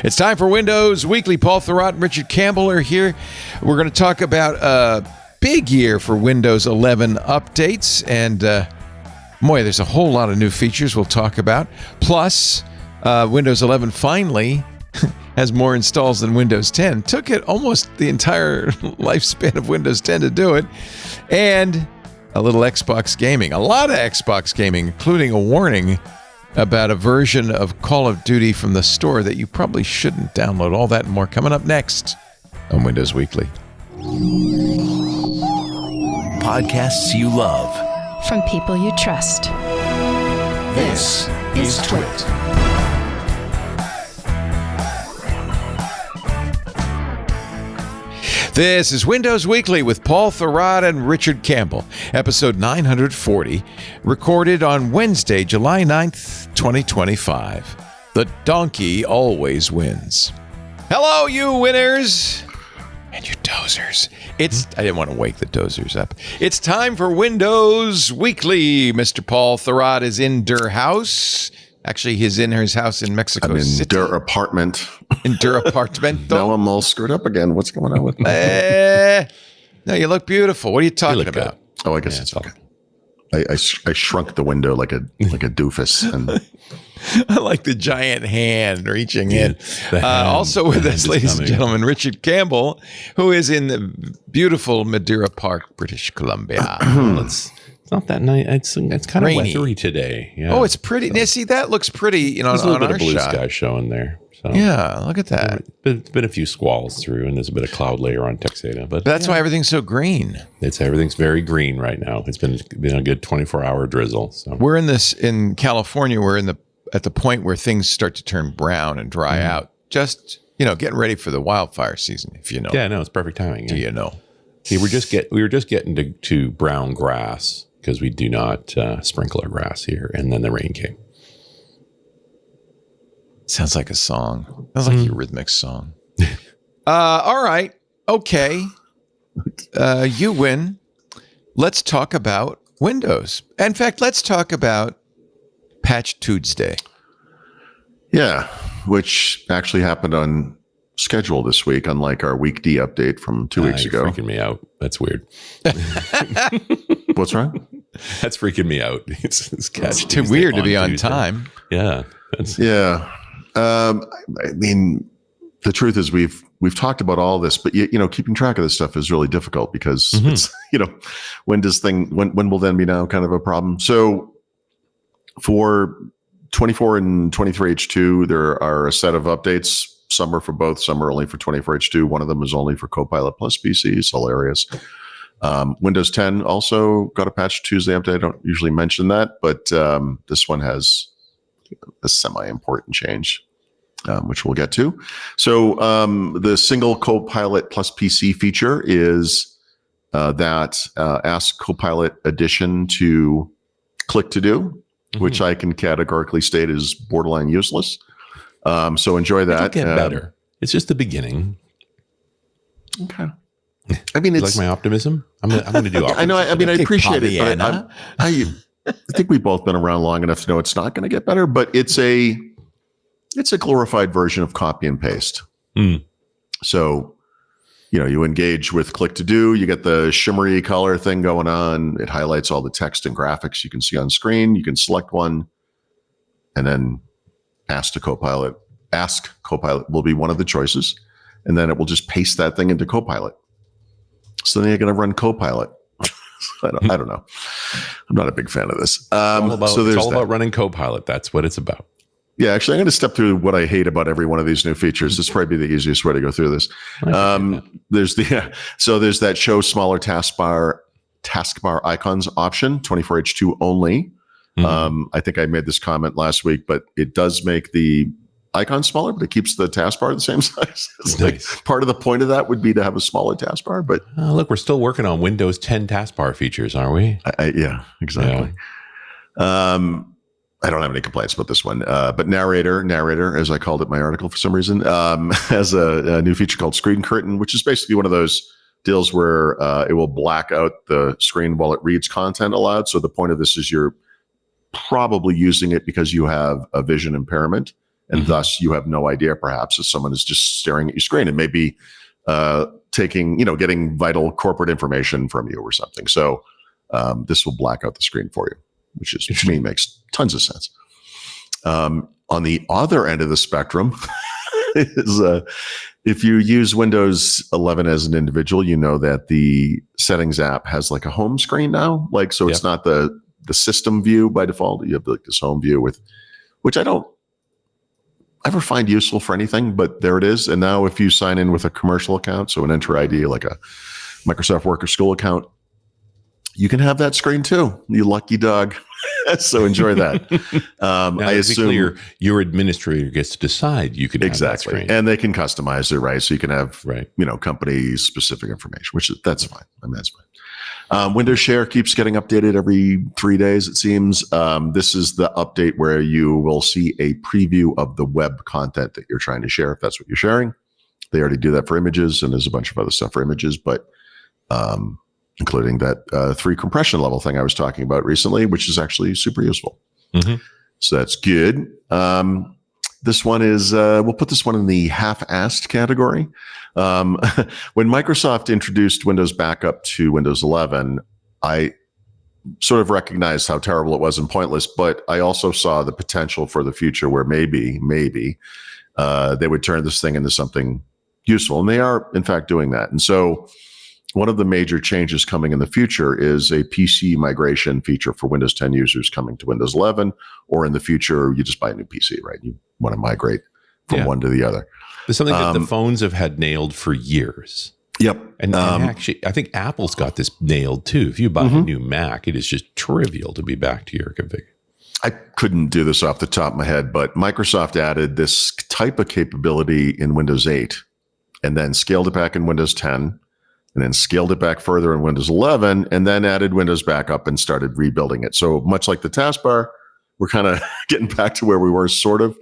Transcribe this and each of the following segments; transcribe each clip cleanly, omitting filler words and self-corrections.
It's time for Windows Weekly. Paul Thurrott and Richard Campbell are here. We're going to talk about a big year for Windows 11 updates. And boy, there's a whole lot of new features we'll talk about. Plus, Windows 11 finally has more installs than Windows 10. Took it almost the entire lifespan of Windows 10 to do it. And a little Xbox gaming. A lot of Xbox gaming, including a warning about a version of Call of Duty from the store that you probably shouldn't download. All that and more coming up next on Windows Weekly. Podcasts you love. From people you trust. This is Twit. This is Windows Weekly with Paul Thurrott and Richard Campbell, episode 940, recorded on Wednesday, July 9th, 2025. The donkey always wins. Hello, you winners and you dozers. I didn't want to wake the dozers up. It's time for Windows Weekly. Mr. Paul Thurrott is in Der House. Actually, he's in his house in Mexico I'm in City. Der apartment. In Der Apartmento. Now I'm all screwed up again. What's going on with me? No, you look beautiful. What are you talking about? Good. Oh, I guess it's okay. I shrunk the window like a doofus. And I like the giant hand reaching in. Also with us, ladies and gentlemen, Richard Campbell, who is in the beautiful Madeira Park, British Columbia. It's not that nice. It's kind of weathery today. Yeah. Oh, it's pretty. Yeah, see, that looks pretty. There's a little bit of blue shot. sky showing there. So. Yeah, look at that. There's been a few squalls through, and there's a bit of cloud layer on Texada. But that's why everything's so green. Everything's very green right now. It's been a good 24-hour drizzle. So. We're in California. We're at the point where things start to turn brown and dry out. Just getting ready for the wildfire season. If you know. Yeah, no, it's perfect timing. Do you know? See, we were just getting to brown grass because we do not sprinkle our grass here, and then the rain came. Sounds like a song. Sounds like a Eurythmics song. All right. Okay. You win. Let's talk about Windows. In fact, let's talk about Patch Tuesday. yeah, which actually happened on schedule this week, unlike our Week D update from 2 weeks ago. Freaking me out. That's weird. What's wrong? That's freaking me out. It's Catch too weird to be on time. Yeah. Yeah. I mean, the truth is we've talked about all this, but keeping track of this stuff is really difficult because it's, when will then be now kind of a problem? So for 24 and 23H2, there are a set of updates. Some are for both, some are only for 24H2. One of them is only for Copilot Plus PC. It's hilarious. Windows 10 also got a Patch Tuesday update. I don't usually mention that, but this one has a semi-important change, which we'll get to. So the single Copilot Plus PC feature is that Ask Copilot addition to Click to Do, which I can categorically state is borderline useless. So enjoy that. It'll get better. It's just the beginning. Okay. I mean, it's like my optimism. I'm going to do optimism. I know. I mean, I appreciate it. But I think we've both been around long enough to know it's not going to get better, but it's a glorified version of copy and paste. So, you engage with Click to Do, you get the shimmery color thing going on. It highlights all the text and graphics you can see on screen. You can select one and then Ask Copilot will be one of the choices. And then it will just paste that thing into Copilot. So then you're going to run Copilot. I don't know. I'm not a big fan of this. It's all about running Copilot. That's what it's about. Yeah, actually, I'm going to step through what I hate about every one of these new features. This probably be the easiest way to go through this. There's that show smaller taskbar icons option, 24H2 only. I think I made this comment last week, but it does make the icon smaller, but it keeps the taskbar the same size. It's nice. Like part of the point of that would be to have a smaller taskbar, but look, we're still working on Windows 10 taskbar features, aren't we? Yeah, exactly. Yeah. I don't have any complaints about this one, but Narrator, as I called it in my article for some reason, has a new feature called Screen Curtain, which is basically one of those deals where it will black out the screen while it reads content aloud. So the point of this is you're probably using it because you have a vision impairment And thus you have no idea perhaps if someone is just staring at your screen and maybe getting vital corporate information from you or something. So this will black out the screen for you, which to me makes tons of sense. On the other end of the spectrum is if you use Windows 11 as an individual, you know that the settings app has like a home screen now. It's not the system view by default. You have this home view which I don't ever find useful for anything, but there it is. And now if you sign in with a commercial account, so an Enter ID, like a Microsoft Work or School account, you can have that screen too. You lucky dog. So enjoy that. Now, I assume your administrator gets to decide you can have that screen. And they can customize it, right? So you can have, right, company specific information, that's fine. I mean, that's fine. Windows Share keeps getting updated every 3 days, it seems. This is the update where you will see a preview of the web content that you're trying to share, if that's what you're sharing. They already do that for images, and there's a bunch of other stuff for images, but including that 3 compression level thing I was talking about recently, which is actually super useful. Mm-hmm. So that's good. This one is, we'll put this one in the half-assed category. When Microsoft introduced Windows Backup to Windows 11, I sort of recognized how terrible it was and pointless, but I also saw the potential for the future where maybe they would turn this thing into something useful. And they are, in fact, doing that. And so one of the major changes coming in the future is a PC migration feature for Windows 10 users coming to Windows 11, or in the future, you just buy a new PC, right? You want to migrate from one to the other. There's something that the phones have had nailed for years. Yep. And actually, I think Apple's got this nailed too. If you buy a new Mac, it is just trivial to be back to your config. I couldn't do this off the top of my head, but Microsoft added this type of capability in Windows 8 and then scaled it back in Windows 10. And then scaled it back further in Windows 11, and then added Windows Backup and started rebuilding it. So much like the taskbar, we're kind of getting back to where we were, sort of.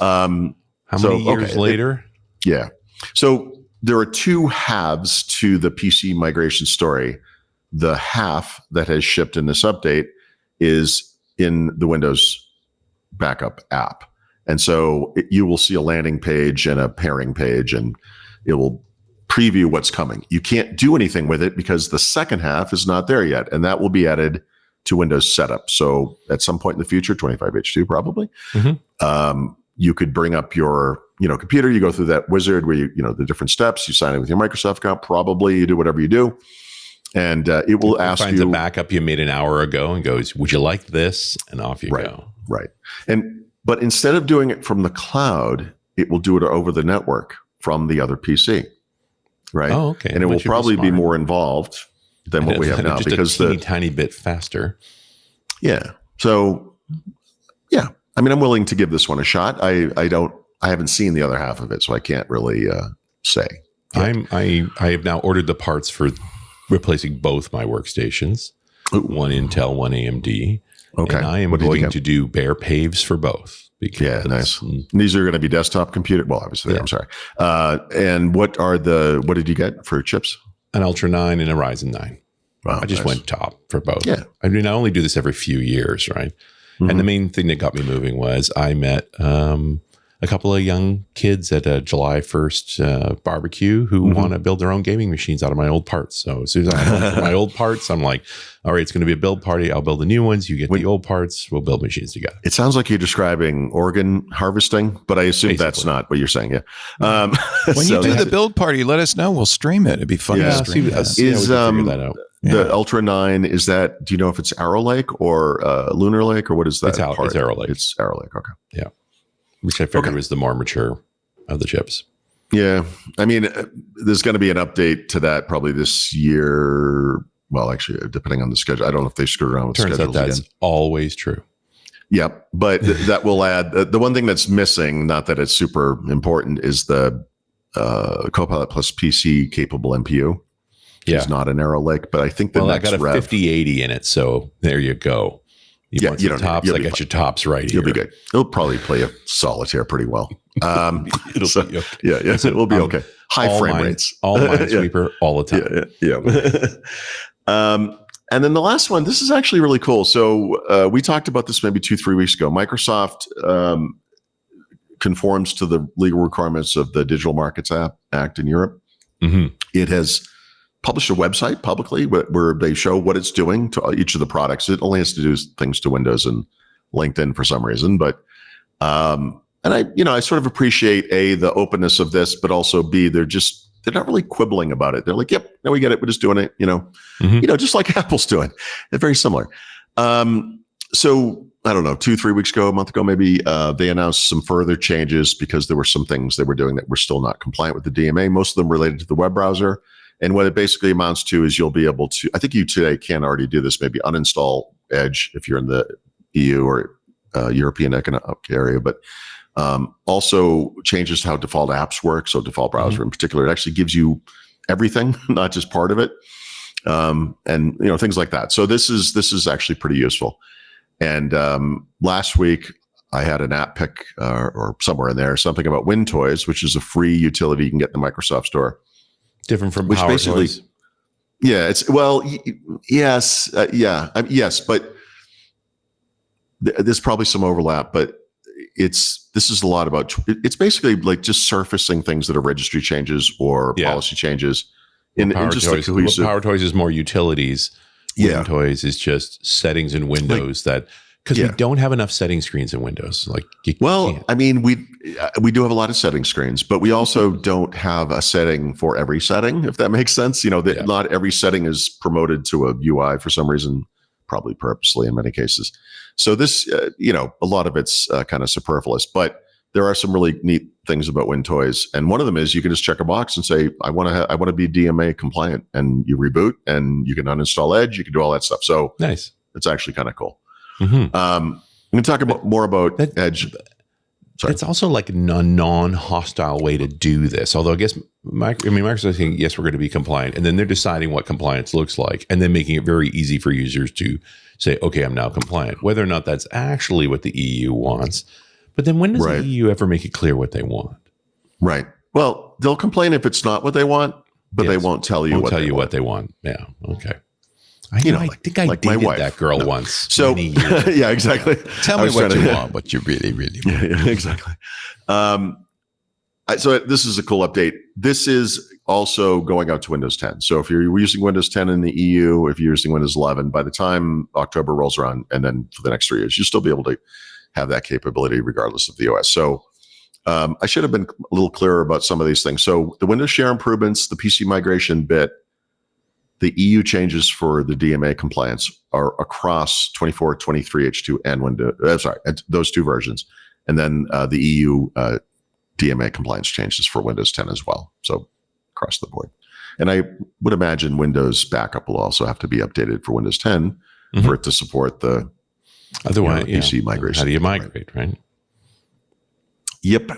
How many years later? Yeah. So there are 2 halves to the PC migration story. The half that has shipped in this update is in the Windows Backup app. And so you will see a landing page and a pairing page, and it will preview what's coming. You can't do anything with it because the second half is not there yet, and that will be added to Windows Setup. So at some point in the future, 25H2 probably, you could bring up your computer. You go through that wizard where the different steps. You sign in with your Microsoft account. Probably you do whatever you do, and it will ask you. Finds a backup you made an hour ago and goes, "Would you like this?" And off you go. Right. But instead of doing it from the cloud, it will do it over the network from the other PC. Right. Oh, okay. And it will probably be more involved than what we have now, just because a tiny bit faster. Yeah. So, yeah. I mean, I'm willing to give this one a shot. I haven't seen the other half of it, so I can't really say. I have now ordered the parts for replacing both my workstations. Ooh. One Intel, one AMD. Okay. And I am going to do bare paves for both. Yeah, nice. These are going to be desktop computer. Well, obviously, I'm sorry. And what did you get for chips? An Ultra 9 and a Ryzen 9. Wow, I just went top for both. Yeah. I mean, I only do this every few years, right? Mm-hmm. And the main thing that got me moving was I met a couple of young kids at a July 1st barbecue who want to build their own gaming machines out of my old parts. So as soon as I have my old parts, I'm like, all right, it's going to be a build party. I'll build the new ones. You get the old parts. We'll build machines together. It sounds like you're describing organ harvesting, but I assume that's not what you're saying. Yeah. When you do the build party, let us know. We'll stream it. It'd be fun to stream that. Figure that out. The Ultra 9, is that, do you know if it's Arrow Lake or Lunar Lake, or what is that? It's Arrow Lake. It's Arrow Lake. Okay. Yeah. Which I figured was the more mature of the chips. Yeah. I mean, there's going to be an update to that probably this year. Well, actually, depending on the schedule. I don't know if they screw around with schedules again. Turns out that's always true. Yep. But that will add, the one thing that's missing, not that it's super important, is the Copilot Plus PC capable NPU. Yeah. It's not an Arrow Lake, but I think the next I got a 5080 in it. So there you go. You want some tops? I got your tops right here. You'll be good. It'll probably play a solitaire pretty well. It'll be okay. Yeah, it will be okay. High frame rates. All Minesweeper, all the time. Yeah. And then the last one, this is actually really cool. So we talked about this maybe 2-3 weeks ago. Microsoft conforms to the legal requirements of the Digital Markets Act in Europe. It has published a website publicly where they show what it's doing to each of the products. It only has to do things to Windows and LinkedIn for some reason, but and I sort of appreciate the openness of this, but also B, they're not really quibbling about it. They're like, yep, no, we get it. We're just doing it, just like Apple's doing. They're very similar. So I don't know, 2-3 weeks ago, a month ago, maybe, they announced some further changes because there were some things they were doing that were still not compliant with the DMA, most of them related to the web browser. And what it basically amounts to is you'll be able to, I think you today can already do this, maybe uninstall Edge if you're in the EU or European Economic Area, but also changes how default apps work. So default browser in particular, it actually gives you everything, not just part of it. And things like that. So this is actually pretty useful. And last week I had an app pick or somewhere in there, something about WinToys, which is a free utility you can get in the Microsoft Store. Different from which Power basically, Toys. Yeah, yes, yes, but there's probably some overlap, but this is a lot about, it's basically like just surfacing things that are registry changes or policy changes in just like cohesive. Power Toys is more utilities. Yeah. WinToys is just settings in Windows because we don't have enough setting screens in Windows. Can't. I mean, we do have a lot of setting screens, but we also don't have a setting for every setting, if that makes sense. Not every setting is promoted to a UI for some reason, probably purposely in many cases. So this, a lot of it's kind of superfluous, but there are some really neat things about WinToys, and one of them is you can just check a box and say, I want to be DMA compliant, and you reboot, and you can uninstall Edge, you can do all that stuff. So nice. It's actually kind of cool. I'm going to talk more about Edge. Sorry. It's also like a non-hostile way to do this. Although I guess Microsoft is saying, yes, we're going to be compliant, and then they're deciding what compliance looks like, and then making it very easy for users to say, okay, I'm now compliant, whether or not that's actually what the EU wants. But then when does the EU ever make it clear what they want? Right. Well, they'll complain if it's not what they want, but they won't tell you what they want. Yeah. Okay. I think I dated that girl once. So yeah, exactly. Tell me what you want, what you really, really want. Yeah, exactly. So this is a cool update. This is also going out to Windows 10. So if you're using Windows 10 in the EU, if you're using Windows 11, by the time October rolls around, and then for the next 3 years, you'll still be able to have that capability regardless of the OS. So I should have been a little clearer about some of these things. So the Windows share improvements, the PC migration bit, the EU changes for the DMA compliance are across 24, 23, H2, and Windows. Those two versions, and then the EU DMA compliance changes for Windows 10 as well. So across the board, and I would imagine Windows backup will also have to be updated for Windows 10 for it to support the otherwise PC migration. How do you migrate, right? Yep.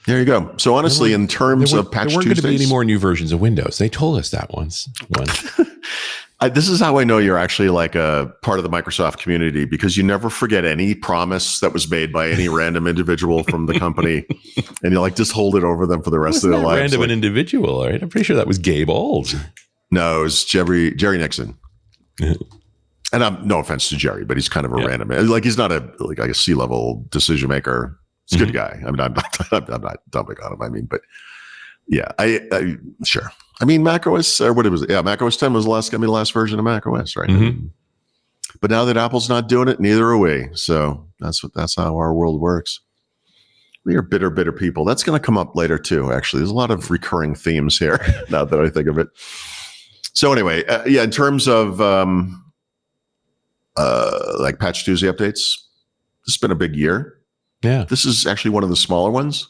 There you go. So honestly, in terms of patch Tuesdays, there weren't going to be any more new versions of Windows. They told us that once. This is how I know you're actually like a part of the Microsoft community, because you never forget any promise that was made by any random individual from the company, and you just hold it over them for the rest of their lives. Random an individual, right? I'm pretty sure that was Gabe Auld. No, it was Jerry Nixon. And no offense to Jerry, but he's kind of a random. He's not a C-level decision maker. He's a good guy. I'm not dumping on him. I mean, but yeah, I sure. I mean, Mac OS, or what it was. Yeah, Mac OS 10 was the last version of Mac OS, right? But now that Apple's not doing it, neither are we. So that's how our world works. We are bitter people. That's going to come up later too. Actually, there's a lot of recurring themes here. Now that I think of it. So anyway, in terms of like Patch Tuesday updates, this has been a big year. Yeah, this is actually one of the smaller ones.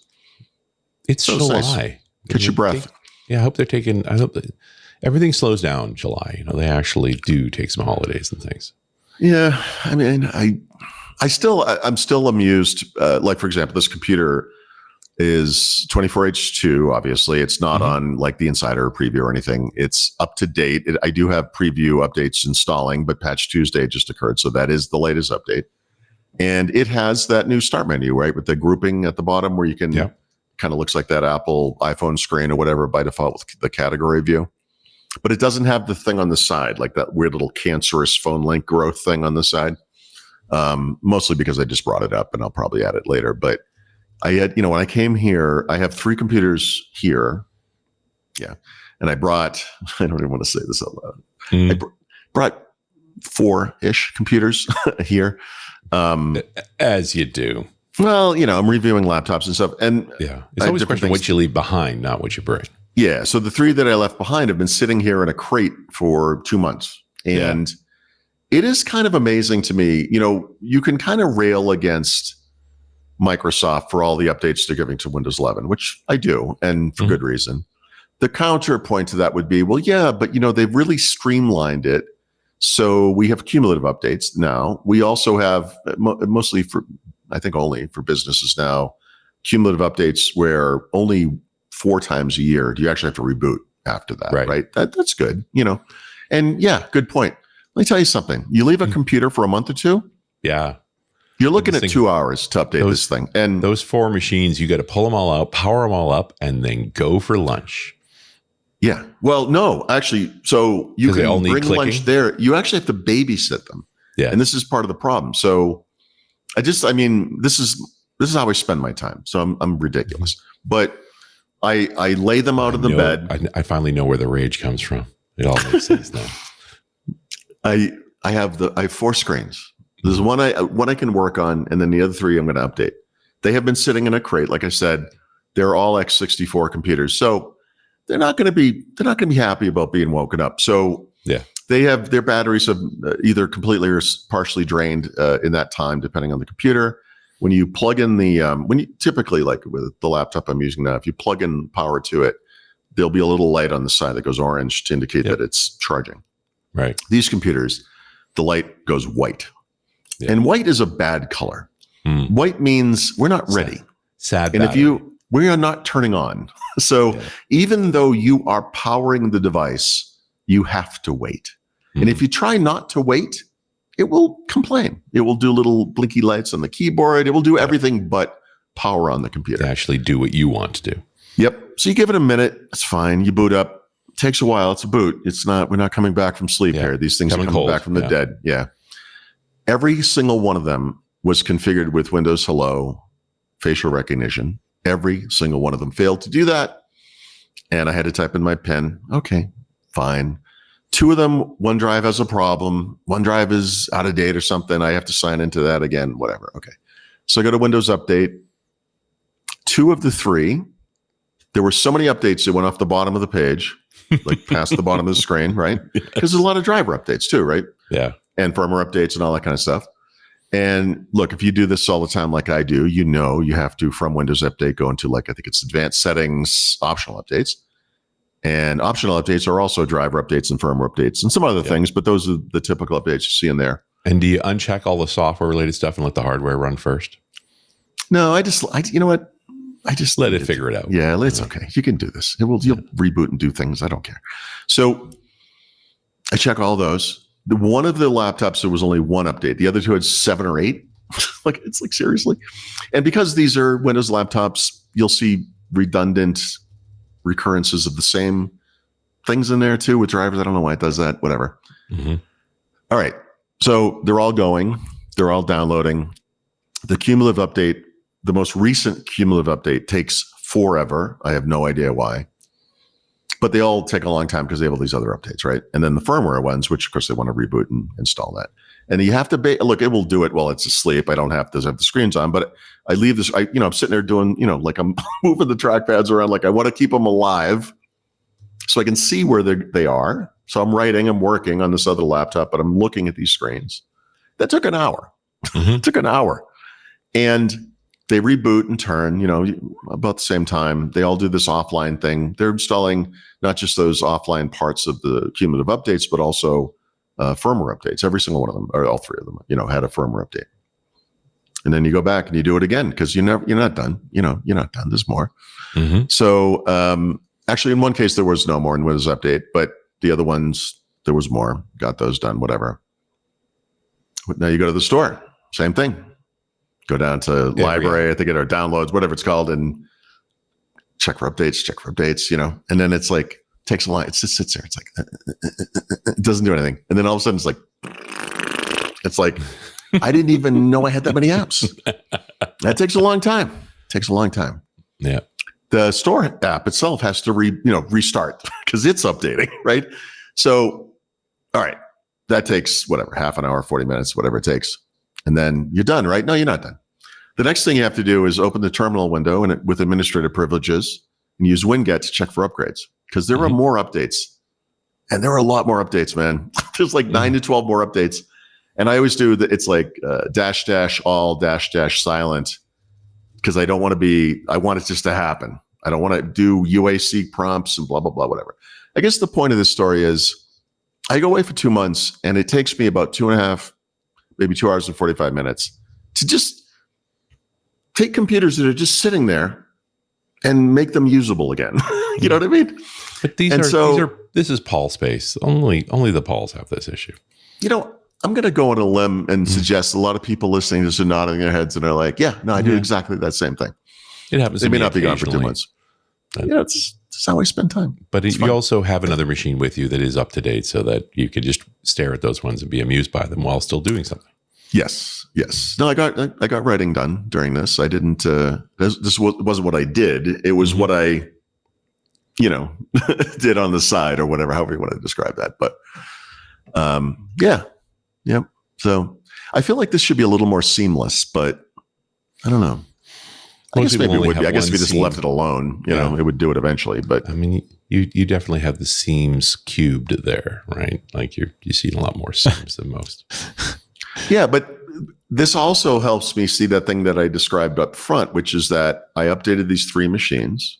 It's so July. Nice. Catch your breath. I hope that everything slows down in July. They actually do take some holidays and things. Yeah, I mean, I'm still amused. Like for example, this computer is 24H2. Obviously, it's not on like the Insider preview or anything. It's up to date. I do have preview updates installing, but Patch Tuesday just occurred, so that is the latest update. And it has that new start menu, right, with the grouping at the bottom where you can kind of looks like that Apple iPhone screen or whatever by default with the category view. But it doesn't have the thing on the side, like that weird little cancerous phone link growth thing on the side. Mostly because I just brought it up, and I'll probably add it later. But I had, when I came here, I have 3 computers here. Yeah. And I brought, I don't even want to say this out loud. I brought 4-ish computers here. As you do. Well, I'm reviewing laptops and stuff. And yeah, it's always a question of what you leave behind, not what you bring. Yeah. So the 3 that I left behind have been sitting here in a crate for 2 months. And it is kind of amazing to me. You can kind of rail against Microsoft for all the updates they're giving to Windows 11, which I do, and for good reason. The counterpoint to that would be, well, yeah, but they've really streamlined it. So we have cumulative updates now. We also have mostly only for businesses now, cumulative updates where only 4 times a year do you actually have to reboot after that, right? That's good, And yeah, good point. Let me tell you something. You leave a computer for a month or 2. Yeah. You're looking at 2 hours to update this thing. And those 4 machines, you got to pull them all out, power them all up, and then go for lunch. Yeah. Well, no, actually, so you can bring lunch there. You actually have to babysit them. Yeah. And this is part of the problem. So this is how I spend my time. So I'm ridiculous. But I lay them out of the bed. I finally know where the rage comes from. It all makes sense now. I have 4 screens. There's one I can work on, and then the other 3 I'm going to update. They have been sitting in a crate. Like I said, they're all x64 computers. So they're not going to be happy about being woken up. So they have their batteries have either completely or partially drained in that time, depending on the computer. When you plug in typically, like with the laptop I'm using now, if you plug in power to it, there'll be a little light on the side that goes orange to indicate that it's charging. Right. These computers, the light goes white. Yeah. And white is a bad color. White means we're not ready. Sad. And we are not turning on. So even though you are powering the device, you have to wait. And if you try not to wait, it will complain. It will do little blinky lights on the keyboard. It will do everything but power on the computer. Actually do what you want to do. Yep. So you give it a minute. It's fine. You boot up. It takes a while. It's a boot. We're not coming back from sleep here. These things are coming back from the dead. Yeah. Every single one of them was configured with Windows Hello facial recognition. Every single one of them failed to do that. And I had to type in my PIN. Okay, fine. 2 of them, OneDrive has a problem. OneDrive is out of date or something. I have to sign into that again, whatever. Okay. So I go to Windows Update. 2 of the 3, there were so many updates that went off the bottom of the page, like past the bottom of the screen, right? Because there's a lot of driver updates too, right? Yeah. And firmware updates and all that kind of stuff. And look, if you do this all the time like I do, you have to, from Windows Update, go into I think it's advanced settings, optional updates. And optional updates are also driver updates and firmware updates and some other things, but those are the typical updates you see in there. And do you uncheck all the software related stuff and let the hardware run first? No, you know what? I just let it figure it out. Yeah, it's okay. You can do this. You'll reboot and do things. I don't care. So I check all those. One of the laptops, there was only 1 update. The other 2 had 7 or 8. It's like seriously. And because these are Windows laptops, you'll see redundant recurrences of the same things in there too with drivers. I don't know why it does that. Whatever. All right. So they're all going. They're all downloading. The cumulative update, the most recent cumulative update takes forever. I have no idea why. But they all take a long time because they have all these other updates, right? And then the firmware ones, which of course they want to reboot and install that. And you have to look, it will do it while it's asleep. I don't have to have the screens on, but I leave this, I'm sitting there doing, like I'm moving the trackpads around. Like I want to keep them alive so I can see where they are. So I'm working on this other laptop, but I'm looking at these screens. That took an hour. It took an hour. And they reboot and turn, about the same time. They all do this offline thing. They're installing not just those offline parts of the cumulative updates, but also firmware updates. Every single one of them, or all 3 of them, had a firmware update. And then you go back and you do it again because you're not done. You're not done. There's more. So actually, in one case, there was no more in Windows Update, but the other ones, there was more. Got those done, whatever. But now you go to the store. Same thing. Go down to library, I think, or downloads, whatever it's called, and check for updates, and then it's like, takes a lot. It just sits there. It's like, it doesn't do anything. And then all of a sudden it's like, I didn't even know I had that many apps. That takes a long time. Takes a long time. Yeah. The store app itself has to restart because it's updating, right? So, all right, that takes whatever, half an hour, 40 minutes, whatever it takes. And then you're done, right? No, you're not done. The next thing you have to do is open the terminal window and with administrative privileges and use Winget to check for upgrades because there are more updates. And there are a lot more updates, man. There's like 9 to 12 more updates. And I always do that. It's like -- all -- silent because I don't want to I want it just to happen. I don't want to do UAC prompts and blah, blah, blah, whatever. I guess the point of this story is I go away for 2 months and it takes me about 2.5, maybe 2 hours and 45 minutes to just take computers that are just sitting there and make them usable again. You know what I mean? But this is Paul space. Only the Pauls have this issue. You know, I'm going to go on a limb and suggest a lot of people listening to this are nodding their heads and are like, yeah, no, I do exactly that same thing. It happens. They may not be gone for 2 months. Yeah, it's how I spend time. But you also have another machine with you that is up to date so that you could just stare at those ones and be amused by them while still doing something. Yes. No, I got writing done during this. I didn't. This wasn't what I did. It was what I, did on the side or whatever, however you want to describe that. But yeah. So I feel like this should be a little more seamless, but I don't know. I guess maybe it would be. I guess if you just left it alone, it would do it eventually. But I mean, you definitely have the seams cubed there, right? Like you're seeing a lot more seams than most. Yeah, but this also helps me see that thing that I described up front, which is that I updated these 3 machines.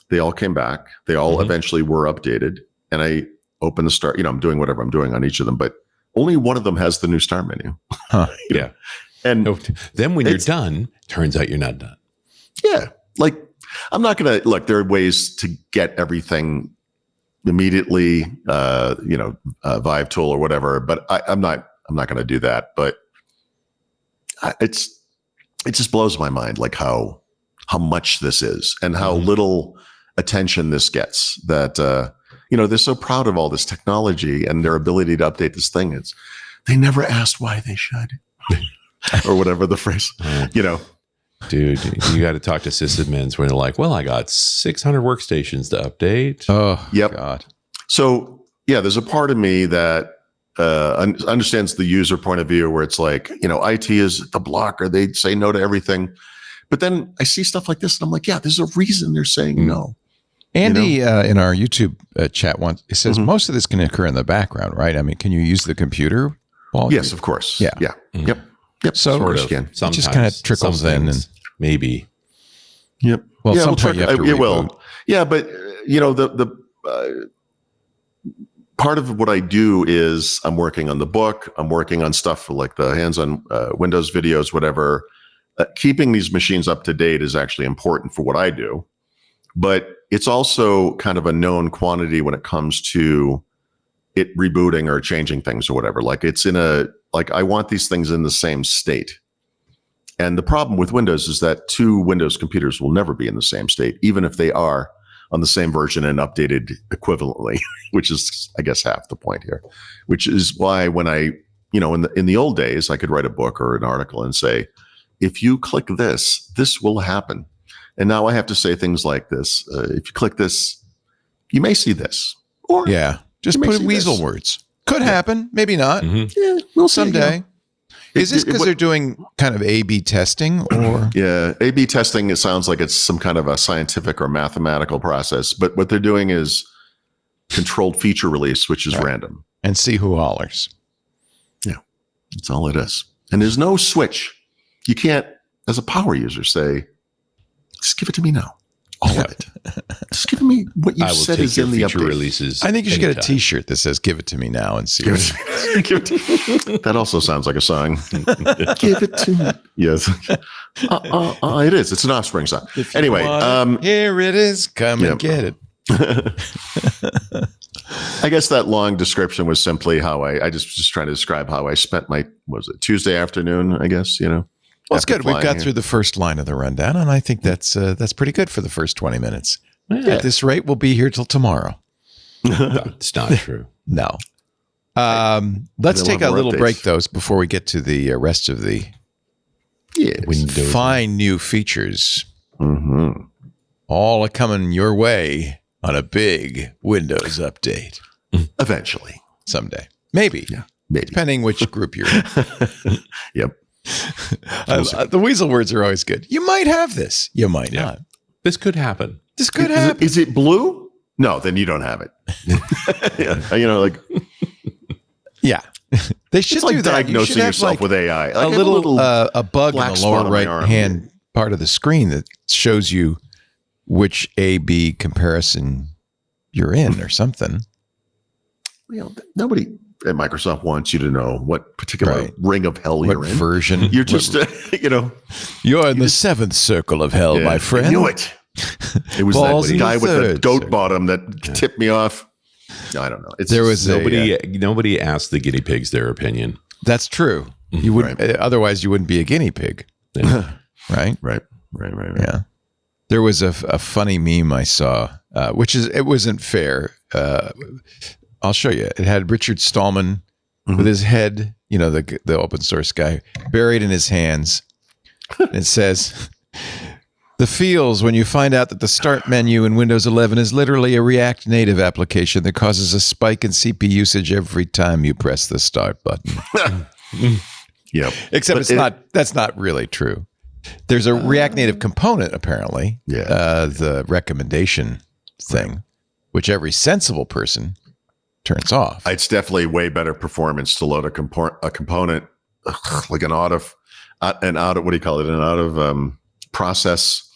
They all came back. They all eventually were updated. And I opened the start. I'm doing whatever I'm doing on each of them, but only one of them has the new start menu. Huh. Yeah. And then when you're done, turns out you're not done. Yeah. Like, I'm not going to look, there are ways to get everything immediately, Vive tool or whatever, but I'm not going to do that. But it just blows my mind, like how much this is and how little attention this gets that, they're so proud of all this technology and their ability to update this thing. They never asked why they should. Or whatever the phrase, Dude, you got to talk to sysadmins when they're like, well, I got 600 workstations to update. Oh, yep. God. So, yeah, there's a part of me that understands the user point of view where it's like, IT is the blocker. They say no to everything. But then I see stuff like this and I'm like, yeah, there's a reason they're saying no. Andy in our YouTube chat once, it says most of this can occur in the background, right? I mean, can you use the computer? Yes, of course. Yeah. Yep. So sort of. Sometimes, it just kind of trickles in, and maybe. Yep. Well, some point you have to it will. Yeah, but the part of what I do is I'm working on the book. I'm working on stuff for like the hands-on Windows videos, whatever. Keeping these machines up to date is actually important for what I do, but it's also kind of a known quantity when it comes to it rebooting or changing things or whatever. Like I want these things in the same state. And the problem with Windows is that 2 Windows computers will never be in the same state, even if they are on the same version and updated equivalently, which is, I guess, half the point here, which is why when I, in the old days, I could write a book or an article and say, if you click this, this will happen. And now I have to say things like this. If you click this, you may see this. Or just put weasel words. Could happen, maybe not. Yeah, we'll see, someday. Is this because they're doing kind of A/B testing, or? Yeah, A/B testing. It sounds like it's some kind of a scientific or mathematical process, but what they're doing is controlled feature release, which is random, and see who hollers. Yeah, that's all it is. And there's no switch. You can't, as a power user, say, "Just give it to me now." All of it. Just give me what you said is in the update. Releases. I think you should get a T-shirt that says "Give it to me now" and see. That also sounds like a song. Give it to me. Yes. It is. It's an Offspring song. Anyway, here it is. Come and get it. I guess that long description was simply how I just trying to describe how I spent my Tuesday afternoon. I guess Well, it's good. We've got through the first line of the rundown, and I think that's pretty good for the first 20 minutes. Yeah. At this rate, we'll be here till tomorrow. It's not true. No. Let's take a little break, though, before we get to the rest of the Yes. Windows. Fine new features. Mm-hmm. All are coming your way on a big Windows update Eventually. someday. Maybe. Yeah. Maybe. Depending which group you're in. Yep. The weasel words are always good. You might have this. You might not. This could happen. This could happen. Is it blue? No, then you don't have it. Yeah. You know, like Yeah. They should it's like do that. You diagnosing should have yourself like with AI. Like a little a bug in black the spot lower on my right arm. hand part of the screen that shows you which A/B comparison you're in or something. You know, nobody at Microsoft wants you to know what particular Right. ring of hell What you're in. version? You're just, you know, You're in the seventh circle of hell, yeah, my friend. I knew it. It was Balls that in guy the with the third goat circle. bottom that tipped me off. No, I don't know. It's There was Nobody asked the guinea pigs their opinion. That's true. You wouldn't. Otherwise, you wouldn't be a guinea pig, Yeah. right? right. Yeah. There was a funny meme I saw, it wasn't fair. I'll show you. It had Richard Stallman with his head, you know, the open source guy, buried in his hands. And it says, "The feels when you find out that the start menu in Windows 11 is literally a React Native application that causes a spike in CPU usage every time you press the start button." Yep. Except But that's not really true. There's a React Native component, apparently. Yeah. The recommendation thing, which every sensible person turns off. It's definitely way better performance to load a component like an out of what do you call it? An out of process,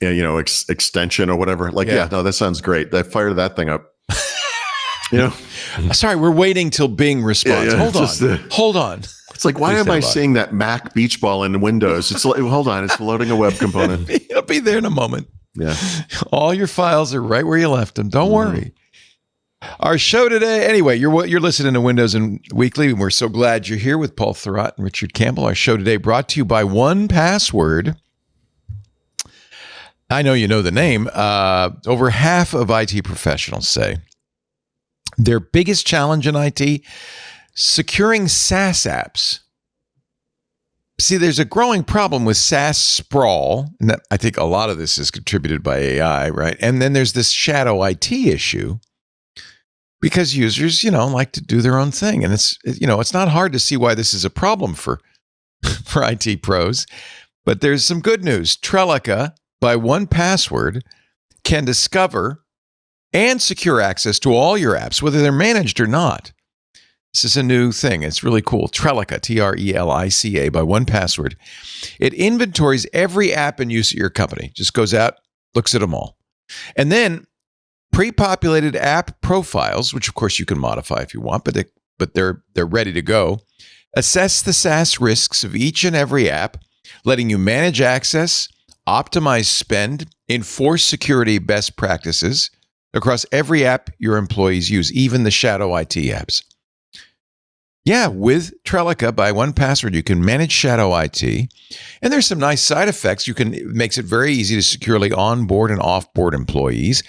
you know, extension or whatever. Like, yeah, no, that sounds great. That fired that thing up. You know, Sorry, we're waiting till Bing responds. Yeah, Hold on. it's like, why am I seeing that Mac beach ball in Windows? It's like, hold on, it's loading a web component. It'll be there in a moment. Yeah. All your files are right where you left them. Don't worry. Our show today, anyway, you're listening to Windows and Weekly, and we're so glad you're here with Paul Thurrott and Richard Campbell. Our show today brought to you by 1Password. I know you know the name. Over half of IT professionals say their biggest challenge in IT, securing SaaS apps. See, there's a growing problem with SaaS sprawl, and that, I think a lot of this is contributed by AI, right? And then there's this shadow IT issue because users, you know, like to do their own thing. And it's not hard to see why this is a problem for IT pros. But there's some good news. Trellica, by 1Password, can discover and secure access to all your apps, whether they're managed or not. This is a new thing. It's really cool. Trellica, Trelica, by 1Password. It inventories every app in use at your company. Just goes out, looks at them all. And then pre-populated app profiles, which of course you can modify if you want, but they're ready to go. Assess the SaaS risks of each and every app, letting you manage access, optimize spend, enforce security best practices across every app your employees use, even the shadow IT apps. Yeah, with Trellica by 1Password, you can manage shadow IT, and there's some nice side effects. It makes it very easy to securely onboard and offboard employees,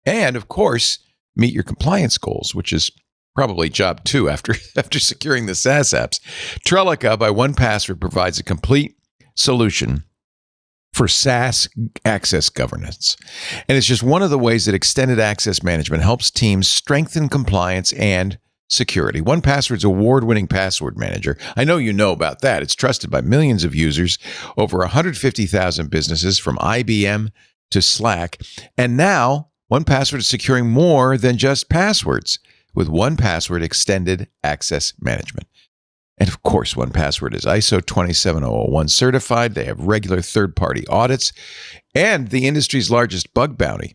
and of course, meet your compliance goals, which is probably job 2 after securing the SaaS apps. Trellica by 1Password provides a complete solution for SaaS access governance. And it's just one of the ways that extended access management helps teams strengthen compliance and security. 1Password's award-winning password manager. I know you know about that. It's trusted by millions of users, over 150,000 businesses from IBM to Slack. And now 1Password is securing more than just passwords with 1Password extended access management. And of course, 1Password is ISO 27001 certified. They have regular third-party audits and the industry's largest bug bounty.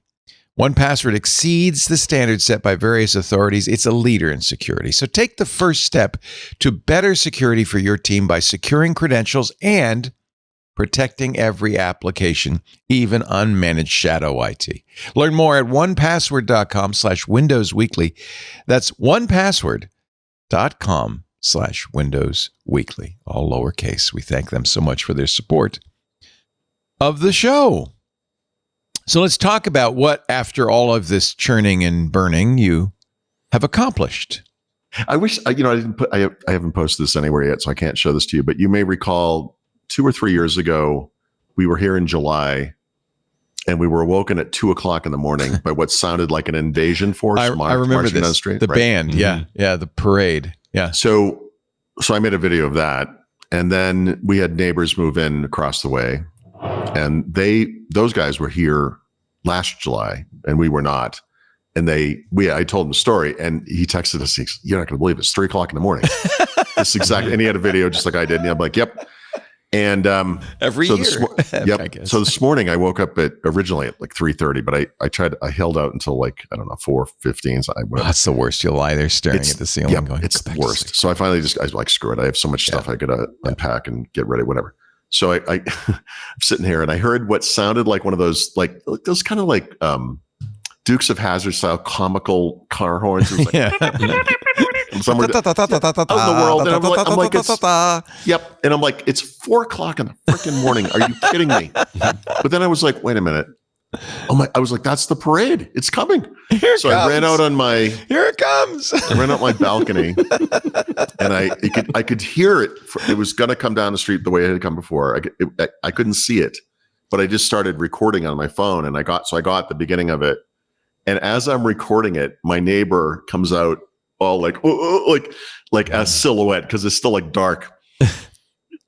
1Password exceeds the standards set by various authorities. It's a leader in security. So take the first step to better security for your team by securing credentials and protecting every application, even unmanaged shadow IT. Learn more at 1password.com/Windows Weekly. That's 1password.com/Windows Weekly, all lowercase. We thank them so much for their support of the show. So let's talk about what, after all of this churning and burning, you have accomplished. I wish, I haven't posted this anywhere yet, so I can't show this to you, but you may recall 2 or 3 years ago, we were here in July, and we were awoken at 2:00 in the morning by what sounded like an invasion force. I remember marching down the this. street, The right? band, yeah, the parade, yeah. So I made a video of that, and then we had neighbors move in across the way, and those guys were here last July, and we were not. And I told him the story, and he texted us. You're not going to believe it. It's 3:00 in the morning. This exactly, and he had a video just like I did. And I'm like, yep. And Every so year. Yep. So this morning I woke up originally at like 3:30, but I held out until like, I don't know, 4:15. So That's the worst. You'll lie there staring at the ceiling, yep, going, it's the worst. So I finally I was like, screw it. I have so much stuff I gotta unpack and get ready, whatever. So I'm sitting here, and I heard what sounded like one of those kind of like Dukes of Hazzard style comical car horns. It was like, somewhere out in the world, and I'm like, yep. And I'm like, it's 4:00 in the freaking morning. Are you kidding me? But then I was like, wait a minute. I was like, that's the parade. It's coming. Here I ran out on my. Here it comes. I ran out my balcony, and I could hear it. It was gonna come down the street the way it had come before. I couldn't see it, but I just started recording on my phone, and I got the beginning of it. And as I'm recording it, my neighbor comes out all like a silhouette, because it's still like dark,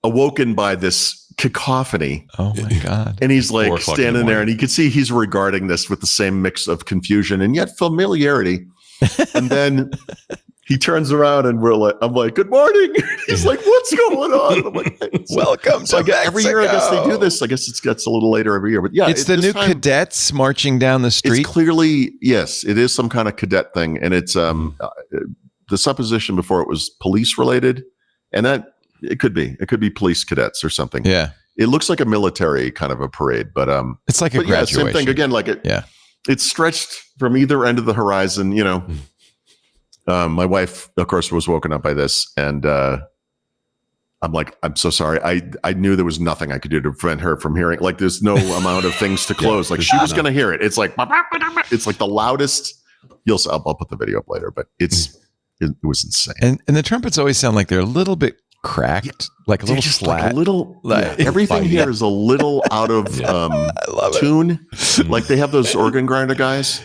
awoken by this cacophony. Oh my God. And he's like standing there, and you can see he's regarding this with the same mix of confusion and yet familiarity. And then he turns around, and I'm like, good morning. He's like, what's going on? And I'm like, welcome to Mexico. Every year, I guess they do this. I guess it gets a little later every year, but yeah, it's the new cadets marching down the street. It's clearly, yes, it is some kind of cadet thing. And it's the supposition before it was police related, and that it could be police cadets or something. Yeah. It looks like a military kind of a parade, but it's like a graduation. same thing again. Like it's stretched from either end of the horizon, you know. My wife, of course, was woken up by this, and I'm like, I'm so sorry. I knew there was nothing I could do to prevent her from hearing. Like, there's no amount of things to close. Like, she was going to hear it. It's like the loudest. I'll put the video up later, but it was insane. And the trumpets always sound like they're a little bit cracked, like a little just flat. Like a little, everything here is a little out of tune. Like, they have those organ grinder guys.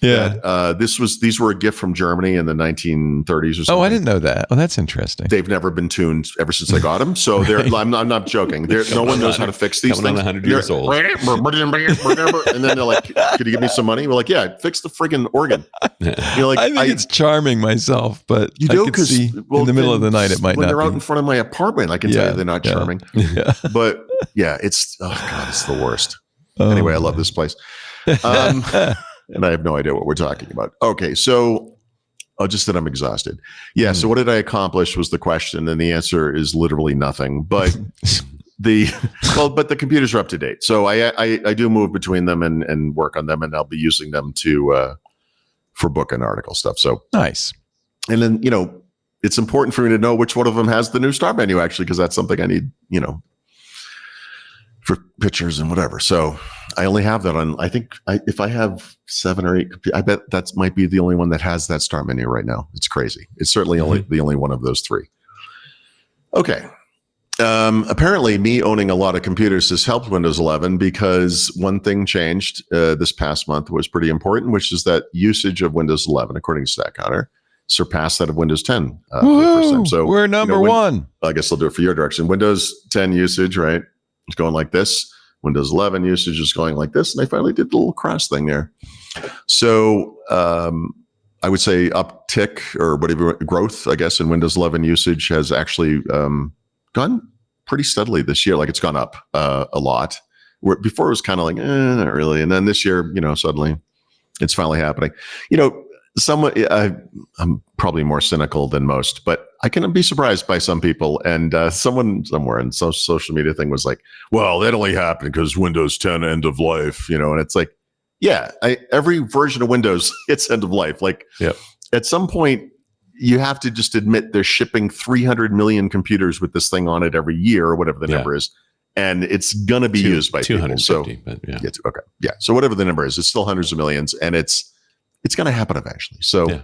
Yeah. These were a gift from Germany in the 1930s or something. Oh, I didn't know that. Oh, that's interesting. They've never been tuned ever since I got them. So I'm not joking. No one knows how to fix these things. 100 years old. And then they're like, could you give me some money? We're like, yeah, fix the friggin' organ. You're like, I think it's charming myself, but you do, I could see in the middle of the night, it might when not they're out be. in front of my apartment, I can tell you they're not charming. Yeah. But yeah, it's the worst. Anyway, I love this place. And I have no idea what we're talking about. Okay, so just that I'm exhausted. Yeah, so what did I accomplish was the question, and the answer is literally nothing. But but the computers are up to date. So I do move between them and work on them, and I'll be using them for book and article stuff. So nice. And then, it's important for me to know which one of them has the new start menu, actually, because that's something I need, for pictures and whatever. So I only have that on, I think if I have 7 or 8, I bet that might be the only one that has that start menu right now. It's crazy. It's certainly the only one of those 3. Okay. Apparently me owning a lot of computers has helped Windows 11, because one thing changed this past month was pretty important, which is that usage of Windows 11, according to StatCounter, surpassed that of Windows 10 for the first time. So we're number one. I guess I'll do it for your direction. Windows 10 usage, right? It's going like this. Windows 11 usage is going like this. And I finally did the little cross thing there. So I would say uptick or whatever growth, I guess, in Windows 11 usage has actually gone pretty steadily this year. Like, it's gone up a lot. Where before it was kind of like, not really. And then this year, suddenly it's finally happening. I'm probably more cynical than most, but I can be surprised by some people. And someone somewhere in some social media thing was like, well, that only happened because Windows 10 end of life, and it's like, yeah, every version of Windows, it's end of life. Like, at some point, you have to just admit they're shipping 300 million computers with this thing on it every year, or whatever the number is. And it's going to be used by people. So, but okay. Yeah. So whatever the number is, it's still hundreds of millions, and it's going to happen eventually. So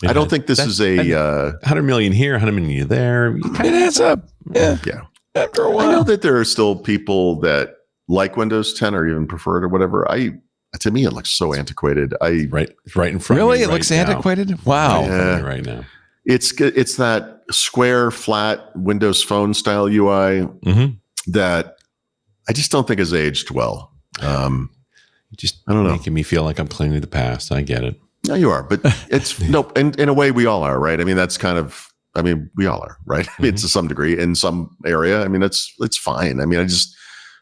I don't think this is a 100 million here, 100 million there. It adds up. Yeah. Yeah. after a I while. know that there are still people that like Windows 10 or even prefer it or whatever. To me, it looks so antiquated. Right in front. Really? of me It right looks now. antiquated? Wow. Right in front of me right now. It's that square, flat Windows Phone style UI that I just don't think has aged well. Just I don't know. making me feel like I'm clinging to the past. I get it. No, you are, but it's no. In a way, we all are, right? I mean, that's kind of. I mean, we all are, right? I mean, to some degree, in some area. I mean, it's fine. I mean,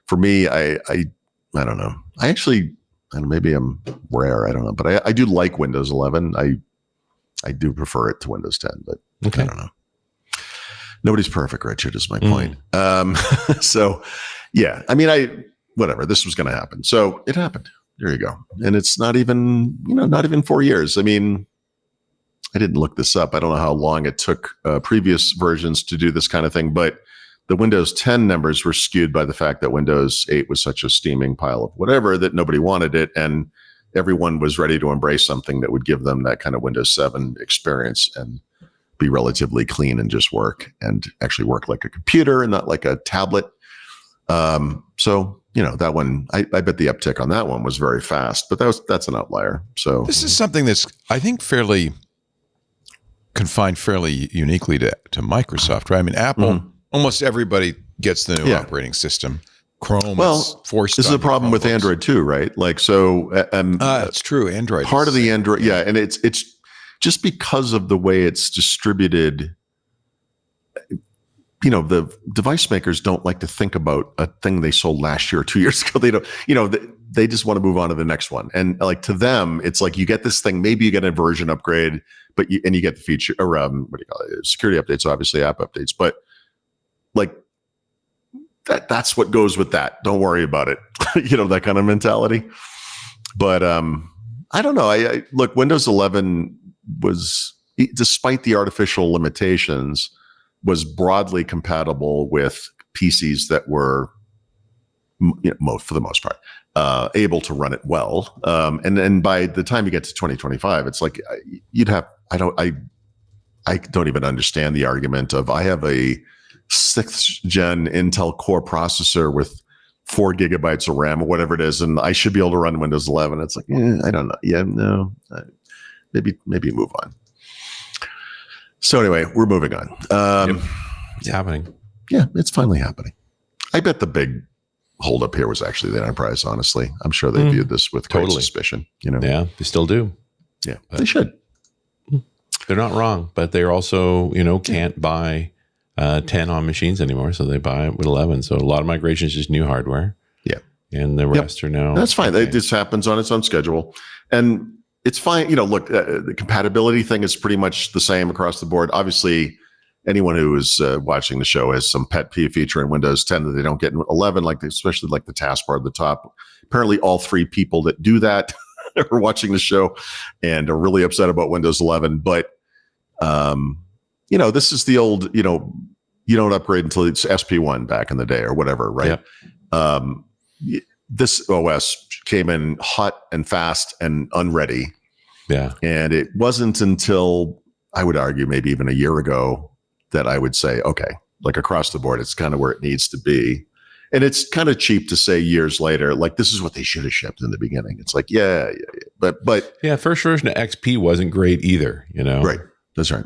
for me, I don't know. I actually, and maybe I'm rare. I don't know, but I do like Windows 11. I do prefer it to Windows 10, but Okay. I don't know. Nobody's perfect, Richard, is my point. So, yeah, I mean, whatever. This was going to happen, so it happened. There you go. And it's not even 4 years. I mean, I didn't look this up. I don't know how long it took previous versions to do this kind of thing, but the Windows 10 numbers were skewed by the fact that Windows 8 was such a steaming pile of whatever that nobody wanted it, and everyone was ready to embrace something that would give them that kind of Windows 7 experience and be relatively clean and just work and actually work like a computer and not like a tablet. So, that one, I bet the uptick on that one was very fast, but that's an outlier. So This is something that's, I think, fairly confined fairly uniquely to Microsoft, right? I mean, Apple, almost everybody gets the new operating system. Chrome, is forced. This is a problem with Android too, right? Like, so that's true. Android, part of the Android, and it's just because of the way it's distributed. The device makers don't like to think about a thing they sold last year or 2 years ago. They don't, they just want to move on to the next one. And like to them, it's like you get this thing, maybe you get a version upgrade, but you get the feature or what do you call it? Security updates, obviously app updates, but like that's what goes with that. Don't worry about it. That kind of mentality. But I don't know. I look, Windows 11 was, despite the artificial limitations, was broadly compatible with PCs that were, for the most part, able to run it well. And then by the time you get to 2025, it's like I don't even understand the argument of I have a 6th gen Intel Core processor with 4 gigabytes of RAM or whatever it is, and I should be able to run Windows 11. It's like, I don't know. Yeah, no, maybe move on. So anyway, we're moving on. It's happening. Yeah, it's finally happening. I bet the big holdup here was actually the enterprise, honestly. I'm sure they viewed this with great suspicion. Yeah, they still do. Yeah, they should. They're not wrong, but they're also, can't buy 10 on machines anymore, so they buy it with 11. So a lot of migrations is just new hardware. Yeah. And the rest are now. That's fine. It just happens on its own schedule. And it's fine. Look, the compatibility thing is pretty much the same across the board. Obviously, anyone who is watching the show has some pet peeve feature in Windows 10 that they don't get in 11, especially like the taskbar at the top. Apparently, all 3 people that do that are watching the show and are really upset about Windows 11. But, this is the old, you don't upgrade until it's SP1 back in the day or whatever, right? Yep. This OS came in hot and fast and unready. Yeah. And it wasn't until, I would argue, maybe even a year ago that I would say, okay, like across the board, it's kind of where it needs to be. And it's kind of cheap to say years later, like, this is what they should have shipped in the beginning. It's like, yeah. But yeah, first version of XP wasn't great either, Right. That's right.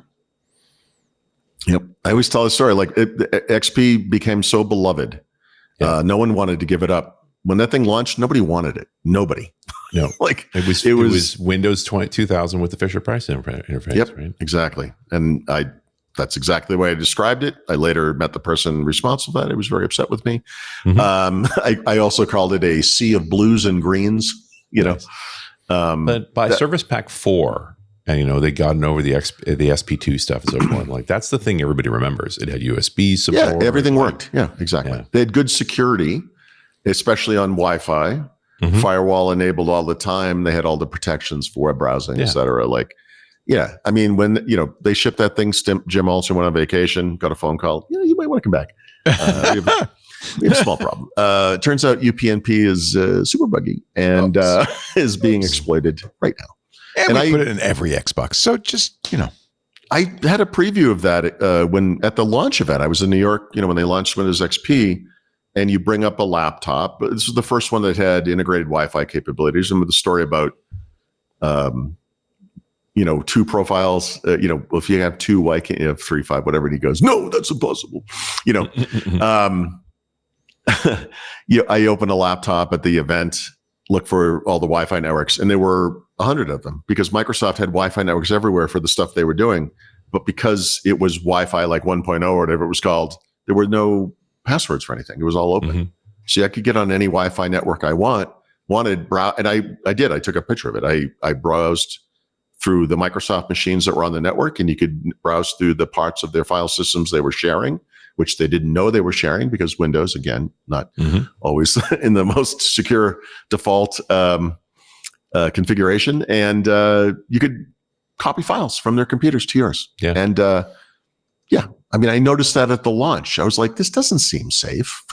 Yep. I always tell a story, like XP became so beloved. Yeah. No one wanted to give it up. When that thing launched, nobody wanted it. Nobody. No. Like it was Windows 2000 with the Fisher-Price interface, yep, right? Exactly. And that's exactly the way I described it. I later met the person responsible for that. He was very upset with me. Mm-hmm. I also called it a sea of blues and greens, Nice. But by Service Pack 4, and they gotten over the SP2 stuff and so forth. Like that's the thing everybody remembers. It had USB support. Yeah, everything worked. Yeah, exactly. Yeah. They had good security, especially on Wi-Fi. Mm-hmm. Firewall enabled all the time. They had all the protections for web browsing, et cetera. Like, yeah, I mean, when they shipped that thing, Jim also went on vacation, got a phone call. You might want to come back. We have a small problem. It turns out UPnP is super buggy and is being exploited right now. And we put it in every Xbox. So just, I had a preview of that when at the launch event. I was in New York, when they launched Windows XP, and you bring up a laptop. But this was the first one that had integrated Wi-Fi capabilities, and with the story about, two profiles. If you have two, why can't you have 3, 5, whatever? And he goes, no, that's impossible. I opened a laptop at the event, look for all the Wi-Fi networks, and there were 100 of them because Microsoft had Wi-Fi networks everywhere for the stuff they were doing. But because it was Wi-Fi like 1.0 or whatever it was called, there were no passwords for anything. It was all open. Mm-hmm. So I could get on any Wi-Fi network I wanted. And I did. I took a picture of it. I browsed through the Microsoft machines that were on the network, and you could browse through the parts of their file systems they were sharing, which they didn't know they were sharing because Windows, again, not always in the most secure default configuration. And you could copy files from their computers to yours. Yeah. And I noticed that at the launch. I was like, this doesn't seem safe,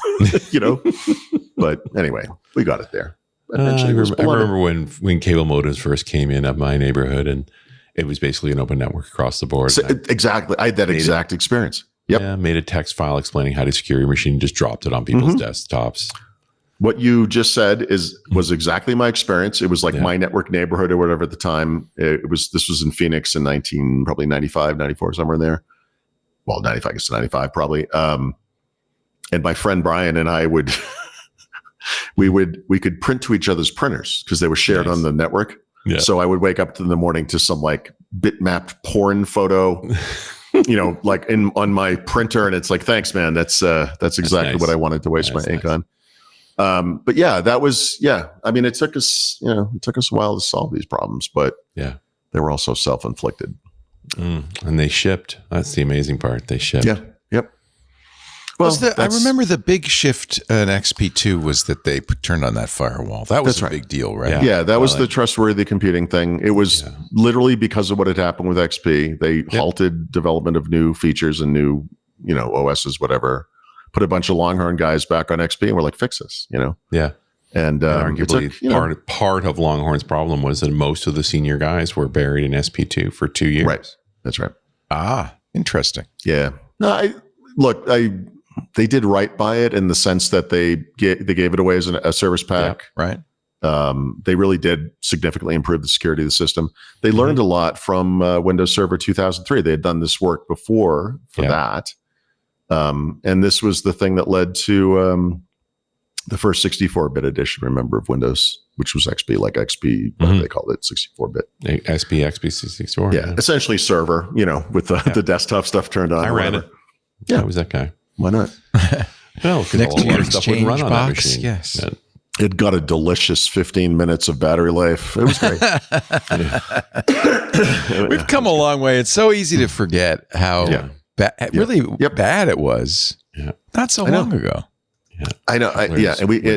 But anyway, we got it there. I remember when cable modems first came in at my neighborhood, and it was basically an open network across the board. So, exactly. I had that exact experience. Yep. Yeah, made a text file explaining how to secure your machine, just dropped it on people's desktops. What you just said was exactly my experience. It was like my network neighborhood or whatever at the time. This was in Phoenix in probably 95, 94, somewhere in there. Well, 95, I guess 95 probably. And my friend Brian and I would we could print to each other's printers because they were shared on the network. Yeah. So I would wake up in the morning to some like bitmapped porn photo, like on my printer, and it's like, thanks, man. That's exactly what I wanted to waste my ink on. But yeah, that was it took us a while to solve these problems, but they were also self-inflicted. And they shipped. That's the amazing part. They shipped. Yeah. Yep. Well, I remember the big shift in XP2 was that they turned on that firewall. That was a big deal, right? Yeah, that was the trustworthy computing thing. It was literally because of what had happened with XP. They halted development of new features and new, OSs, whatever. Put a bunch of Longhorn guys back on XP, and we're like, fix this, Yeah. And arguably, part of Longhorn's problem was that most of the senior guys were buried in SP2 for 2 years. Right. That's right. Ah, interesting. Yeah. No, they did right by it in the sense that they gave it away as a service pack. Yeah, right. They really did significantly improve the security of the system. They learned a lot from Windows Server 2003. They had done this work before for that. And this was the thing that led to the first 64-bit edition, remember, of Windows, which was XP, like XP, whatever they called it, 64-bit. XP64. Yeah, essentially server, with the desktop stuff turned on. I ran it. Yeah. I was that guy. Why not? Well, because all the other stuff wouldn't run on that machine. Yes. It got a delicious 15 minutes of battery life. It was great. We've come a long way. It's so easy to forget how bad it was. Yeah. Not so long ago. Yeah. I know. And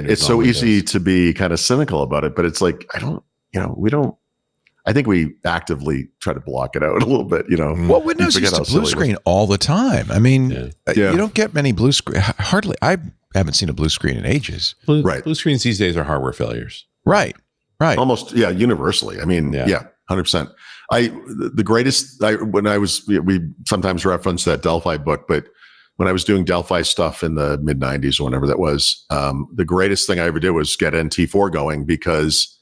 it's so easy to be kind of cynical about it, but it's like, I think we actively try to block it out a little bit, Well, Windows used to blue screen all the time. I mean, you don't get many blue screen. Hardly. I haven't seen a blue screen in ages. Blue screens these days are hardware failures. Right. Almost, universally. I mean, 100%. The greatest, we sometimes reference that Delphi book, but when I was doing Delphi stuff in the mid 90s or whenever that was, the greatest thing I ever did was get NT4 going because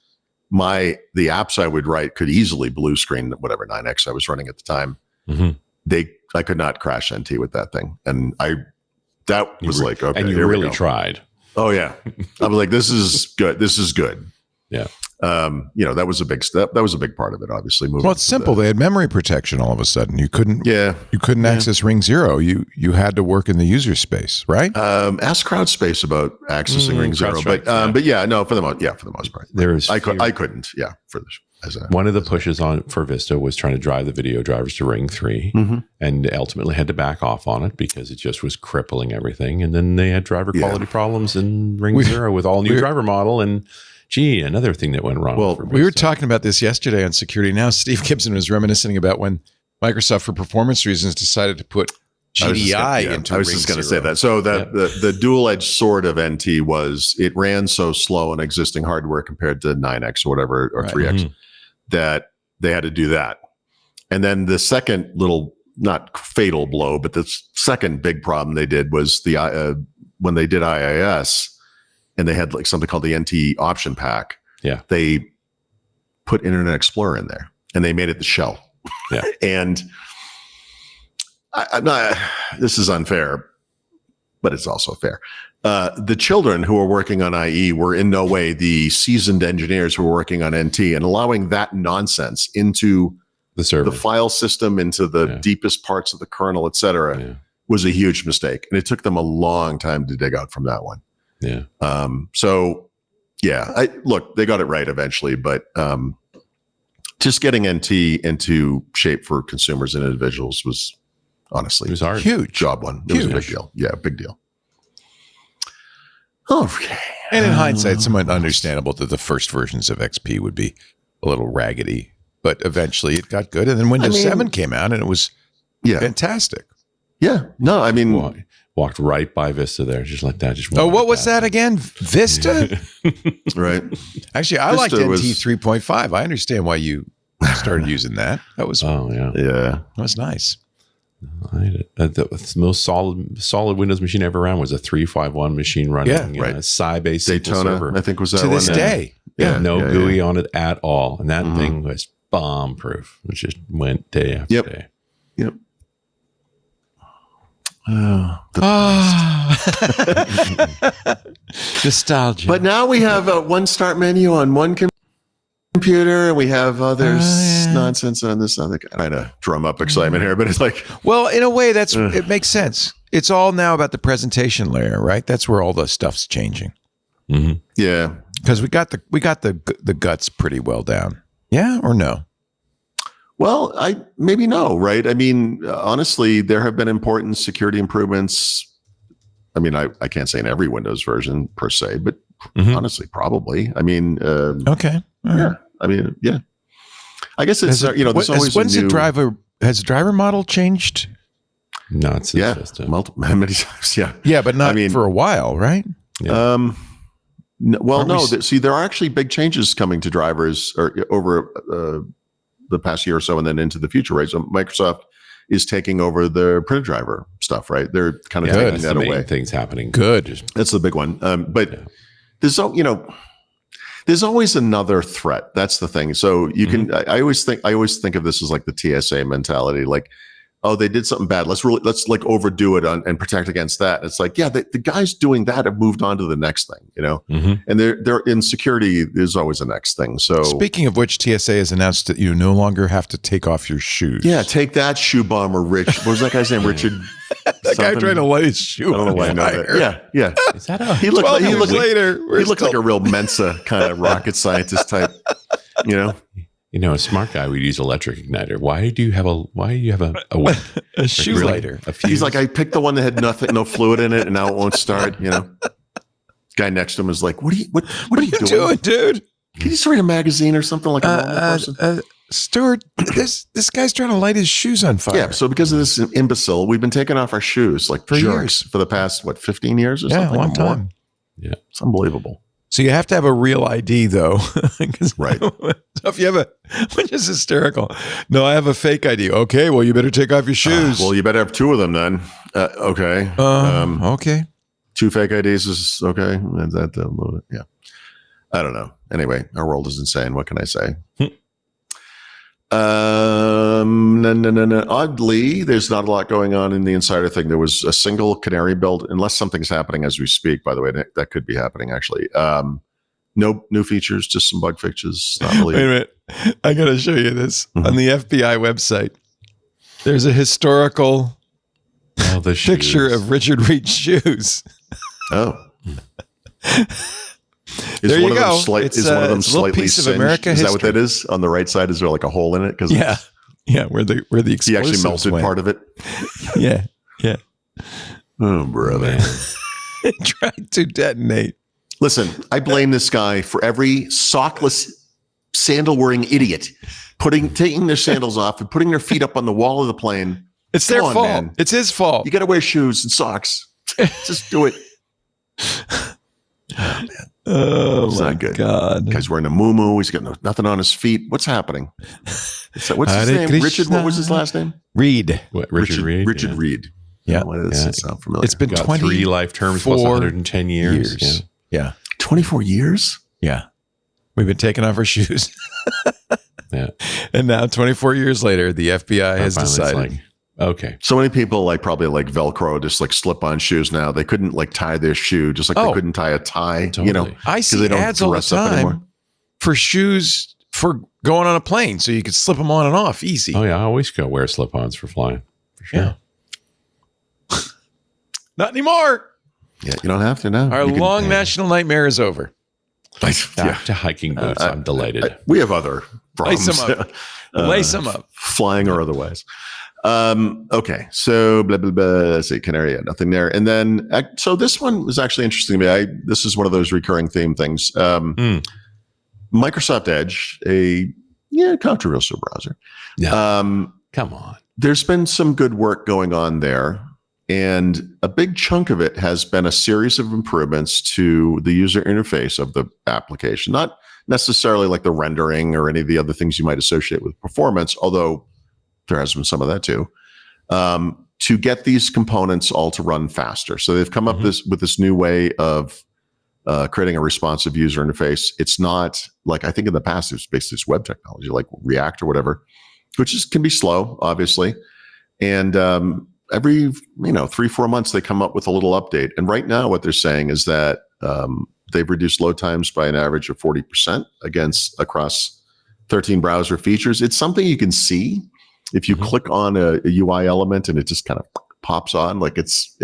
the apps I would write could easily blue screen whatever 9X I was running at the time. I could not crash NT with that thing. And that was like, okay, and you really tried. Oh yeah. I was like, this is good. This is good. Yeah. That was a big step. That was a big part of it, obviously. Well, it's simple. They had memory protection all of a sudden. You couldn't access Ring 0. You had to work in the user space, right? Ask CrowdSpace about accessing Ring 0. But for the most part. I couldn't. Yeah. One of the pushes for Vista was trying to drive the video drivers to Ring 3 and ultimately had to back off on it because it just was crippling everything. And then they had driver quality problems in Ring 0 with all new driver model. And another thing that went wrong. Well, we were talking about this yesterday on Security Now. Steve Gibson was reminiscing about when Microsoft, for performance reasons, decided to put GDI into Ring 0. I was just going to say that. So the dual-edged sword of NT was it ran so slow on existing hardware compared to 9X or whatever, or 3X, that they had to do that. And then the second little, not fatal blow, but the second big problem they did was when they did IIS and they had like something called the NT option pack. Yeah. They put Internet Explorer in there and they made it the shell. Yeah. And I'm not, this is unfair, but it's also fair. The children who were working on IE were in no way the seasoned engineers who were working on NT, and allowing that nonsense into The server. the file system, into the deepest parts of the kernel, et cetera, was a huge mistake. And it took them a long time to dig out from that one. Yeah. So yeah, look, they got it right eventually, but just getting NT into shape for consumers and individuals was honestly It was hard. Huge. job one. It was a big deal. Yeah, big deal. Okay. And in hindsight, somewhat understandable that the first versions of XP would be a little raggedy, but eventually it got good. And then Windows 7 came out and it was fantastic. Yeah. No, I mean, Walked right by Vista there, just like that. Just what was that again? Vista? right. Actually, I liked Vista NT was- 3.5. I understand why you started using that. That was yeah. Yeah. that was nice. The most solid Windows machine ever ran was a 351 machine running right. Psi-based SQL Daytona, server. I think was that To one. this day. No yeah, GUI yeah. on it at all, and that thing was bomb proof. It just went day after day. Yep. Nostalgia. But now we have a one start menu on one computer, and we have others nonsense on this other. Trying to drum up excitement here, but it's like, well, in a way, it makes sense. It's all now about the presentation layer, right? That's where all the stuff's changing. yeah. Because we got the guts pretty well down. Yeah or no? Well, maybe no, right? I mean, honestly, there have been important security improvements. I mean, I can't say in every Windows version per se, but honestly, probably. I mean, Okay. All yeah. right. I mean, yeah. I guess it's there's always when's a new, has the driver model changed? No, it's just many times, yeah. Yeah, but not I mean- for a while, right? See, there are actually big changes coming to drivers or over the past year or so, and then into the future, right? So Microsoft is taking over the printer driver stuff, right? They're kind of taking that's that the main away. things happening. Good. That's the big one. But there's always another threat. That's the thing. So you can. I always think of this as like the TSA mentality, like, oh, they did something bad. Let's like overdo it and protect against that. It's like, yeah, the guys doing that have moved on to the next thing, and they're in security. There's always a next thing. So Speaking of which, TSA has announced that you no longer have to take off your shoes. yeah, take that, shoe bomber, Rich. What was that guy's name? Richard. That guy trying to light his shoe. I don't know why I know that. Yeah. Is that a He looked 12 like years later. he looked like a real Mensa kind of rocket scientist type. a smart guy would use electric igniter? Why do you have a shoe really? lighter. A fuse? He's like, I picked the one that had no fluid in it, and now it won't start. Guy next to him is like, what are you doing? dude? Can you just read a magazine or something like a normal person? Stuart, this guy's trying to light his shoes on fire. Yeah. So because of this imbecile, we've been taking off our shoes like For jerks years. for the past 15 years or Yeah, something. a long or more. time. Yeah. It's unbelievable. So you have to have a real ID though. Right. So if you have which is hysterical. No, I have a fake ID. Okay, well you better take off your shoes. Well, you better have two of them then. Okay. Okay. Two fake IDs is okay. Yeah. I don't know. Anyway, our world is insane. What can I say? No. Oddly, there's not a lot going on in the Insider thing. There was a single Canary build, unless something's happening as we speak, by the way. That could be happening, actually. No new features, just some bug fixes. Not really. Wait a minute. I got to show you this. On the FBI website, there's a historical the picture shoes. of Richard Reed's shoes. Oh. There you go. Is one of them it's a little slightly piece of singed? America Is that what history. that is? On the right side, is there like a hole in it? Because Yeah. Where the he explosives actually melted went. part of it. Yeah. Oh, brother. Tried to detonate. Listen, I blame this guy for every sockless, sandal-wearing idiot taking their sandals off and putting their feet up on the wall of the plane. It's their Come on, fault. man. It's his fault. You got to wear shoes and socks. Just do it. Oh It's my not good. God. The guy's wearing a muumuu. He's got nothing on his feet. What's happening? So what's his Hare name? Richard, Krishna. what was his last name? Reed. What, Richard Reed? Richard Yeah. Reed. Yeah. Why does it sound familiar? It's been Got 20 3 life terms plus 110 years. Yeah. 24 years? Yeah. We've been taking off our shoes. Yeah. And now 24 years later, the FBI has Finally, it's decided. like, okay. So many people probably Velcro, just slip on shoes now. They couldn't tie their shoe, just like they couldn't tie a tie, Totally. I 'cause see they don't ads all the dress up time anymore. for shoes for going on a plane so you could slip them on and off easy. Oh, yeah. I always go wear slip-ons for flying. For sure. Yeah. Not anymore. Yeah, you don't have to now. Our You can- long national nightmare is over. Back to hiking boots. I'm delighted. we have other Lace problems. them up. Lace them up. Flying or otherwise. Okay, so blah blah blah. Let's see, Canary, nothing there. And then, so this one was actually interesting to me. This is one of those recurring theme things. Microsoft Edge, a controversial browser. Yeah. Come on. There's been some good work going on there, and a big chunk of it has been a series of improvements to the user interface of the application. Not necessarily like the rendering or any of the other things you might associate with performance, although there has been some of that too, to get these components all to run faster. So they've come up with this new way of creating a responsive user interface. It's not like, I think in the past, it was basically this web technology like React or whatever, which can be slow, obviously. And every 3-4 months, they come up with a little update. And right now what they're saying is that they've reduced load times by an average of 40% across 13 browser features. It's something you can see if you click on a UI element and it just kind of pops on. Like it's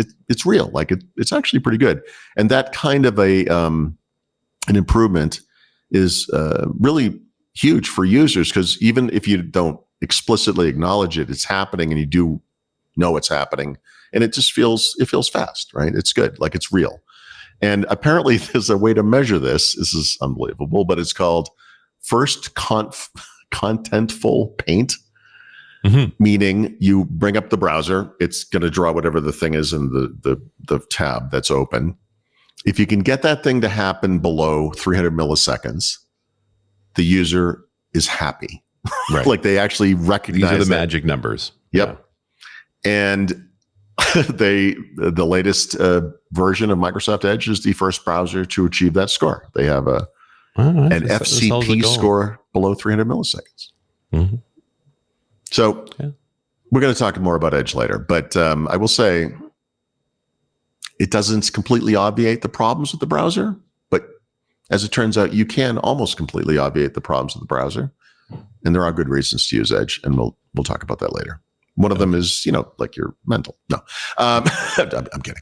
real. Like it's actually pretty good. And that kind of an improvement is really huge for users, because even if you don't explicitly acknowledge it, it's happening, and you do know it's happening, and it feels fast, right? It's good, like it's real. And apparently there's a way to measure this. This is unbelievable, but it's called first contentful paint. Meaning you bring up the browser, it's going to draw whatever the thing is in the tab that's open. If you can get that thing to happen below 300 milliseconds, the user is happy. Right. Like they actually recognize These are the that. magic numbers. Yep. Yeah. And the latest version of Microsoft Edge is the first browser to achieve that score. They have an FCP score below 300 milliseconds. Mm-hmm. So we're going to talk more about Edge later, but I will say it doesn't completely obviate the problems with the browser, but as it turns out, you can almost completely obviate the problems with the browser, and there are good reasons to use Edge, and we'll talk about that later. One of them is, like you're mental. No, I'm kidding,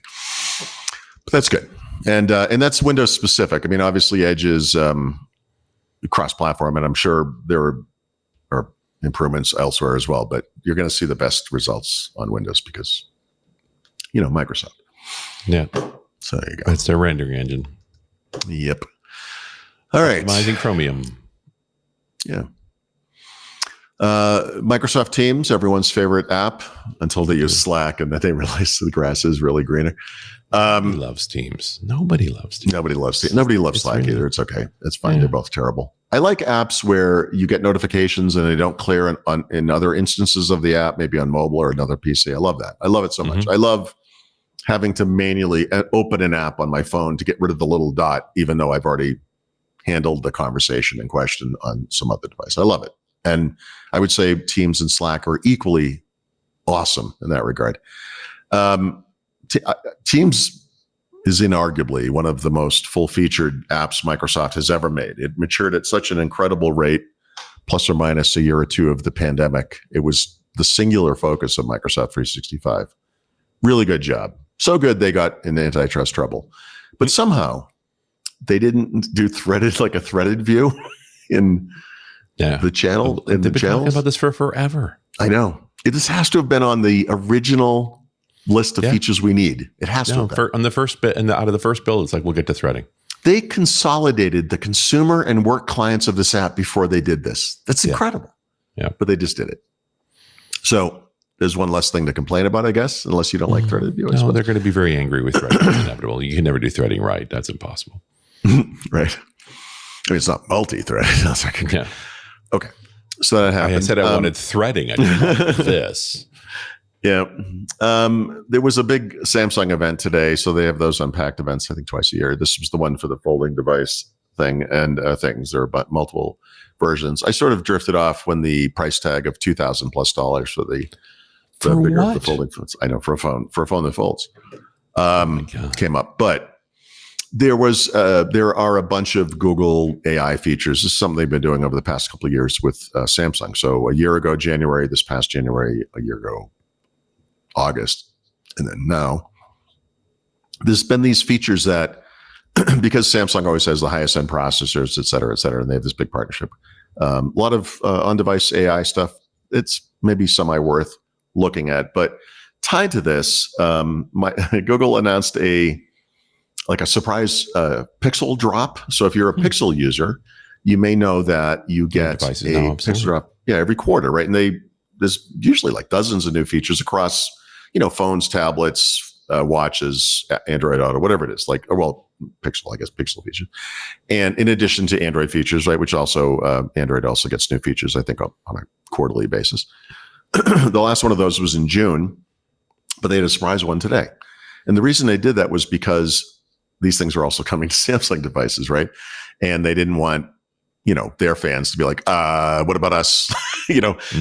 but that's good, and that's Windows specific. I mean, obviously, Edge is cross-platform, and I'm sure there are improvements elsewhere as well, but you're going to see the best results on Windows because, Microsoft. Yeah. So there you go. That's their rendering engine. Yep. All right. Optimizing Chromium. Yeah. Microsoft Teams, everyone's favorite app, until they use Slack and then they realize the grass is really greener. Nobody loves Teams. Nobody loves Teams. Nobody loves Slack either. It's okay. It's fine. Yeah. They're both terrible. I like apps where you get notifications and they don't clear in other instances of the app, maybe on mobile or another PC. I love that. I love it so much. I love having to manually open an app on my phone to get rid of the little dot, even though I've already handled the conversation in question on some other device. I love it. And I would say Teams and Slack are equally awesome in that regard. Teams is inarguably one of the most full-featured apps Microsoft has ever made. It matured at such an incredible rate, plus or minus a year or two of the pandemic. It was the singular focus of Microsoft 365. Really good job. So good they got in antitrust trouble. But somehow they didn't do a threaded view in the channel. They've been talking about this for forever. I know. This has to have been on the original list of features we need. It has to have been. On the first bit, and out of the first build, it's like, we'll get to threading. They consolidated the consumer and work clients of this app before they did this. That's incredible. Yeah. But they just did it. So there's one less thing to complain about, I guess, unless you don't like threaded view. No, they're going to be very angry with threading. It's inevitable. You can never do threading right. That's impossible. Right. I mean, it's not multi-threaded. Yeah. Okay. So that happened. I said I wanted threading. I didn't want this. Yeah. There was a big Samsung event today. So they have those unpacked events, I think, twice a year. This was the one for the folding device thing and things. There are about multiple versions. I sort of drifted off when the price tag of $2,000+ for the bigger the folding phones. I know, for a phone that folds came up. But there are a bunch of Google AI features. This is something they've been doing over the past couple of years with Samsung. So a year ago, January, this past January, a year ago, August, and then now, there's been these features that, because Samsung always has the highest end processors, et cetera, and they have this big partnership. A lot of on-device AI stuff. It's maybe semi worth looking at, but tied to this, Google announced a surprise Pixel drop. So if you're a Pixel user, you may know that you get a Pixel drop, every quarter, right? And there's usually like dozens of new features across, phones, tablets, watches, Android Auto, whatever it is. Pixel, I guess, Pixel features. And in addition to Android features, right, which also Android also gets new features, I think, on a quarterly basis. The last one of those was in June, but they had a surprise one today. And the reason they did that was because these things are also coming to Samsung devices, right? And they didn't want, their fans to be like, what about us?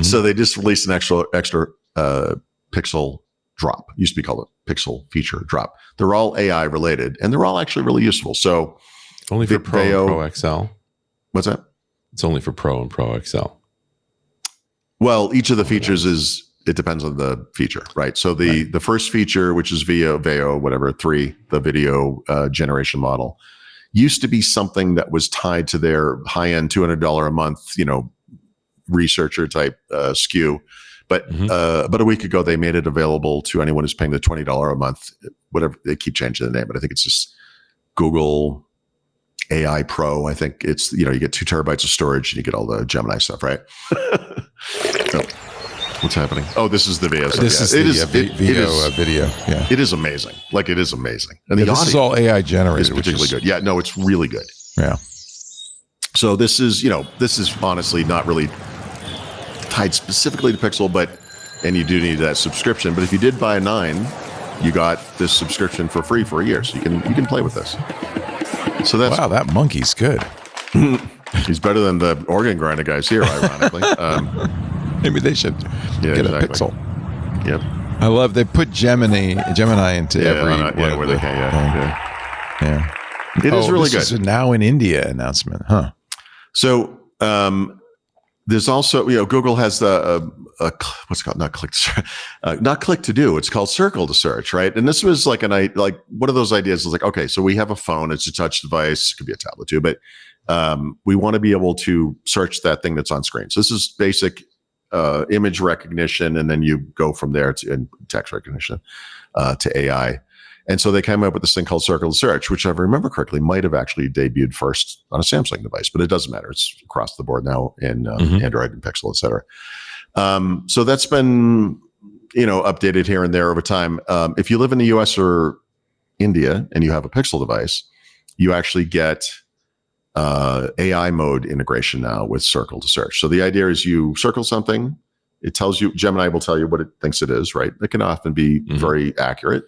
So they just released an extra Pixel drop. It used to be called a Pixel feature drop. They're all AI related, and they're all actually really useful. So only for Pro and Pro XL. What's that? It's only for Pro and Pro XL. Well, each of the features it depends on the feature, right? So the first feature, which is Veo, whatever, 3, the video generation model, used to be something that was tied to their high-end $200 a month, researcher type SKU. But about a week ago, they made it available to anyone who's paying the $20 a month, whatever. They keep changing the name, but I think it's just Google AI Pro. I think it's, you get 2 terabytes of storage and you get all the Gemini stuff, right? So, what's happening? Oh, this is the video. This is the video. Yeah, it is amazing. It is amazing. And the this is all AI generated. Is particularly good. Yeah, no, it's really good. Yeah. So this is honestly not really tied specifically to Pixel, and you do need that subscription. But if you did buy a 9, you got this subscription for free for a year, so you can play with this. So that's that monkey's good. He's better than the organ grinder guys here, ironically. Maybe they should get a Pixel. Yep. I love they put Gemini into every where they can. Yeah. It is really good. This is now in India announcement, huh? So there's also, Google has the what's it called? Not click to do. It's called circle to search, right? And this was like one of those ideas is okay, so we have a phone. It's a touch device. It could be a tablet too, but we want to be able to search that thing that's on screen. So this is basic image recognition, and then you go from there to text recognition to AI. And so they came up with this thing called Circle to Search, which, if I remember correctly, might have actually debuted first on a Samsung device, but it doesn't matter. It's across the board now in Android and Pixel, et cetera. So that's been, updated here and there over time. If you live in the US or India and you have a Pixel device, you actually get AI mode integration now with Circle to Search. So the idea is you circle something, it tells you, Gemini will tell you what it thinks it is, right? It can often be very accurate.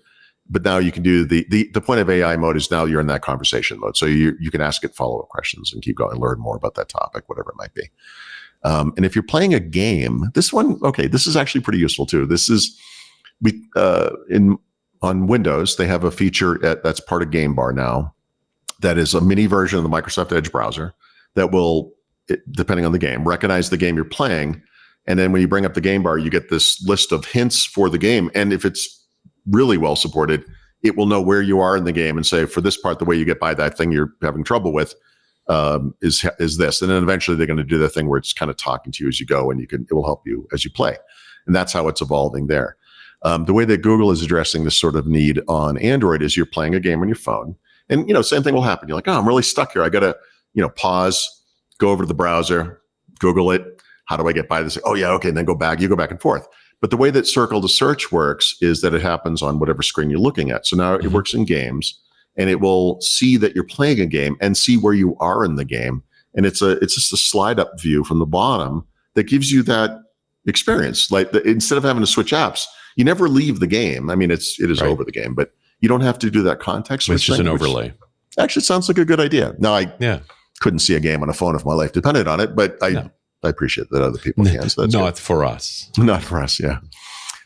But now you can do the point of AI mode is now you're in that conversation mode. So you can ask it follow-up questions and keep going and learn more about that topic, whatever it might be. And if you're playing a game, this is actually pretty useful too. This is on Windows, they have a feature that's part of Game Bar now that is a mini version of the Microsoft Edge browser that will, depending on the game, recognize the game you're playing. And then when you bring up the Game Bar, you get this list of hints for the game. And if it's really well supported, it will know where you are in the game and say, for this part, the way you get by that thing you're having trouble with is this. And then eventually they're going to do the thing where it's kind of talking to you as you go, and it will help you as you play. And that's how it's evolving there. The way that Google is addressing this sort of need on Android is you're playing a game on your phone, and same thing will happen. You're like, oh, I'm really stuck here. I got to pause, go over to the browser, Google it. How do I get by this? Oh yeah, okay, and then go back. You go back and forth. But the way that Circle to Search works is that it happens on whatever screen you're looking at. So now it works in games, and it will see that you're playing a game and see where you are in the game. And it's just a slide up view from the bottom that gives you that experience. Like instead of having to switch apps, you never leave the game. I mean, it is Right. over the game, but you don't have to do that context switch. It's just thing, an which overlay. actually sounds like a good idea. Now, I couldn't see a game on a phone if my life depended on it, but I appreciate that other people can. So that's not for us. Not for us, yeah.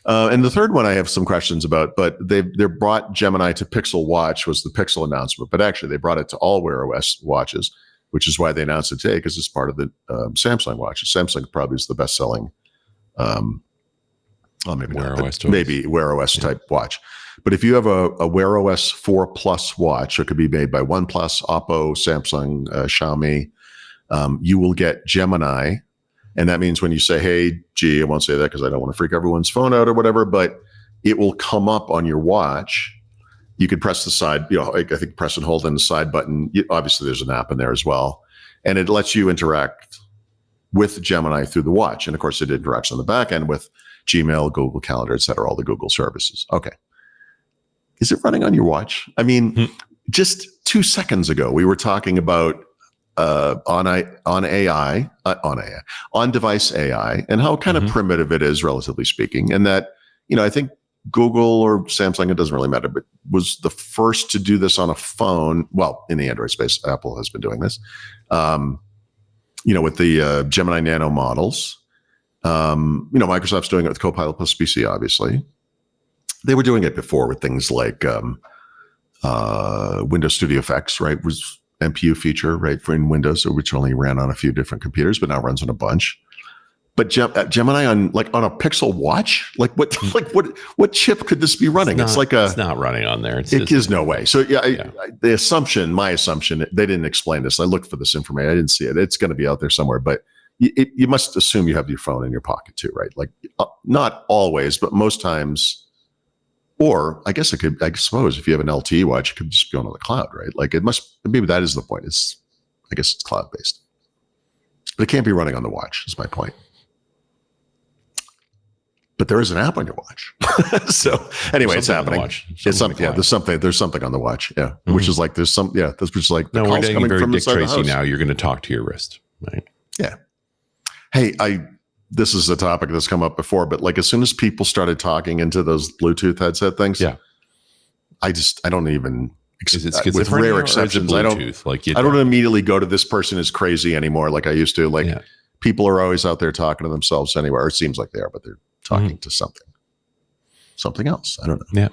And the third one I have some questions about, but they brought Gemini to Pixel Watch, was the Pixel announcement, but actually they brought it to all Wear OS watches, which is why they announced it today, because it's part of the Samsung watch. Samsung probably is the best-selling, maybe Wear not, OS but maybe Wear OS type watch. But if you have a Wear OS 4 Plus watch, it could be made by OnePlus, Oppo, Samsung, Xiaomi, you will get Gemini. And that means when you say, hey, gee, I won't say that because I don't want to freak everyone's phone out or whatever, but it will come up on your watch. You could press the side, I think press and hold in the side button. Obviously, there's an app in there as well. And it lets you interact with Gemini through the watch. And of course, it interacts on the back end with Gmail, Google Calendar, et cetera, all the Google services. Okay. Is it running on your watch? I mean, just 2 seconds ago, we were talking about on device AI, and how kind of primitive it is, relatively speaking, and that I think Google or Samsung, it doesn't really matter, but was the first to do this on a phone. Well, in the Android space, Apple has been doing this. With the Gemini Nano models. Microsoft's doing it with Copilot Plus PC. Obviously, they were doing it before with things like Windows Studio Effects, right? Was MPU feature, right, for in Windows, which only ran on a few different computers, but now runs on a bunch. But Gemini on a Pixel watch, what chip could this be running? It's not running on there. It is no way. So my assumption, they didn't explain this. I looked for this information. I didn't see it. It's going to be out there somewhere, but you must assume you have your phone in your pocket too, right? Like not always, but most times. Or I guess I suppose if you have an LTE watch, it could just go on the cloud, right? Like maybe that is the point. I guess it's cloud-based. But it can't be running on the watch, is my point. But there is an app on your watch. So anyway, it's happening. There's something on the watch. Yeah. Mm-hmm. Which is like, that's just like, no, we're getting very Dick Tracy now. You're going to talk to your wrist, right? Yeah. Hey, this is a topic that's come up before, but like as soon as people started talking into those Bluetooth headset things, I don't even, with rare exceptions, I don't immediately go to this person is crazy anymore like I used to. Like people are always out there talking to themselves anywhere. It seems like they are, but they're talking to something else. I don't know. Yeah.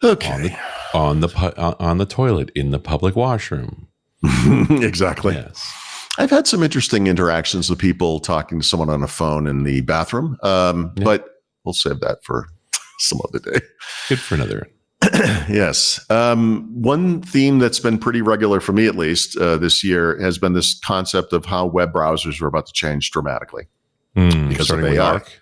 Okay. On the toilet in the public washroom. Exactly. Yes. I've had some interesting interactions with people talking to someone on a phone in the bathroom, but we'll save that for some other day. Good for another. Yes. One theme that's been pretty regular for me, at least this year, has been this concept of how web browsers are about to change dramatically because of AI. Arc.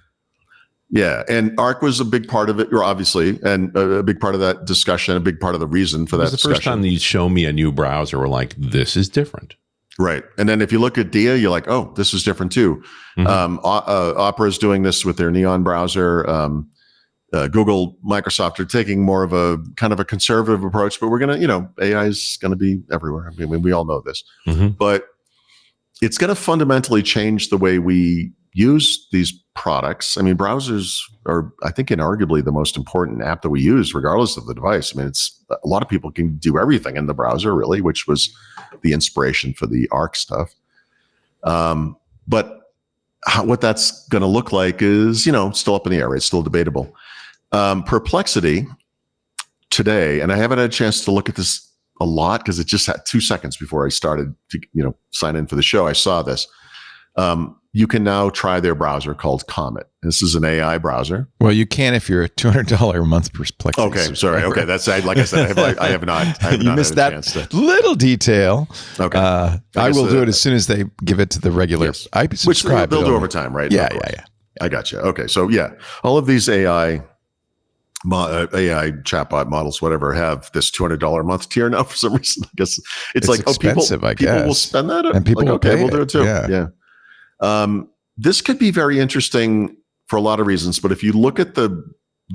Yeah, and Arc was a big part of it, or obviously, and a big part of that discussion, a big part of the reason for that discussion. The first time you show me a new browser, we're like, this is different. Right. And then if you look at Dia, you're like, oh, this is different too. Opera is doing this with their Neon browser. Google, Microsoft are taking more of a kind of a conservative approach, but we're going to, AI is going to be everywhere. I mean, we all know this, but it's going to fundamentally change the way we use these products. I mean, browsers are, I think, inarguably the most important app that we use, regardless of the device. I mean, it's a lot of people can do everything in the browser, really, which was the inspiration for the Arc stuff. But what that's going to look like is, still up in the air. It's still debatable. Perplexity today, and I haven't had a chance to look at this a lot because it just had 2 seconds before I started to, sign in for the show. I saw this. You can now try their browser called Comet. This is an AI browser. Well, you can if you're a $200 a month Perplexity. Okay, sorry. Okay, that's like I said. I have not. You missed that little detail. Okay, I will do it as soon as they give it to the regular. Yes. I subscribe. Which they'll do over time, right? Yeah. I got you. Okay, so all of these AI chatbot models, whatever, have this $200 a month tier now for some reason. I guess it's like expensive. People will spend that, and people will pay. We'll do it too. Yeah. This could be very interesting for a lot of reasons, but if you look at the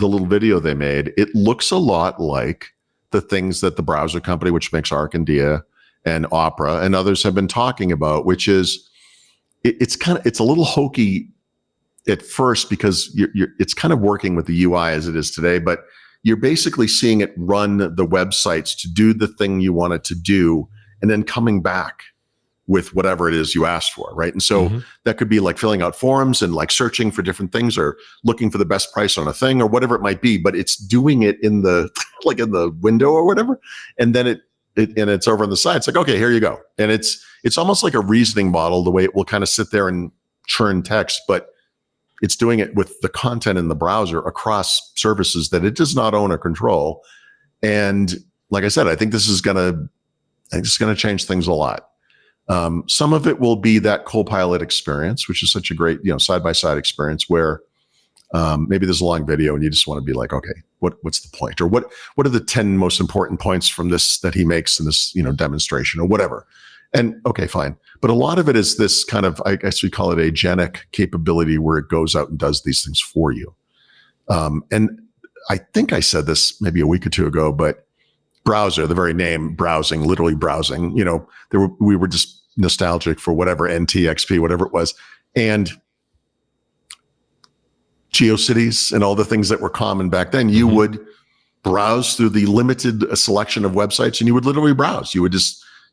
little video they made, it looks a lot like the things that the browser company, which makes Arc and Dia and Opera and others have been talking about, which is it's a little hokey at first because it's kind of working with the UI as it is today, but you're basically seeing it run the websites to do the thing you want it to do, and then coming back with whatever it is you asked for, right? And so that could be like filling out forms and like searching for different things or looking for the best price on a thing or whatever it might be, but it's doing it in the like in the window or whatever, and then it's over on the side. It's like, okay, here you go. And it's almost like a reasoning model, the way it will kind of sit there and churn text, but it's doing it with the content in the browser across services that it does not own or control. And like I said, I think this is going to change things a lot. Some of it will be that Copilot experience, which is such a great, side-by-side experience where maybe there's a long video and you just want to be like, okay, what's the point? Or what are the 10 most important points from this that he makes in this, demonstration or whatever? And okay, fine. But a lot of it is this kind of, I guess we call it agentic capability where it goes out and does these things for you. And I think I said this maybe a week or two ago, but browser, the very name, browsing, literally browsing, we were just nostalgic for whatever NTXP, whatever it was. And GeoCities and all the things that were common back then, you would browse through the limited selection of websites and you would literally browse.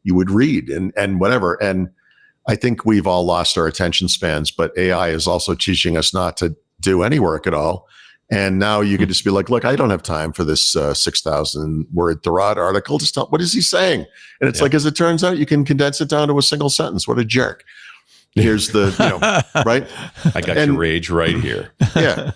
You would read and whatever. And I think we've all lost our attention spans, but AI is also teaching us not to do any work at all. And now you could just be like, look, I don't have time for this 6,000 word Thurrott article. Just tell, what is he saying? And it's like, as it turns out, you can condense it down to a single sentence. What a jerk. Here's the, right? I got your rage right here. Yeah.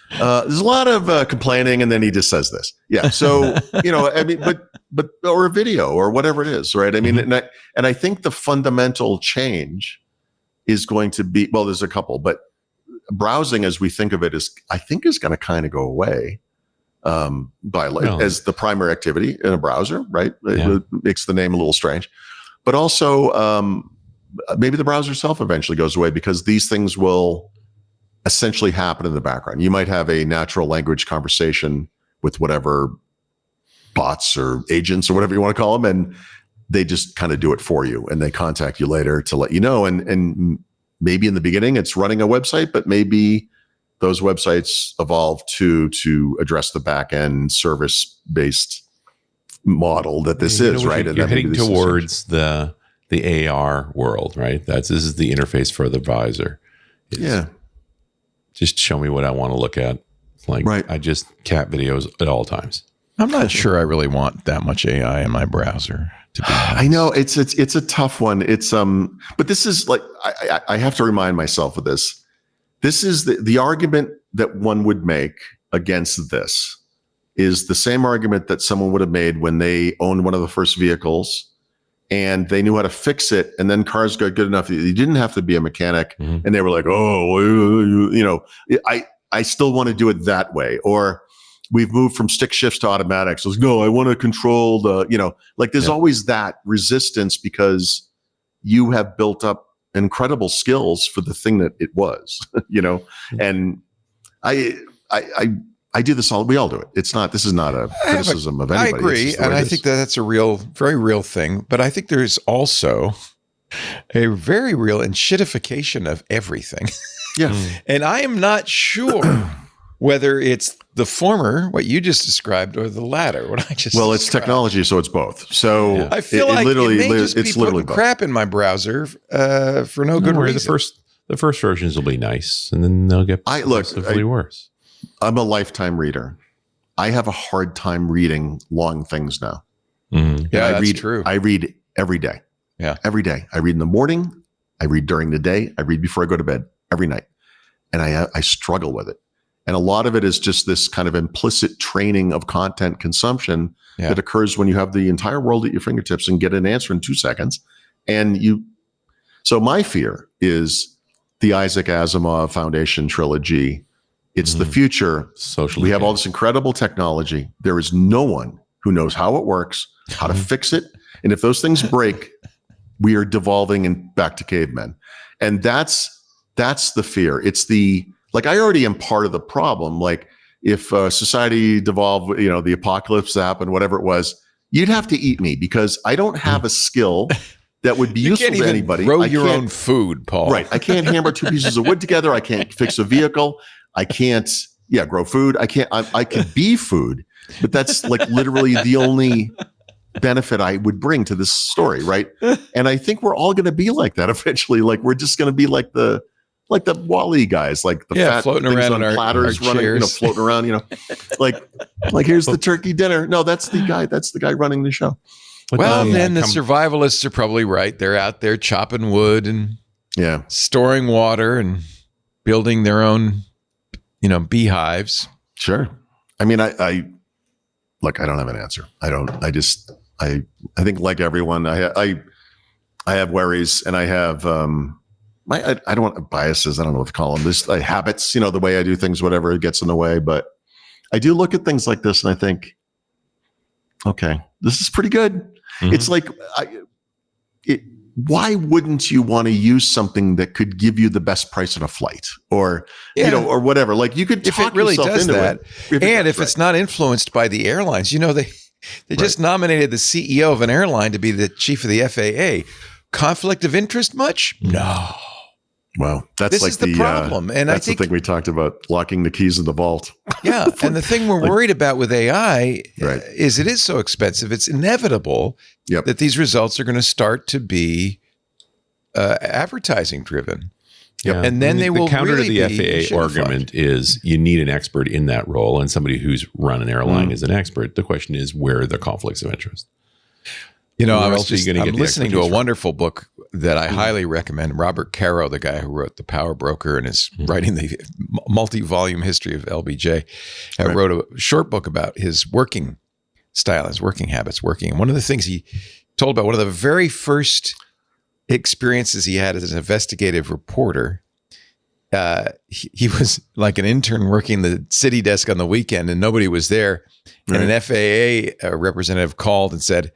There's a lot of complaining, and then he just says this. Yeah. So, I mean, but or a video or whatever it is, right? I mean, and I think the fundamental change is going to be, well, there's a couple, but browsing as we think of it is going to kind of go away as the primary activity in a browser, right? Yeah. It makes the name a little strange, but also maybe the browser itself eventually goes away because these things will essentially happen in the background. You might have a natural language conversation with whatever bots or agents or whatever you want to call them, and they just kind of do it for you, and they contact you later to let you know. And maybe in the beginning it's running a website, but maybe those websites evolve to address the back end service based model that this is, right? You're heading towards the AR world, right? This is the interface for the browser. Yeah. Just show me what I want to look at. Like, right. I just cat videos at all times. I'm not sure I really want that much AI in my browser, to be honest. I know it's a tough one. But this is like, I have to remind myself of this. This is the argument that one would make against this is the same argument that someone would have made when they owned one of the first vehicles and they knew how to fix it. And then cars got good enough that you didn't have to be a mechanic. Mm-hmm. And they were like, I still want to do it that way. Or we've moved from stick shifts to automatics. Like, no, I want to control there's always that resistance because you have built up incredible skills for the thing that it was, and I do this we all do it. This is not a criticism of anybody. I agree. And I think that's a very real thing. But I think there's also a very real enshittification of everything. Yeah. And I am not sure whether it's the former, what you just described, or the latter, what I just Well, it's technology, so it's both. So I feel like literally, it may just be putting crap in my browser for no good reason. The first versions will be nice, and then they'll get progressively worse. I'm a lifetime reader. I have a hard time reading long things now. Mm-hmm. Yeah, that's true. I read every day. Yeah. Every day. I read in the morning. I read during the day. I read before I go to bed every night. And I struggle with it. And a lot of it is just this kind of implicit training of content consumption that occurs when you have the entire world at your fingertips and get an answer in 2 seconds. So my fear is the Isaac Asimov Foundation trilogy. It's the future. We have all this incredible technology. There is no one who knows how it works, how to fix it. And if those things break, we are devolving back to cavemen. And that's the fear. It's I already am part of the problem. Like if society devolved, the apocalypse happened, whatever it was, you'd have to eat me because I don't have a skill that would be You useful can't to even anybody. grow I your can't- own food, Paul. Right. I can't hammer two pieces of wood together. I can't fix a vehicle. I can't, grow food. I can be food, but that's like literally the only benefit I would bring to this story. Right. And I think we're all going to be like that eventually. Like we're just going to be like the Wall-E guys, like the fat floating things around on in our platters running, chairs. floating around, like here's the turkey dinner. No, that's the guy running the show. Well, then the survivalists are probably right. They're out there chopping wood and storing water and building their own, beehives. Sure. I mean, I don't have an answer. I think like everyone, I have worries and I have, I don't want biases. I don't know what to call them. There's habits, the way I do things, whatever, it gets in the way. But I do look at things like this and I think, okay, this is pretty good. Mm-hmm. It's like, why wouldn't you want to use something that could give you the best price on a flight or, or whatever? Like you could talk if it really yourself does into that. If it's not influenced by the airlines, they just nominated the CEO of an airline to be the chief of the FAA. Conflict of interest much? No. Well, that's this like is the problem. And that's I think the thing we talked about, locking the keys in the vault. Yeah. And the thing we're worried about with AI is it is so expensive. It's inevitable that these results are going to start to be advertising driven. Yeah. And then they will counter really to the FAA argument is you need an expert in that role, and somebody who's run an airline is an expert. The question is, where are the conflicts of interest? I'm listening to a wonderful book that I highly recommend. Robert Caro, the guy who wrote The Power Broker and is writing the multi-volume history of LBJ, wrote a short book about his working style, his working habits, And one of the things he told about, one of the very first experiences he had as an investigative reporter, he was like an intern working the city desk on the weekend and nobody was there. And an FAA representative called and said,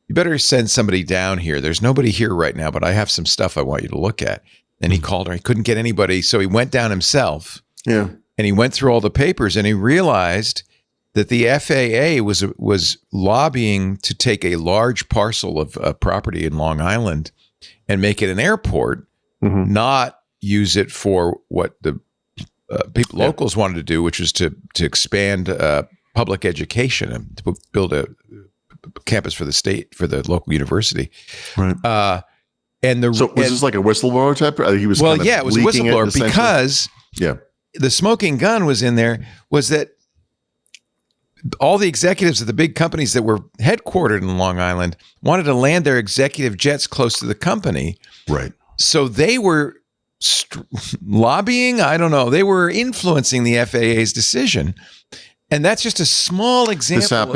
"You better send somebody down here. There's nobody here right now, but I have some stuff I want you to look at." And he called her. He couldn't get anybody. So he went down himself. Yeah. And he went through all the papers and he realized that the FAA was lobbying to take a large parcel of property in Long Island and make it an airport, not use it for what the locals wanted to do, which was to expand public education and to build a campus for the state, for the local university. Right. Was this like a whistleblower type? He was it was a whistleblower because the smoking gun was in there was that all the executives of the big companies that were headquartered in Long Island wanted to land their executive jets close to the company. Right. So they were lobbying. I don't know. They were influencing the FAA's decision. And that's just a small example.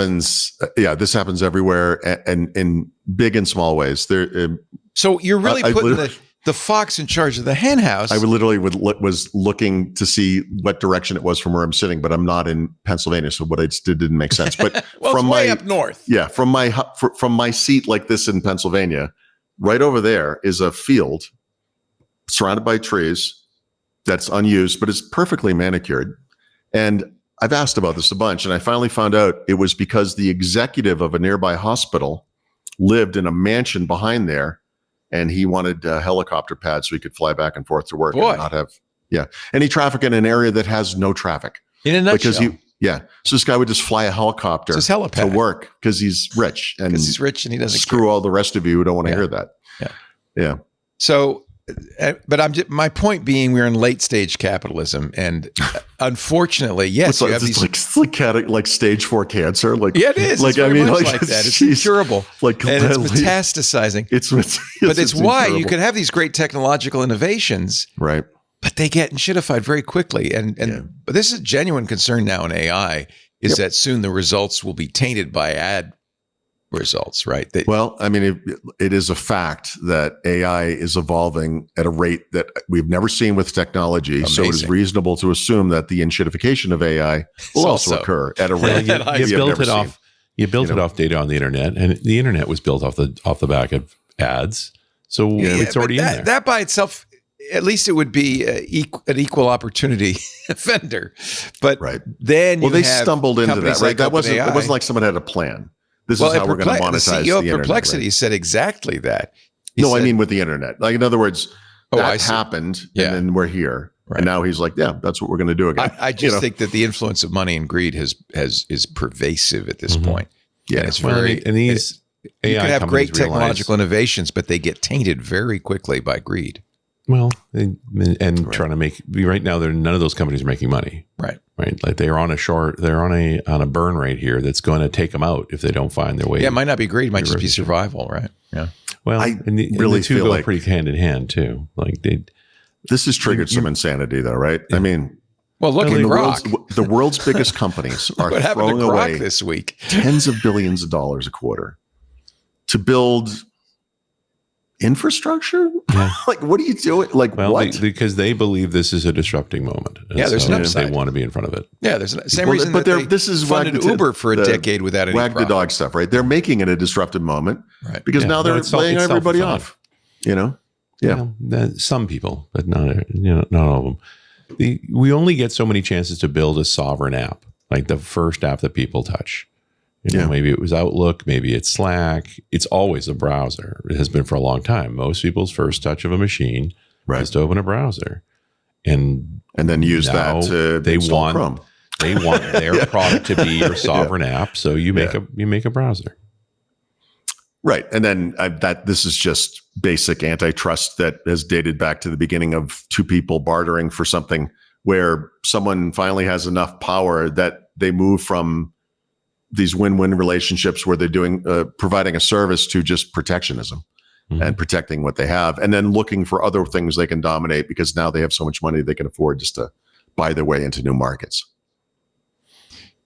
This happens everywhere and in big and small ways. So you're really putting the fox in charge of the hen house. I was looking to see what direction it was from where I'm sitting, but I'm not in Pennsylvania, so what I just did didn't make sense. But well, from way up north, from my seat like this in Pennsylvania, right over there is a field surrounded by trees that's unused, but it's perfectly manicured. And I've asked about this a bunch, and I finally found out it was because the executive of a nearby hospital lived in a mansion behind there, and he wanted a helicopter pad so he could fly back and forth to work and not have any traffic in an area that has no traffic. In a nutshell. So this guy would just fly a helicopter to work because he's rich and he doesn't screw all the rest of you who don't want to hear that. Yeah. So, but my point being, we're in late stage capitalism, and unfortunately, yes, you have these like stage 4 cancer. Like it is. Like it's very much like that. It's incurable. And it's metastasizing. But it's why you can have these great technological innovations, right? But they get shitified very quickly. But this is a genuine concern now in AI. Is that soon the results will be tainted by ad results, right? It is a fact that AI is evolving at a rate that we've never seen with technology. Amazing. So it is reasonable to assume that the enshittification of AI will also occur at a rate you built it off data on the internet, and the internet was built off the back of ads. So it's already in there. That by itself, at least it would be an equal opportunity offender. But then they stumbled into that, right? It wasn't like someone had a plan. This is how we're going to monetize the internet. The CEO of Perplexity said exactly that. No, I mean with the internet. Like, in other words, I that see. happened, Yeah. and then we're here. Right. And now he's like, yeah, that's what we're going to do again. I just think that the influence of money and greed is pervasive at this point. Yeah. And it's Well, very, and these AI you can have great companies realize- technological innovations, but they get tainted very quickly by greed. Well, and trying to make right now, none of those companies are making money. Right. Right. Like they're on a burn rate here that's going to take them out if they don't find their way. Yeah, it might not be greed, it might just be survival, right? Yeah. Well, I and the really two feel go like- pretty hand in hand too. Like this has triggered some insanity, though, right? I mean, Well, look at the Grok. the world's biggest companies are What happened to throwing Grok away this week? tens of billions of dollars a quarter to build infrastructure. Yeah. Like, what are you doing? Like, well, what? because they believe this is a disrupting moment. And Yeah, there's so an upside. They want to be in front of it. Yeah, there's the same Well, reason but that they this is funded wag the- Uber for a the decade without any wag the profit. dog stuff, right? They're making it a disruptive moment, Right. because Yeah, now no, they're it's laying everybody self-fulfilling. off. You know, yeah. Well, some people, but not all of them. We only get so many chances to build a sovereign app, like the first app that people touch. Yeah. Maybe it was Outlook, maybe it's Slack. It's always a browser. It has been for a long time. Most people's first touch of a machine Right. is to open a browser, and And then use now that to they install want Chrome. they want their product to be your sovereign app. So you make a browser. Right. And then this is just basic antitrust that has dated back to the beginning of two people bartering for something, where someone finally has enough power that they move from these win-win relationships where they're doing providing a service to just protectionism and protecting what they have, and then looking for other things they can dominate, because now they have so much money they can afford just to buy their way into new markets.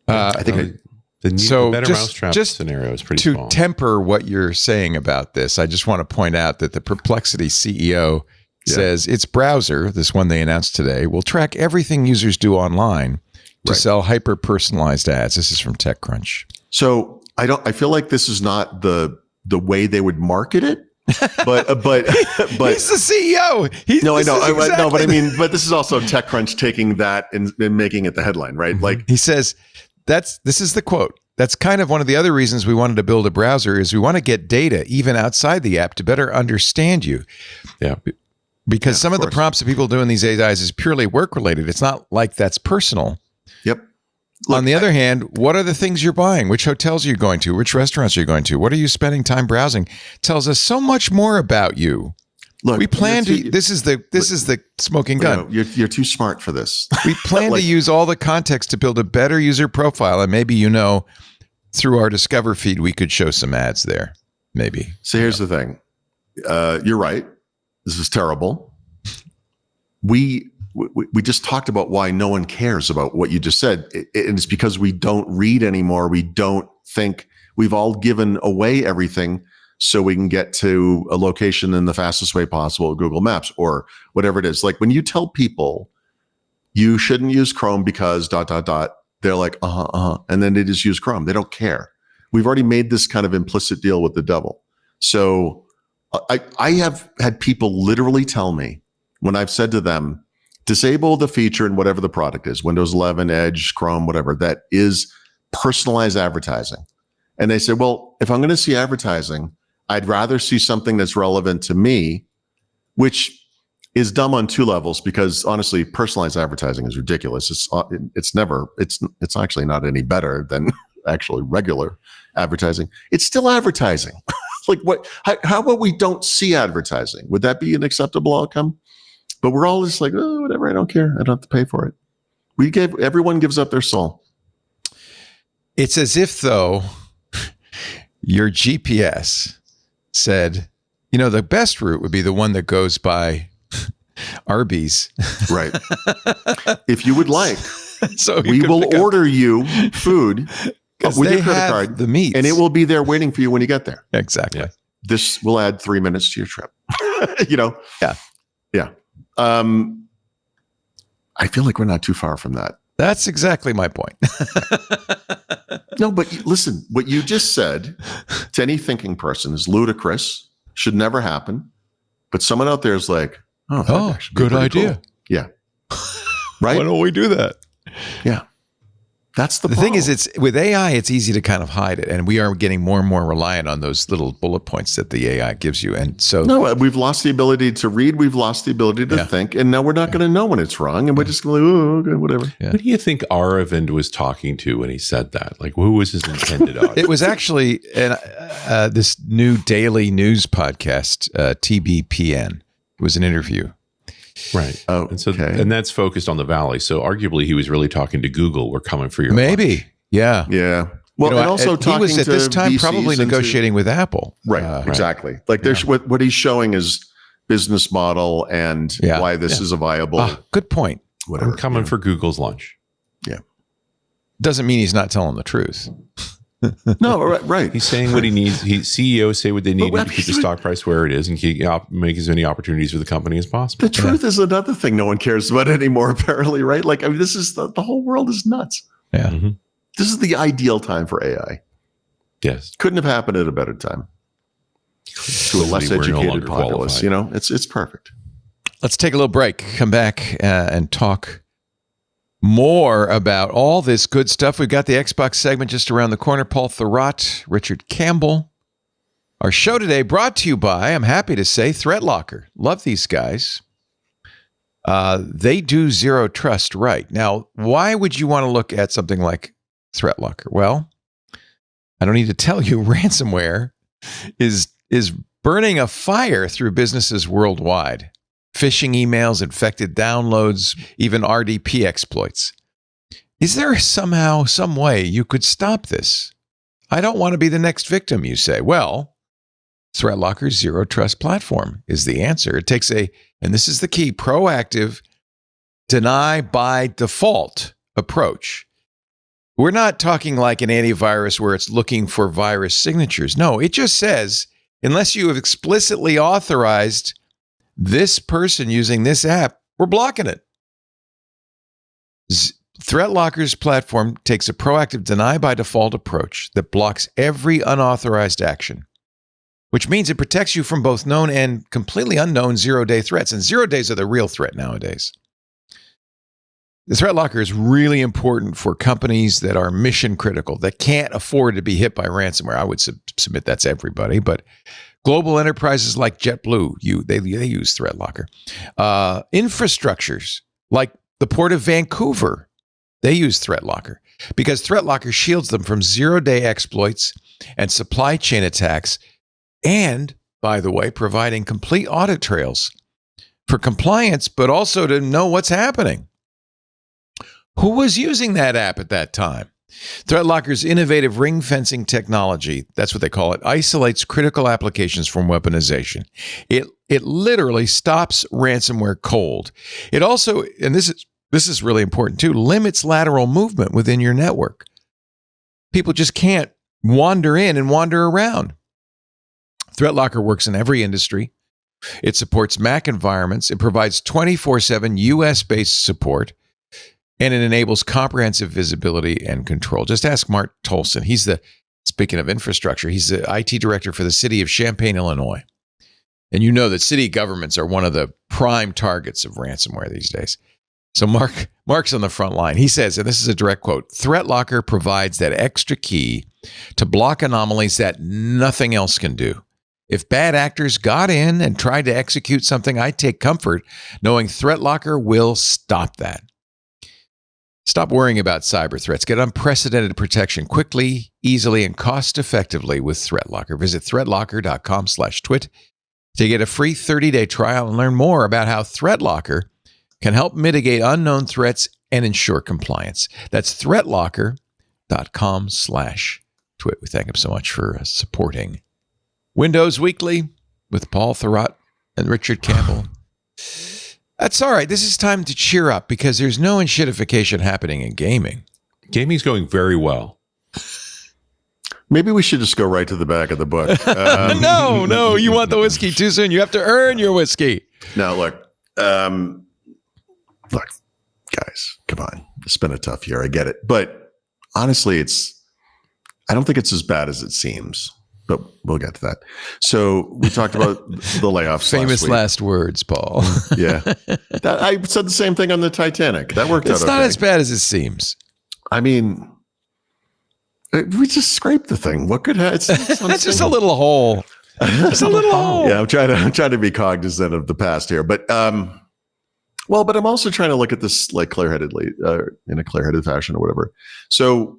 I think The better just mousetrap scenario is pretty to small. temper what you're saying about this, I just want to point out that the Perplexity CEO says its browser, this one they announced today, will track everything users do online to sell hyper-personalized ads. This is from TechCrunch. so. I feel like this is not the way they would market it, but He's the CEO. no, I know. But I mean, but this is also TechCrunch taking that and making it the headline, right? Like, He says, this is the quote. That's kind of one of the other reasons we wanted to build a browser, is we want to get data even outside the app to better understand you. Yeah. Because some of the course. prompts that people do in these AIs is purely work related. It's not like that's personal. yep. On the other hand, what are the things you're buying? Which hotels are you going to? Which restaurants are you going to? What are you spending time browsing? Tells us so much more about you. Look, We plan to. This is the smoking gun. You're too smart for this. We plan to use all the context to build a better user profile, and maybe through our Discover feed, we could show some ads there. Maybe. So here's the thing. You're right. This is terrible. We just talked about why no one cares about what you just said. And it's because we don't read anymore. We don't think. We've all given away everything so we can get to a location in the fastest way possible, Google Maps or whatever it is. Like, when you tell people you shouldn't use Chrome because ... they're like, and then they just use Chrome. They don't care. We've already made this kind of implicit deal with the devil. So I have had people literally tell me, when I've said to them, disable the feature in whatever the product is, Windows 11, Edge, Chrome, whatever, that is personalized advertising. And they say, well, if I'm going to see advertising, I'd rather see something that's relevant to me, which is dumb on two levels, because honestly, personalized advertising is ridiculous. It's actually not any better than actually regular advertising. It's still advertising. Like, what? How about we don't see advertising? Would that be an acceptable outcome? But we're all just like, oh, whatever. I don't care. I don't have to pay for it. Everyone gives up their soul. It's as if, though, your GPS said, the best route would be the one that goes by Arby's. Right. If you would like, So we will order you food with your credit have card, the meats, and it will be there waiting for you when you get there. exactly. Yeah. This will add 3 minutes to your trip. Yeah. I feel like we're not too far from that. That's exactly my point. No, but listen, what you just said to any thinking person is ludicrous, should never happen. But someone out there is like, oh, that'd actually be good pretty idea. cool. Yeah. Right? Why don't we do that? Yeah. That's the thing is, problem. it's with AI, it's easy to kind of hide it, and we are getting more and more reliant on those little bullet points that the AI gives you. And so, No, we've lost the ability to read. We've lost the ability to think, and now we're not going to know when it's wrong, and we're just going to, oh, okay, whatever. Yeah. Who do you think Aravind was talking to when he said that? Like, who was his intended audience? it was actually this new daily news podcast, TBPN. It was an interview. Right. Oh, and so, okay. and that's focused on the Valley. So arguably he was really talking to Google. We're coming for your Maybe. lunch. Yeah. Yeah. Well, You know, and also he talking was at to this time VCs probably and to- negotiating with Apple. Right. Exactly. Like there's what he's showing is business model and why this is a viable Good point. whatever. I'm coming for Google's lunch. Yeah. Doesn't mean he's not telling the truth. No, right. He's saying what he needs. CEOs say what they need But to keep the stock price where it is and make as many opportunities for the company as possible. The truth is another thing no one cares about anymore, apparently, right? Like, I mean, this is the whole world is nuts. Yeah. Mm-hmm. This is the ideal time for AI. Yes. Couldn't have happened at a better time. To a less We're no educated longer populace, qualified. you know, it's perfect. Let's take a little break, come back and talk more about all this good stuff. We've got the Xbox segment just around the corner. Paul Thurrott, Richard Campbell. Our show today brought to you by, I'm happy to say, ThreatLocker. Love these guys. They do zero trust right. Now, why would you want to look at something like ThreatLocker? Well, I don't need to tell you, ransomware is burning a fire through businesses worldwide. Phishing emails, infected downloads, even RDP exploits. Is there somehow, some way you could stop this? I don't want to be the next victim, you say. Well, ThreatLocker's Zero Trust platform is the answer. It takes and this is the key, proactive, deny by default approach. We're not talking like an antivirus where it's looking for virus signatures. No, it just says, unless you have explicitly authorized this person using this app, we're blocking it. ThreatLocker's platform takes a proactive deny by default approach that blocks every unauthorized action, which means it protects you from both known and completely unknown zero-day threats. And 0 days are the real threat nowadays. The ThreatLocker is really important for companies that are mission critical, that can't afford to be hit by ransomware. I would submit that's everybody, but global enterprises like JetBlue, they use ThreatLocker. Infrastructures like the Port of Vancouver, they use ThreatLocker because ThreatLocker shields them from zero-day exploits and supply chain attacks, and, by the way, providing complete audit trails for compliance, but also to know what's happening. Who was using that app at that time? ThreatLocker's innovative ring fencing technology, that's what they call it, isolates critical applications from weaponization. It literally stops ransomware cold. It also, and this is really important too, limits lateral movement within your network. People just can't wander in and wander around. ThreatLocker works in every industry. It supports Mac environments. It provides 24/7 US-based support. And it enables comprehensive visibility and control. Just ask Mark Tolson. Speaking of infrastructure, he's the IT director for the city of Champaign, Illinois. And you know that city governments are one of the prime targets of ransomware these days. So Mark's on the front line. He says, and this is a direct quote, ThreatLocker provides that extra key to block anomalies that nothing else can do. If bad actors got in and tried to execute something, I take comfort knowing ThreatLocker will stop that. Stop worrying about cyber threats. Get unprecedented protection quickly, easily, and cost-effectively with ThreatLocker. Visit threatlocker.com/twit to get a free 30-day trial and learn more about how ThreatLocker can help mitigate unknown threats and ensure compliance. That's threatlocker.com/twit. We thank him so much for supporting Windows Weekly with Paul Thurrott and Richard Campbell. That's all right. This is time to cheer up because there's no enshittification happening in gaming. Gaming's going very well. Maybe we should just go right to the back of the book. No, you want the whiskey too soon. You have to earn your whiskey. Now, look, guys, come on. It's been a tough year. I get it. But honestly, I don't think it's as bad as it seems. But we'll get to that. So we talked about the layoffs. Famous last week. last words, Paul. Yeah. I said the same thing on the Titanic. That worked out okay. It's not as bad as it seems. I mean, we just scraped the thing. What could happen? It's just a little hole. Just a little hole. Yeah, I'm trying to be cognizant of the past here, but but I'm also trying to look at this like clear-headedly, in a clear-headed fashion or whatever. So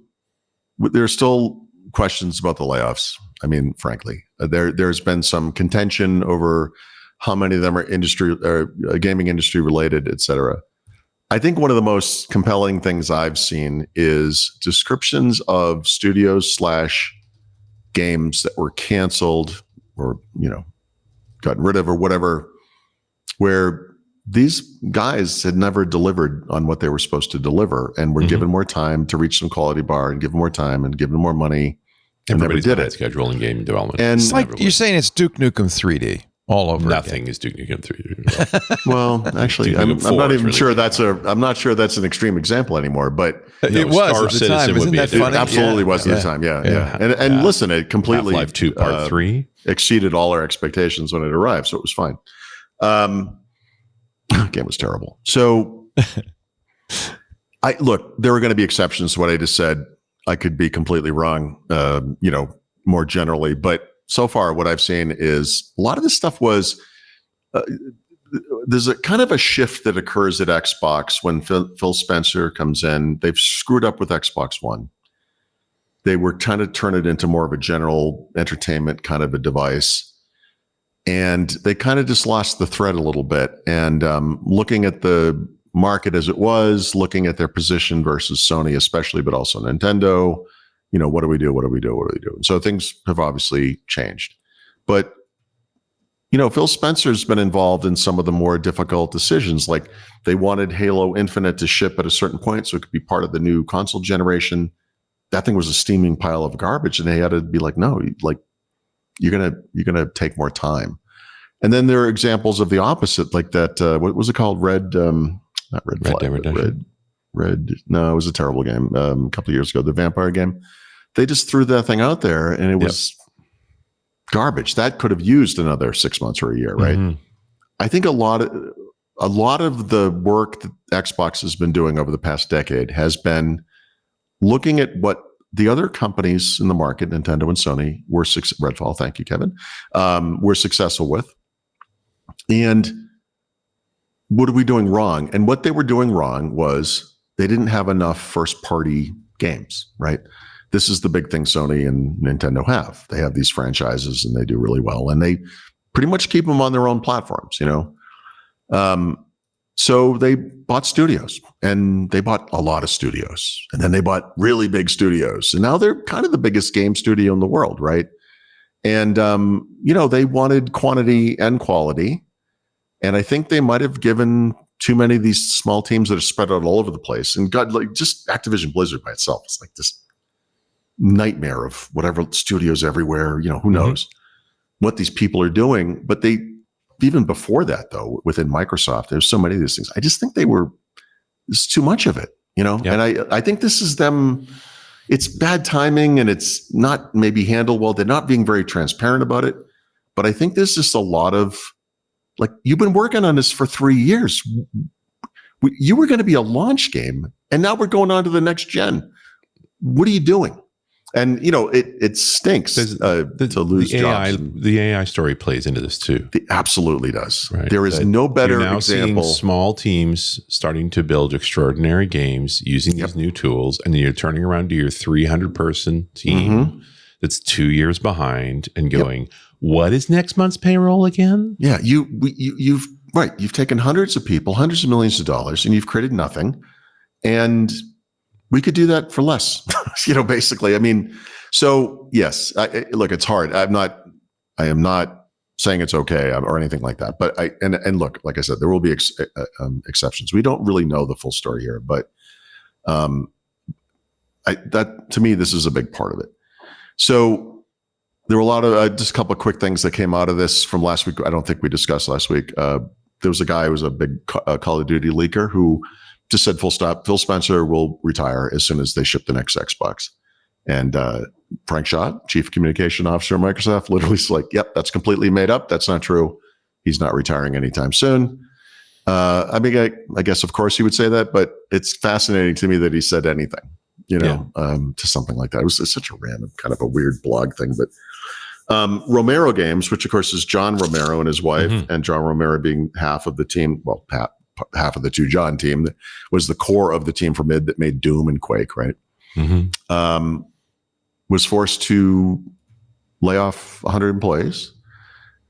there's still questions about the layoffs. I mean, frankly, there's been some contention over how many of them are gaming industry related, et cetera. I think one of the most compelling things I've seen is descriptions of studios / games that were canceled or, gotten rid of or whatever, where these guys had never delivered on what they were supposed to deliver and were given more time to reach some quality bar and give them more time and give them more money. And never did it. Schedule in game development. And it's like you're saying it's Duke Nukem 3D all over. Nothing again. Is Duke Nukem 3D. Well, actually, I'm not even sure I'm not sure that's an extreme example anymore, but it was at the time. Isn't that funny? It absolutely was at the time. Yeah. And listen, it completely Half-Life 2 Part 3 exceeded all our expectations when it arrived, so it was fine. Game was terrible. So look, there are going to be exceptions to what I just said. I could be completely wrong, more generally, but so far what I've seen is a lot of this stuff was, there's a kind of a shift that occurs at Xbox when Phil Spencer comes in. They've screwed up with Xbox One. They were trying to turn it into more of a general entertainment kind of a device. And they kind of just lost the thread a little bit. And looking at the market as it was, looking at their position versus Sony especially, but also Nintendo, what do we do? And so things have obviously changed. But, Phil Spencer's been involved in some of the more difficult decisions. Like they wanted Halo Infinite to ship at a certain point so it could be part of the new console generation. That thing was a steaming pile of garbage. And they had to be like, no, like, you're gonna take more time. And then there are examples of the opposite, like that. What was it called? Red no, it was a terrible game. A couple of years ago, the vampire game. They just threw that thing out there, and it was garbage. That could have used another 6 months or a year, right? Mm-hmm. I think a lot of the work that Xbox has been doing over the past decade has been looking at what the other companies in the market, Nintendo and Sony, Redfall, thank you, Kevin, were successful with. And what are we doing wrong? And what they were doing wrong was they didn't have enough first-party games, right? This is the big thing Sony and Nintendo have. They have these franchises and they do really well. And they pretty much keep them on their own platforms, So they bought studios, and they bought a lot of studios, and then they bought really big studios, and now they're kind of the biggest game studio in the world, right? And they wanted quantity and quality, and I think they might have given too many of these small teams that are spread out all over the place. And God, like just Activision Blizzard by itself is like this nightmare of whatever studios everywhere. Who knows what these people are doing, but they. Even before that, though, within Microsoft, there's so many of these things. I just think it's too much of it, Yep. And I think this is them. It's bad timing, and it's not maybe handled well. They're not being very transparent about it. But I think there's just a lot of, like, you've been working on this for 3 years. You were going to be a launch game, and now we're going on to the next gen. What are you doing? And it stinks to lose jobs. The AI story plays into this too. It absolutely does. Right. There is no better now example. Seeing small teams starting to build extraordinary games using these new tools, and then you're turning around to your 300-person team that's 2 years behind and going, "What is next month's payroll again?" Yeah, you've taken hundreds of people, hundreds of millions of dollars, and you've created nothing, and we could do that for less, basically. I mean, so yes, look, it's hard. I am not saying it's okay or anything like that. But and look, like I said, there will be exceptions. We don't really know the full story here, but that to me, this is a big part of it. So there were a lot of just a couple of quick things that came out of this from last week. I don't think we discussed last week. There was a guy who was a big Call of Duty leaker who just said full stop. Phil Spencer will retire as soon as they ship the next Xbox. And Frank Shaw, Chief Communication Officer of Microsoft, literally is like, yep, that's completely made up. That's not true. He's not retiring anytime soon. I guess, of course, he would say that, but it's fascinating to me that he said anything. to something like that. It was such a random kind of a weird blog thing, but Romero Games, which of course is John Romero and his wife, and John Romero being half of the team, well, half of the two John team, that was the core of the team for mid that made Doom and Quake, right? Was forced to lay off 100 employees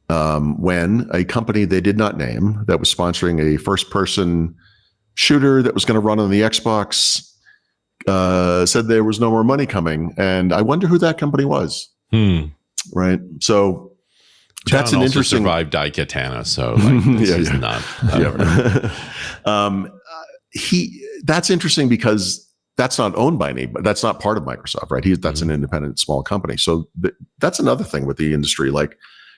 when a company they did not name that was sponsoring a first-person shooter that was going to run on the Xbox said there was no more money coming. And I wonder who that company was. Right. So John that's an also interesting. Survived Daikatana, so like, this is not. That's interesting because that's not owned by anybody. That's not part of Microsoft, right? That's an independent small company. So that's another thing with the industry. Like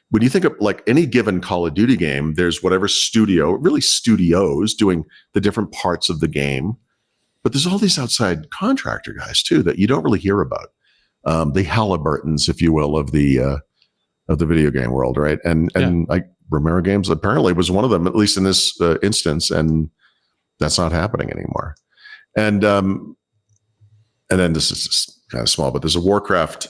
when you think of like any given Call of Duty game, there's whatever studio, really studios doing the different parts of the game, but there's all these outside contractor guys too that you don't really hear about. The Halliburtons, if you will, of the video game world, right? And like Romero Games apparently was one of them, at least in this instance, and that's not happening anymore. And then this is just kind of small, but there's a Warcraft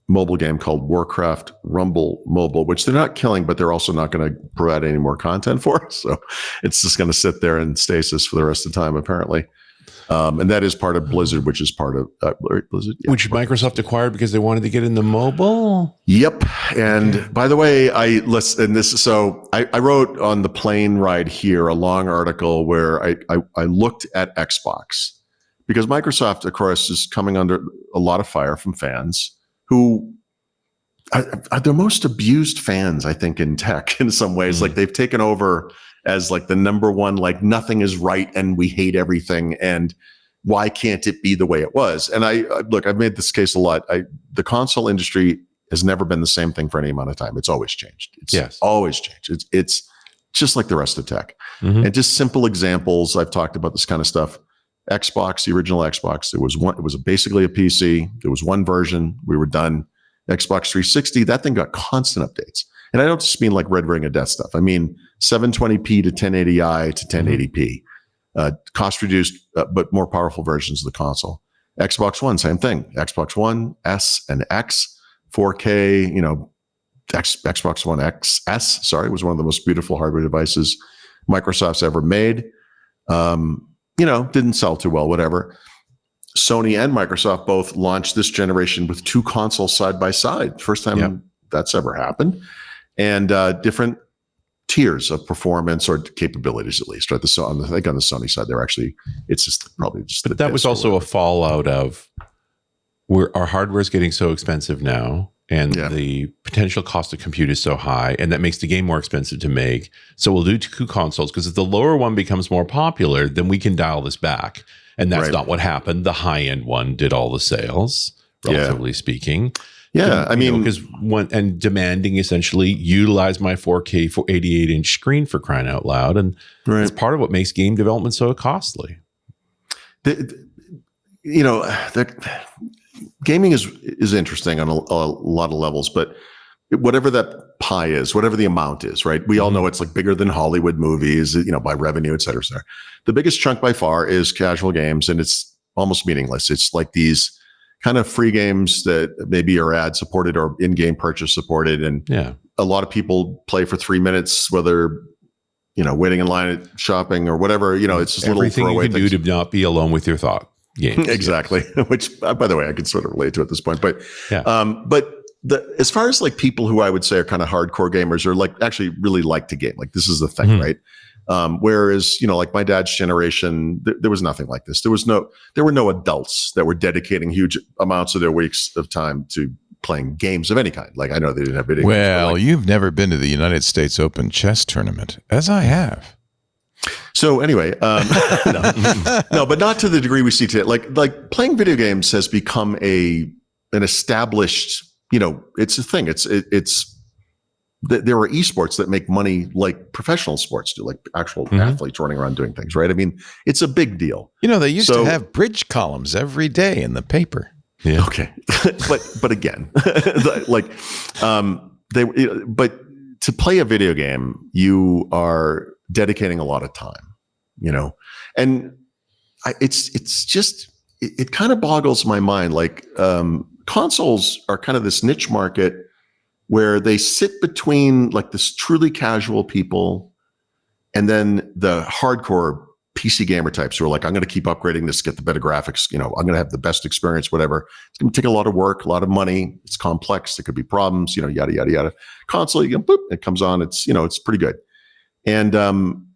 mobile game called Warcraft Rumble Mobile, which they're not killing, but they're also not going to provide any more content for. So it's just going to sit there in stasis for the rest of the time, apparently. And that is part of Blizzard, which is part of Blizzard. Yeah. Which Microsoft acquired because they wanted to get into mobile? Yep. And by the way, I wrote on the plane ride here a long article where I looked at Xbox because Microsoft, of course, is coming under a lot of fire from fans who are the most abused fans, I think, in tech in some ways. Like they've taken over as like the number one, like nothing is right and we hate everything and why can't it be the way it was? And I've made this case a lot. The console industry has never been the same thing for any amount of time. It's always changed. It's always changed. It's just like the rest of tech. And just simple examples. I've talked about this kind of stuff. Xbox, the original Xbox, it was basically a PC. There was one version. We were done. Xbox 360, that thing got constant updates. And I don't just mean like Red Ring of Death stuff. I mean 720p to 1080i to 1080p. Cost reduced, but more powerful versions of the console. Xbox One, same thing. Xbox One, S and X, 4K, Xbox One XS, was one of the most beautiful hardware devices Microsoft's ever made. Didn't sell too well, whatever. Sony and Microsoft both launched this generation with two consoles side by side. First time that's ever happened. And different tiers of performance or capabilities, at least. Right? I think on the Sony side, it's just probably just. But that was also a fallout of where our hardware is getting so expensive now, and the potential cost of compute is so high, and that makes the game more expensive to make. So we'll do two consoles because if the lower one becomes more popular, then we can dial this back. And that's not what happened. The high end one did all the sales, relatively speaking. Yeah, I mean, because demanding essentially utilize my 4K for 88-inch screen for crying out loud, and it's part of what makes game development so costly. Gaming is interesting on a lot of levels, but whatever that pie is, whatever the amount is, right? We all know it's like bigger than Hollywood movies, by revenue, et cetera, et cetera. The biggest chunk by far is casual games, and it's almost meaningless. It's like these kind of free games that maybe are ad supported or in-game purchase supported. And a lot of people play for 3 minutes, whether, waiting in line at shopping or whatever, it's just everything little throwaway you can things. do to not be alone with your thought games. Exactly. Which, by the way, I can sort of relate to at this point, but as far as like people who I would say are kind of hardcore gamers or like actually really like to game, like this is the thing, right? Whereas, like my dad's generation, there was nothing like this. There were no adults that were dedicating huge amounts of their weeks of time to playing games of any kind. Like I know they didn't have video games. Well, you've never been to the United States Open chess tournament, as I have. So anyway, no, but not to the degree we see today. Like playing video games has become an established, it's a thing. There are esports that make money like professional sports do, like actual athletes running around doing things, right? I mean, it's a big deal. They used to have bridge columns every day in the paper. Yeah. Okay. but again, but to play a video game, you are dedicating a lot of time, and it's just, it kind of boggles my mind. Like consoles are kind of this niche market where they sit between like this truly casual people and then the hardcore PC gamer types who are like, I'm going to keep upgrading this, get the better graphics. I'm going to have the best experience, whatever. It's going to take a lot of work, a lot of money. It's complex. There could be problems, yada, yada, yada. Console, boop, it comes on. It's, it's pretty good. And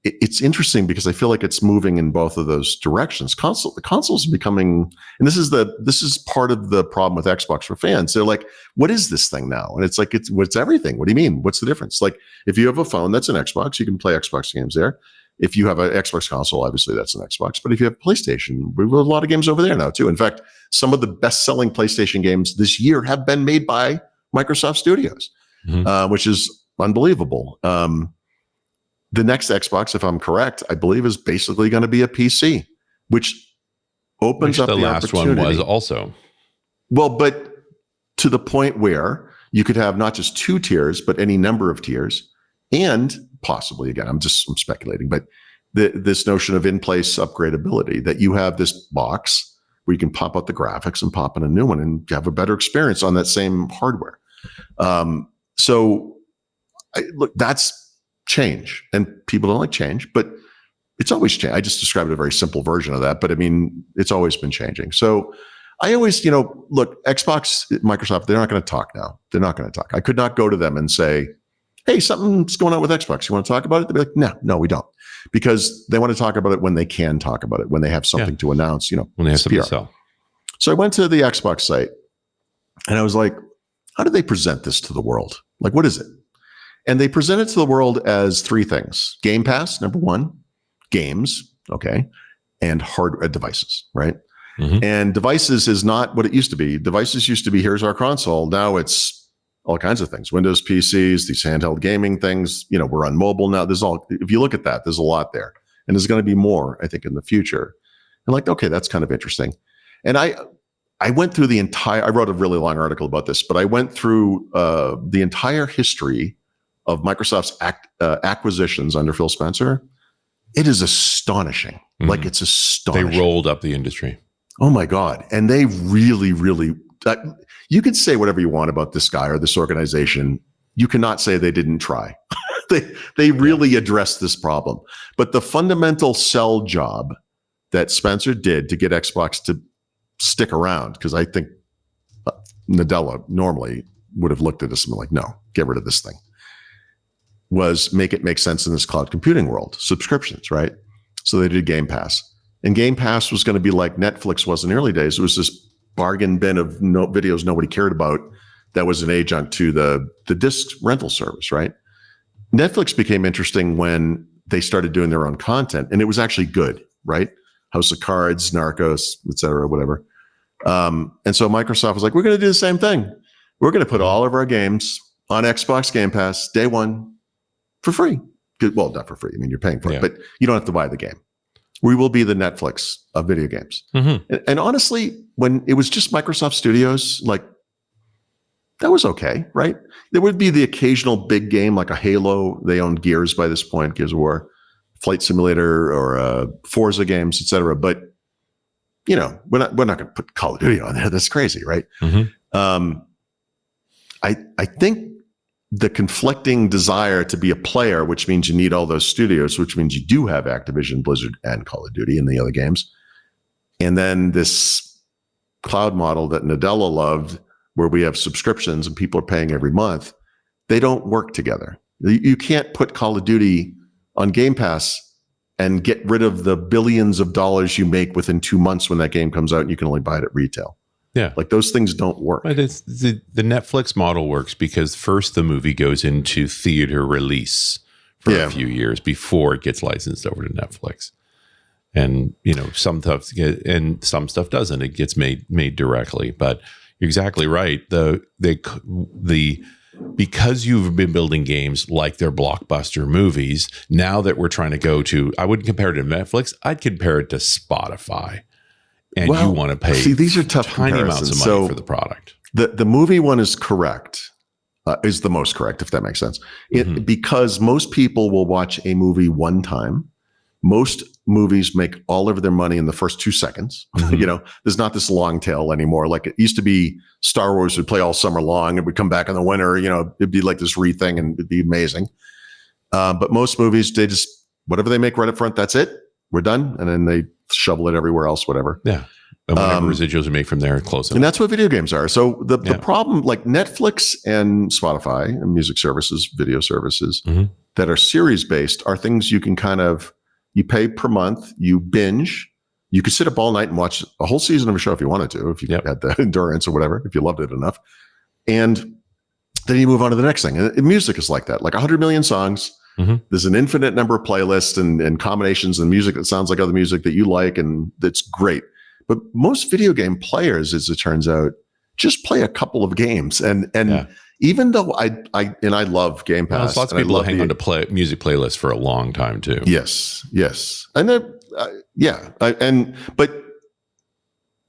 it's interesting because I feel like it's moving in both of those directions. The consoles are becoming, and this is part of the problem with Xbox for fans. They're like, what is this thing now? And it's like, it's everything. What do you mean? What's the difference? Like, if you have a phone that's an Xbox, you can play Xbox games there. If you have an Xbox console, obviously that's an Xbox. But if you have PlayStation, we have a lot of games over there now too. In fact, some of the best-selling PlayStation games this year have been made by Microsoft Studios, which is unbelievable. The next Xbox, if I'm correct, I believe is basically going to be a PC, which opens up the last opportunity. one was also. Well, but to the point where you could have not just 2 tiers, but any number of tiers, and possibly, again, I'm speculating, but this notion of in-place upgradability, that you have this box where you can pop out the graphics and pop in a new one and have a better experience on that same hardware. Look, that's change, and people don't like change, but it's always changed. I just described a very simple version of that, but I mean, it's always been changing. So I always, look, Xbox, Microsoft, they're not going to talk now. They're not going to talk. I could not go to them and say, hey, something's going on with Xbox. You want to talk about it? They'd be like, no, we don't. Because they want to talk about it when they can talk about it, when they have something to announce, when they have something to sell. So I went to the Xbox site and I was like, how do they present this to the world? Like, what is it? And they present it to the world as 3 things. Game Pass, number 1, games, okay, and hardware devices, right? And devices is not what it used to be. Devices used to be, here's our console. Now it's all kinds of things. Windows PCs, these handheld gaming things, we're on mobile now. If you look at that, there's a lot there. And there's going to be more, I think, in the future. And like, okay, that's kind of interesting. And I went through I wrote a really long article about this, but I went through the entire history of Microsoft's acquisitions under Phil Spencer. It is astonishing. Like, it's astonishing. They rolled up the industry. Oh my God. And they really, really, you could say whatever you want about this guy or this organization. You cannot say they didn't try. They really addressed this problem. But the fundamental sell job that Spencer did to get Xbox to stick around, because I think Nadella normally would have looked at this and been like, no, get rid of this thing, was make it make sense in this cloud computing world. Subscriptions, right? So they did Game Pass. And Game Pass was going to be like Netflix was in the early days. It was this bargain bin of videos nobody cared about that was an adjunct to the disc rental service, right? Netflix became interesting when they started doing their own content, and it was actually good, right? House of Cards, Narcos, et cetera, whatever. And so Microsoft was like, we're going to do the same thing. We're going to put all of our games on Xbox Game Pass day one for free. Well, not for free. I mean, you're paying for it, but you don't have to buy the game. We will be the Netflix of video games. And honestly, when it was just Microsoft Studios, like, that was okay, right? There would be the occasional big game like a Halo. They owned Gears by this point, Gears of War, Flight Simulator, or Forza games, et cetera. But, we're not going to put Call of Duty on there. That's crazy, right? I think the conflicting desire to be a player, which means you need all those studios, which means you do have Activision, Blizzard, and Call of Duty and the other games. And then this cloud model that Nadella loved, where we have subscriptions and people are paying every month, they don't work together. You can't put Call of Duty on Game Pass and get rid of the billions of dollars you make within 2 months when that game comes out and you can only buy it at retail. Yeah. Like, those things don't work. But it's the Netflix model works because first the movie goes into theater release for a few years before it gets licensed over to Netflix. And, some stuff doesn't. It gets made directly. But you're exactly right. Because you've been building games like they're blockbuster movies, now that we're trying to go to, I wouldn't compare it to Netflix. I'd compare it to Spotify. And you want to pay these are tough tiny amounts of money for the product. The movie one is correct, is the most correct, if that makes sense. Because most people will watch a movie one time Most movies make all of their money in the first 2 seconds. There's not this long tail anymore. Like it used to be, Star Wars would play all summer long and would come back in the winter. It'd be like this thing and it'd be amazing. But most movies, they just, whatever they make right up front, that's it. We're done. And then they shovel it everywhere else, whatever. Yeah. And whatever residuals we make from there, close enough. And that's what video games are. So the problem, like Netflix and Spotify and music services, video services that are series based, are things you can you pay per month, you binge. You could sit up all night and watch a whole season of a show if you wanted to, if you had the endurance or whatever, if you loved it enough. And then you move on to the next thing. And music is like that, like 100 million songs. There's an infinite number of playlists and combinations and music that sounds like other music that you like, and that's great. But most video game players, as it turns out, just play a couple of games. And even though I love Game Pass, lots of people hang on to music playlists for a long time too. Yes, and but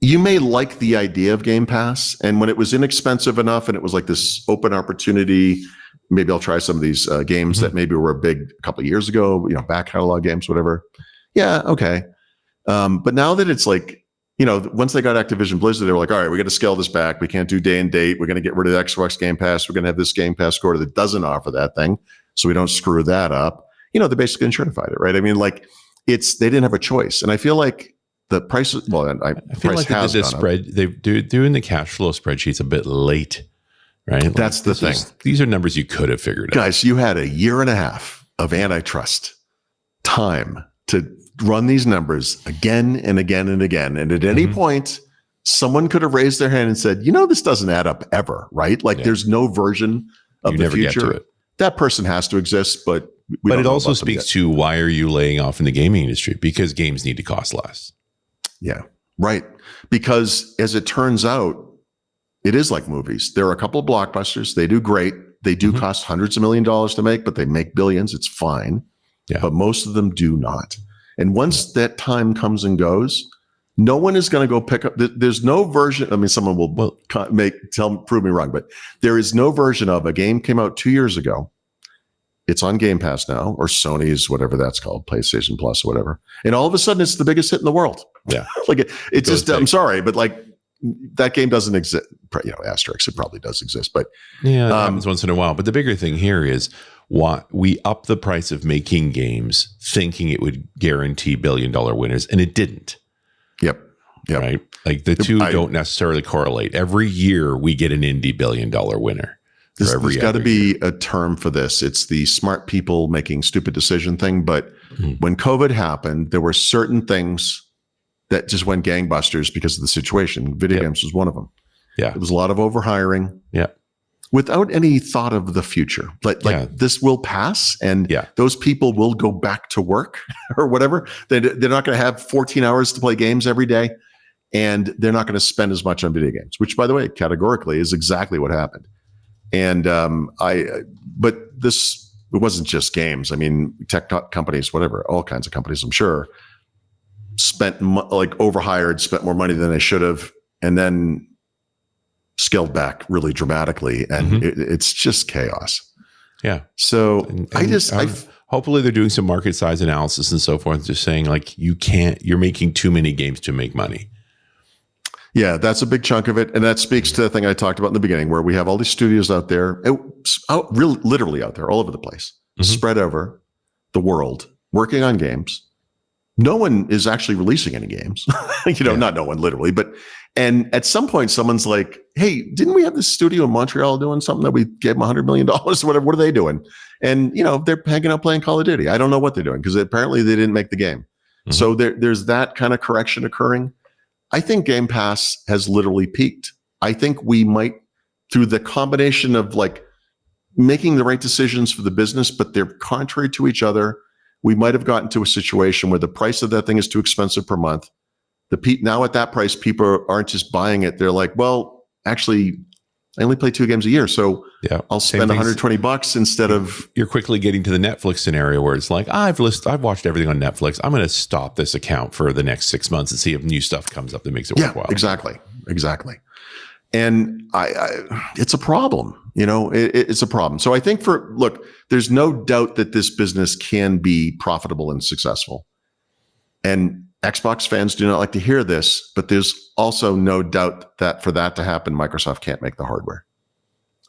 you may like the idea of Game Pass, and when it was inexpensive enough and it was like this open opportunity, maybe I'll try some of these games that maybe were big a couple of years ago, back catalog games, whatever. Yeah, okay. But now that it's like, once they got Activision Blizzard, they were like, all right, we got to scale this back. We can't do day and date. We're going to get rid of the Xbox Game Pass. We're going to have this Game Pass quarter that doesn't offer that thing, so we don't screw that up. They basically insurtified it, right? I mean, like they didn't have a choice, and I feel like the price. Well, I feel like they're doing the cash flow spreadsheets a bit late, right? That's the thing. These are numbers you could have figured out. Guys, you had a year and a half of antitrust time to run these numbers again and again and again. And at any point, someone could have raised their hand and said, this doesn't add up ever, right? Like there's no version of the future. That person has to exist, but it also speaks to, why are you laying off in the gaming industry? Because games need to cost less. Yeah, right. Because as it turns out, it is like movies. There are a couple of blockbusters. They do great. They do cost hundreds of $1 million to make, but they make billions. It's fine. Yeah. But most of them do not. And once that time comes and goes, no one is going to go pick up. There's no version. I mean, someone will prove me wrong, but there is no version of a game came out 2 years ago. It's on Game Pass now, or Sony's, whatever that's called, PlayStation Plus or whatever. And all of a sudden, it's the biggest hit in the world. Yeah, like it just. I'm sorry, but like that game doesn't exist. Asterisk. It probably does exist, but yeah, it happens once in a while. But the bigger thing here is, we upped the price of making games thinking it would guarantee $1 billion winners, and it didn't. Yep. Right? Like the two don't necessarily correlate. Every year we get an indie $1 billion winner. There's got to be a term for this. It's the smart people making stupid decision thing. But when COVID happened, there were certain things that just went gangbusters because of the situation. Video games was one of them. Yeah. There was a lot of overhiring. Yeah. Without any thought of the future, like this will pass, and those people will go back to work or whatever. They're not going to have 14 hours to play games every day, and they're not going to spend as much on video games. Which, by the way, categorically is exactly what happened. And but this, it wasn't just games. I mean, tech companies, whatever, all kinds of companies, I'm sure, spent overhired, spent more money than they should have, and then scaled back really dramatically, and it's just chaos. Yeah. So hopefully they're doing some market size analysis and so forth, just saying like, you're making too many games to make money. Yeah, that's a big chunk of it. And that speaks to the thing I talked about in the beginning, where we have all these studios out there, literally out there all over the place, spread over the world, working on games. No one is actually releasing any games, not no one literally, and at some point someone's like, hey, didn't we have this studio in Montreal doing something that we gave them $100 million or whatever? What are they doing? And, they're hanging out playing Call of Duty. I don't know what they're doing because apparently they didn't make the game. So there's that kind of correction occurring. I think Game Pass has literally peaked. I think we might, through the combination of like making the right decisions for the business, but they're contrary to each other, we might have gotten to a situation where the price of that thing is too expensive per month. Now at that price, people aren't just buying it. They're like, well, actually, I only play 2 games a year, so I'll spend $120 instead of. You're quickly getting to the Netflix scenario where it's like, I've watched everything on Netflix. I'm going to stop this account for the next 6 months and see if new stuff comes up that makes it worthwhile. Exactly. And it's a problem. It's a problem. So I think there's no doubt that this business can be profitable and successful. And Xbox fans do not like to hear this, but there's also no doubt that for that to happen, Microsoft can't make the hardware.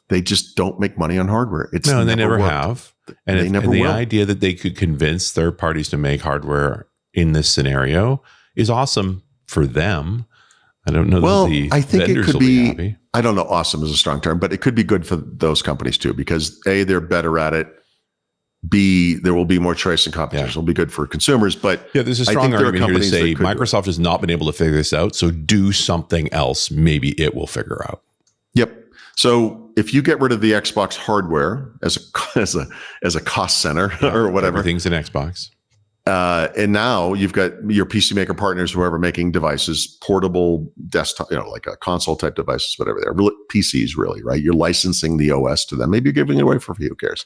They just don't make money on hardware. No, and they never worked. have. And, they never the will. idea that they could convince third parties to make hardware in this scenario is awesome for them. I don't know that the I think it vendors could will be be, happy. I don't know, awesome is a strong term, but it could be good for those companies too, because A, they're better at it. B, there will be more choice and competition. It'll be good for consumers. But Yeah, there's a I strong think there are argument here to companies that say could do it. Microsoft has not been able to figure this out, so do something else. Maybe it will figure out. Yep. So if you get rid of the Xbox hardware as a cost center or whatever, Everything's an Xbox. and now you've got your PC maker partners, whoever making devices, portable desktop, like a console type devices, whatever they're really PCs, really, right? You're licensing the OS to them. Maybe you're giving it away for free. Who cares?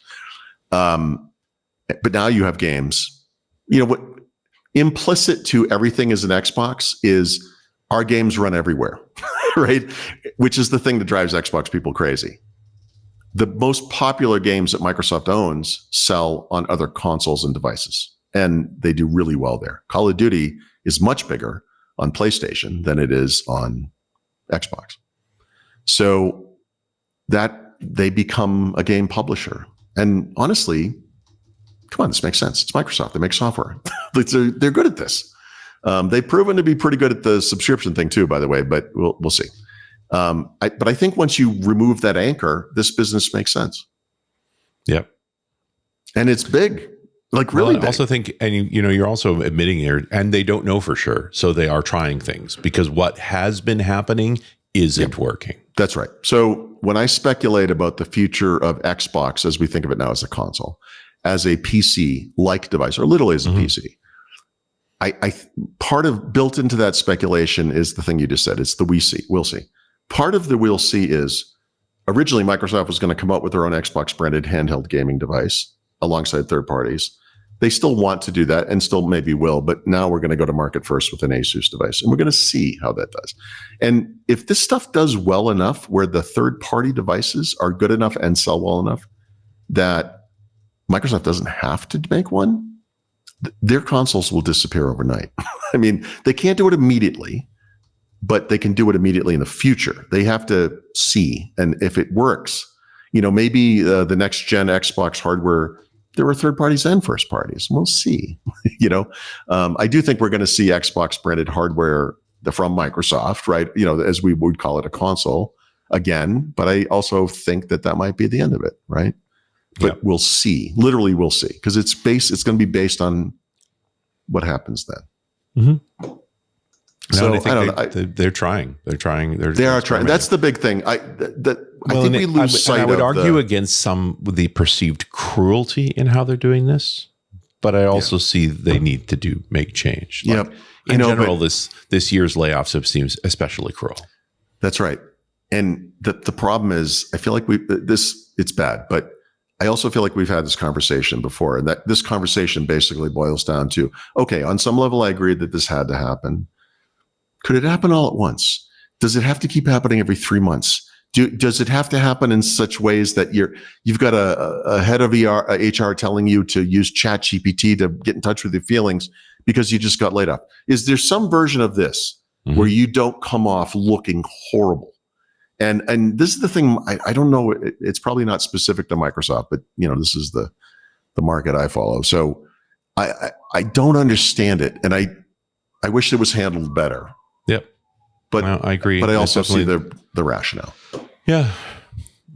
But now you have games. What implicit to everything as an Xbox is our games run everywhere, right? Which is the thing that drives Xbox people crazy. The most popular games that Microsoft owns sell on other consoles and devices, and they do really well there. Call of Duty is much bigger on PlayStation than it is on Xbox. So that they become a game publisher. And honestly, come on, this makes sense. It's Microsoft. They make software. They're good at this. They've proven to be pretty good at the subscription thing too, by the way, but we'll see. But I think once you remove that anchor, this business makes sense. Yep. And it's big, like really big. I also think, and you're also admitting here, and they don't know for sure. So they are trying things because what has been happening isn't working. That's right. So when I speculate about the future of Xbox, as we think of it now as a console, as a PC-like device, or literally as a PC, I part of built into that speculation is the thing you just said. It's the we'll see. Part of the we'll see is originally Microsoft was going to come out with their own Xbox branded handheld gaming device alongside third parties. They still want to do that and still maybe will, but now we're going to go to market first with an Asus device, and we're going to see how that does. And if this stuff does well enough where the third party devices are good enough and sell well enough that Microsoft doesn't have to make one, their consoles will disappear overnight. I mean, they can't do it immediately, but they can do it immediately in the future. They have to see. And if it works, maybe the next gen Xbox hardware, there are third parties and first parties. We'll see. I do think we're going to see Xbox branded hardware from Microsoft, right? As we would call it, a console again. But I also think that might be the end of it, right? But we'll see. Literally, we'll see, because it's going to be based on what happens then. So I think they're trying. They're trying. They are trying. That's the big thing. I think we lose sight of. I would argue against some of the perceived cruelty in how they're doing this, but I also see they need to make change. In general, this year's layoffs have seemed especially cruel. That's right. And the problem is, I feel like it's bad, but I also feel like we've had this conversation before, and that this conversation basically boils down to, okay, on some level, I agree that this had to happen. Could it happen all at once? Does it have to keep happening every 3 months? Does it have to happen in such ways that you've got a head of HR telling you to use ChatGPT to get in touch with your feelings because you just got laid off? Is there some version of this where you don't come off looking horrible? And this is the thing. I don't know. It's probably not specific to Microsoft, but this is the market I follow. So I don't understand it, and I wish it was handled better. Yep. But I agree. But I also see the rationale. Yeah.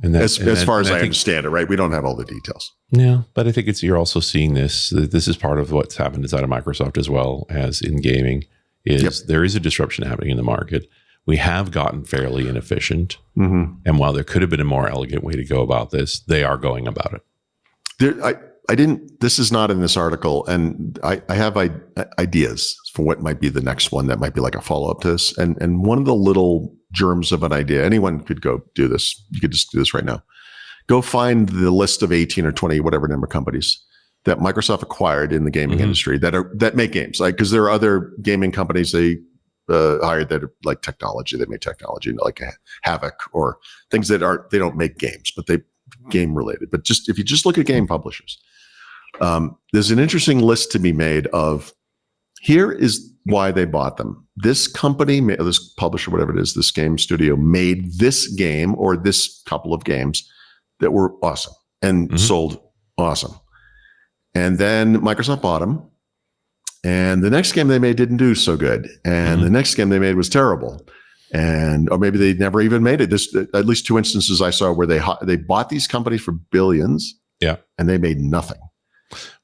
And as far as I understand it, right? We don't have all the details. Yeah, but I think you're also seeing this. This is part of what's happened inside of Microsoft as well as in gaming. There is a disruption happening in the market. We have gotten fairly inefficient, and while there could have been a more elegant way to go about this, they are going about it. This is not in this article, and I have ideas for what might be the next one that might be like a follow-up to this. And one of the little germs of an idea, anyone could go do this. You could just do this right now. Go find the list of 18 or 20, whatever number of companies that Microsoft acquired in the gaming industry that make games. Like, because there are other gaming companies they hired that are like technology. They make technology like Havoc or things that they don't make games, but they game related. But if you just look at game publishers, there's an interesting list to be made of Here is why they bought them. This company, this publisher, whatever it is, this game studio made this game or this couple of games that were awesome and sold awesome. And then Microsoft bought them. And the next game they made didn't do so good. And the next game they made was terrible. Or maybe they never even made it. There's at least 2 instances I saw where they bought these companies for billions. Yeah. And they made nothing.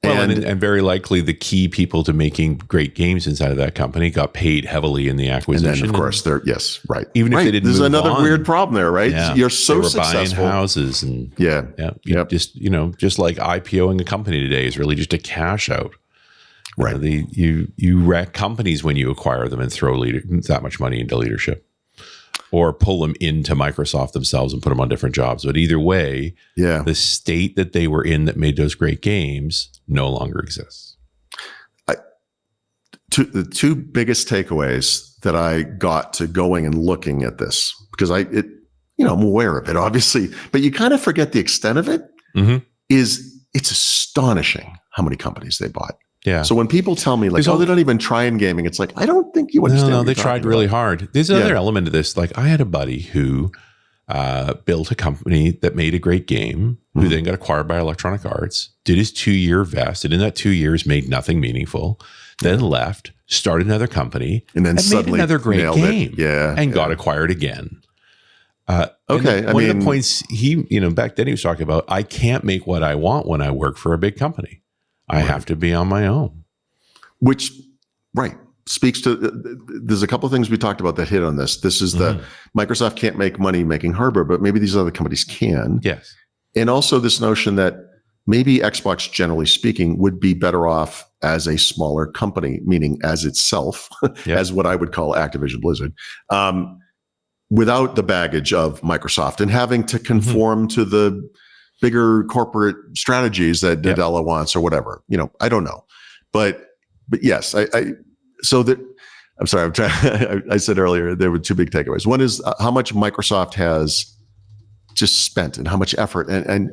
Well, and very likely the key people to making great games inside of that company got paid heavily in the acquisition. And then, of course, right. Even if they didn't There's move another on, weird problem there, right? Yeah. You're so they were successful. buying houses and just like IPOing a company today is really just a cash out. Right. You wreck companies when you acquire them and throw that much money into leadership, or pull them into Microsoft themselves and put them on different jobs. But either way, the state that they were in that made those great games no longer exists. The two biggest takeaways that I got to going and looking at this, because I'm aware of it, obviously, but you kind of forget the extent of it, is it's astonishing how many companies they bought. Yeah. So when people tell me like, they don't even try in gaming, it's like, I don't think you understand. No, they tried really hard. There's another element of this. Like I had a buddy who built a company that made a great game, who then got acquired by Electronic Arts, did his 2-year vest, and in that 2 years made nothing meaningful, then left, started another company, and then made another great game. And got acquired again. Okay. One of the points back then he was talking about, I can't make what I want when I work for a big company. I have to be on my own. Which, speaks to, there's a couple of things we talked about that hit on this. This is the Microsoft can't make money making hardware, but maybe these other companies can. Yes. And also this notion that maybe Xbox, generally speaking, would be better off as a smaller company, meaning as itself, as what I would call Activision Blizzard, without the baggage of Microsoft and having to conform to the bigger corporate strategies that Nadella wants or whatever. I don't know. But yes, I'm sorry, I said earlier there were two big takeaways. One is how much Microsoft has just spent and how much effort, and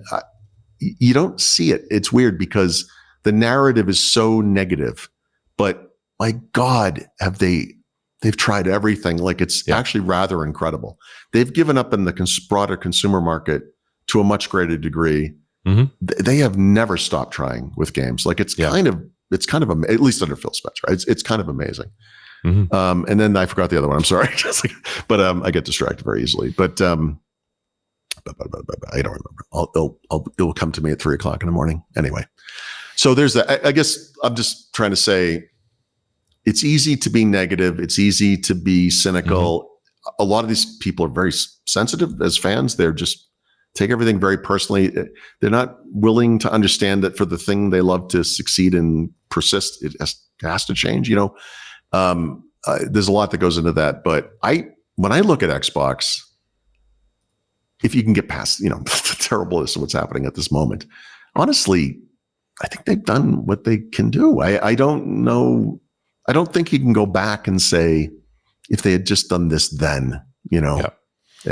you don't see it. It's weird because the narrative is so negative, but my God, they've tried everything. Like it's actually rather incredible. They've given up in the broader consumer market to a much greater degree. They have never stopped trying with games. Like it's kind of at least under Phil Spencer, right? It's kind of amazing. And then I forgot the other one. I'm sorry, but I get distracted very easily. But I don't remember. It will come to me at 3:00 in the morning. Anyway, so there's that. I guess I'm just trying to say it's easy to be negative. It's easy to be cynical. A lot of these people are very sensitive as fans. They're just take everything very personally. They're not willing to understand that for the thing they love to succeed and persist, it has to change. There's a lot that goes into that. But when I look at Xbox, if you can get past, the terribleness of what's happening at this moment, honestly, I think they've done what they can do. I don't know. I don't think you can go back and say, if they had just done this then,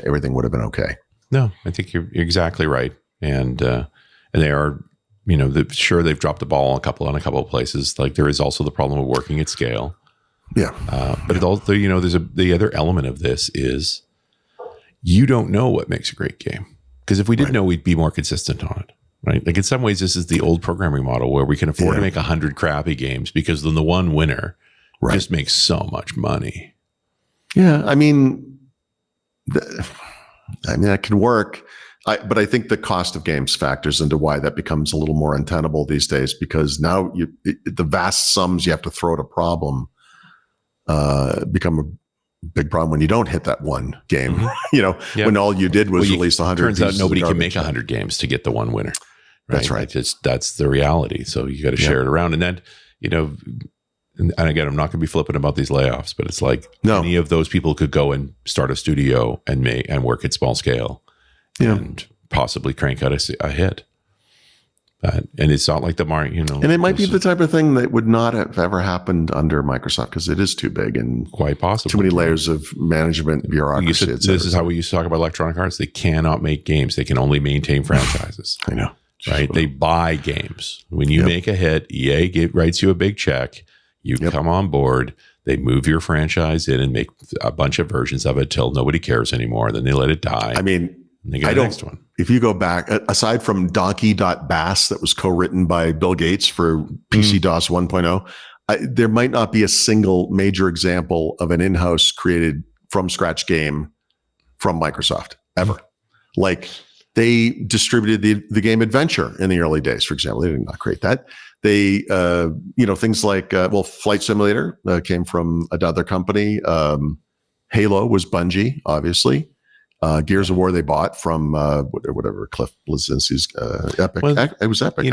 everything would have been okay. No, I think you're exactly right. And they are, sure, they've dropped the ball on a couple of places. Like there is also the problem of working at scale. Yeah. But it also, there's the other element of this is you don't know what makes a great game. Because if we did know, we'd be more consistent on it. Right. Like in some ways, this is the old programming model where we can afford to make 100 crappy games because then the one winner just makes so much money. Yeah. I mean, that can work. But I think the cost of games factors into why that becomes a little more untenable these days, because now the vast sums you have to throw at a problem become a big problem when you don't hit that one game, when all you did was release 100. Turns out nobody can make 100 games to get the one winner. Right? That's right. That's the reality. So you got to share it around. And then, and again, I'm not going to be flippant about these layoffs, but it's like any of those people could go and start a studio and work at small scale and possibly crank out a hit. And it's not like the market, And it might be the type of thing that would not have ever happened under Microsoft because it is too big and quite possibly too many layers of management, bureaucracy. This is how we used to talk about Electronic Arts. They cannot make games. They can only maintain franchises. I know. Right? They buy games. When you make a hit, EA writes you a big check. You come on board, they move your franchise in and make a bunch of versions of it till nobody cares anymore. Then they let it die. I mean, and they get the next one. If you go back, aside from Donkey.Bass that was co-written by Bill Gates for PC DOS 1.0, there might not be a single major example of an in-house created from scratch game from Microsoft ever. Like, they distributed the game Adventure in the early days, for example. They did not create that. They, things like, Flight Simulator came from another company. Halo was Bungie, obviously. Gears of War they bought from whatever Cliff Bleszinski's Epic. Well, it was Epic.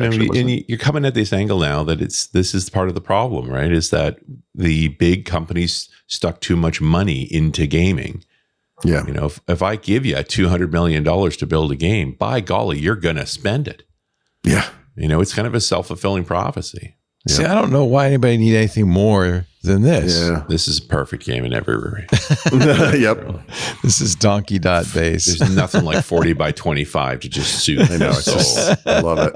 You're coming at this angle now that this is part of the problem, right? Is that the big companies stuck too much money into gaming. Yeah. If I give you $200 million to build a game, by golly, you're going to spend it. Yeah. It's kind of a self-fulfilling prophecy. See, I don't know why anybody need anything more than this. Yeah. This is a perfect game in every way. Yep. This is Donkey.Base. There's nothing like 40 by 25 to just soothe the soul. I love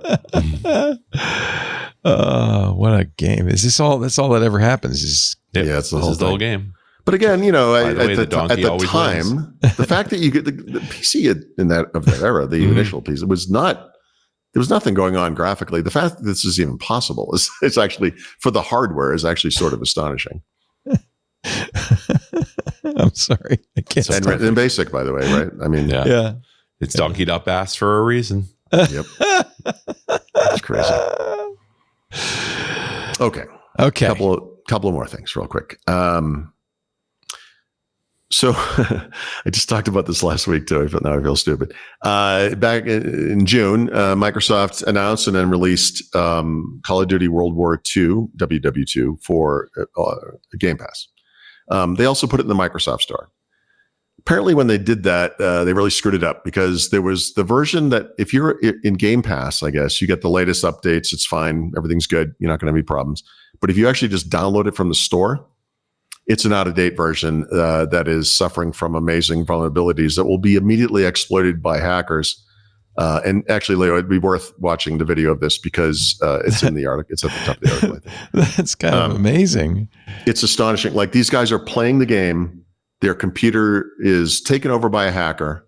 it. What a game. That's all that ever happens is it's the whole game. But again, at the time, wins. The fact that you get the PC of that era, the initial PC, there was nothing going on graphically. The fact that this is even possible is actually, for the hardware, is actually sort of astonishing. I'm sorry. I can't. And BASIC, by the way, right? I mean, yeah. It's Donkey.Bass for a reason. Yep. That's crazy. Okay. Couple of more things real quick. So I just talked about this last week too. Now I feel stupid. Back in June, Microsoft announced and then released Call of Duty World War II, WW2, for Game Pass. They also put it in the Microsoft Store. Apparently when they did that, they really screwed it up, because there was the version that if you're in Game Pass, I guess, you get the latest updates. It's fine. Everything's good. You're not going to have any problems. But if you actually just download it from the store, it's an out-of-date version that is suffering from amazing vulnerabilities that will be immediately exploited by hackers. And actually, Leo, it'd be worth watching the video of this, because it's in the article. It's at the top of the article, I think. That's kind of amazing. It's astonishing. Like, these guys are playing the game. Their computer is taken over by a hacker.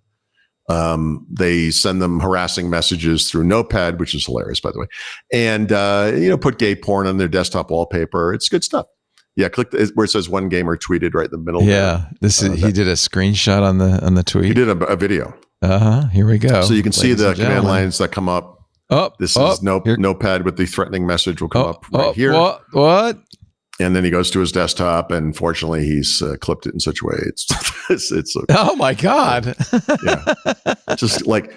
They send them harassing messages through Notepad, which is hilarious, by the way. And, put gay porn on their desktop wallpaper. It's good stuff. Yeah, click where it says one gamer tweeted right in the middle. Yeah, he did a screenshot on the tweet. He did a video. Here we go. So you can see the command lines that come up. This is Notepad with the threatening message will come up right here. What? And then he goes to his desktop, and fortunately, he's clipped it in such a way it's oh my god! Yeah,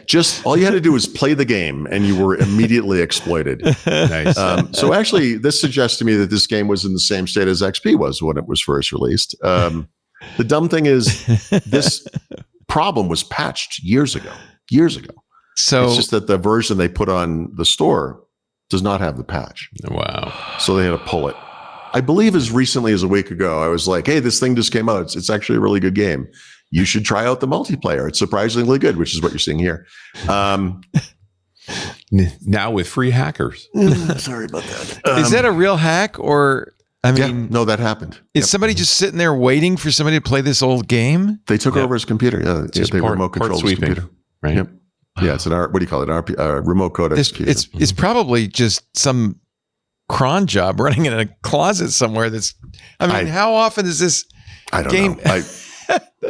just all you had to do was play the game, and you were immediately exploited. Nice. So actually, this suggests to me that this game was in the same state as XP was when it was first released. The dumb thing is, this problem was patched years ago. So it's just that the version they put on the store does not have the patch. Wow! So they had to pull it. I believe as recently as a week ago, I was like, hey, this thing just came out. It's actually a really good game. You should try out the multiplayer. It's surprisingly good, which is what you're seeing here. Now with free hackers. Sorry about that. Is that a real hack, or, no, that happened. Is somebody just sitting there waiting for somebody to play this old game? They took over his computer. Yeah, they remote controlled his computer. Right. Yep. Yeah, it's what do you call it? Remote code execution. It's probably just some cron job running in a closet somewhere. How often is this game? I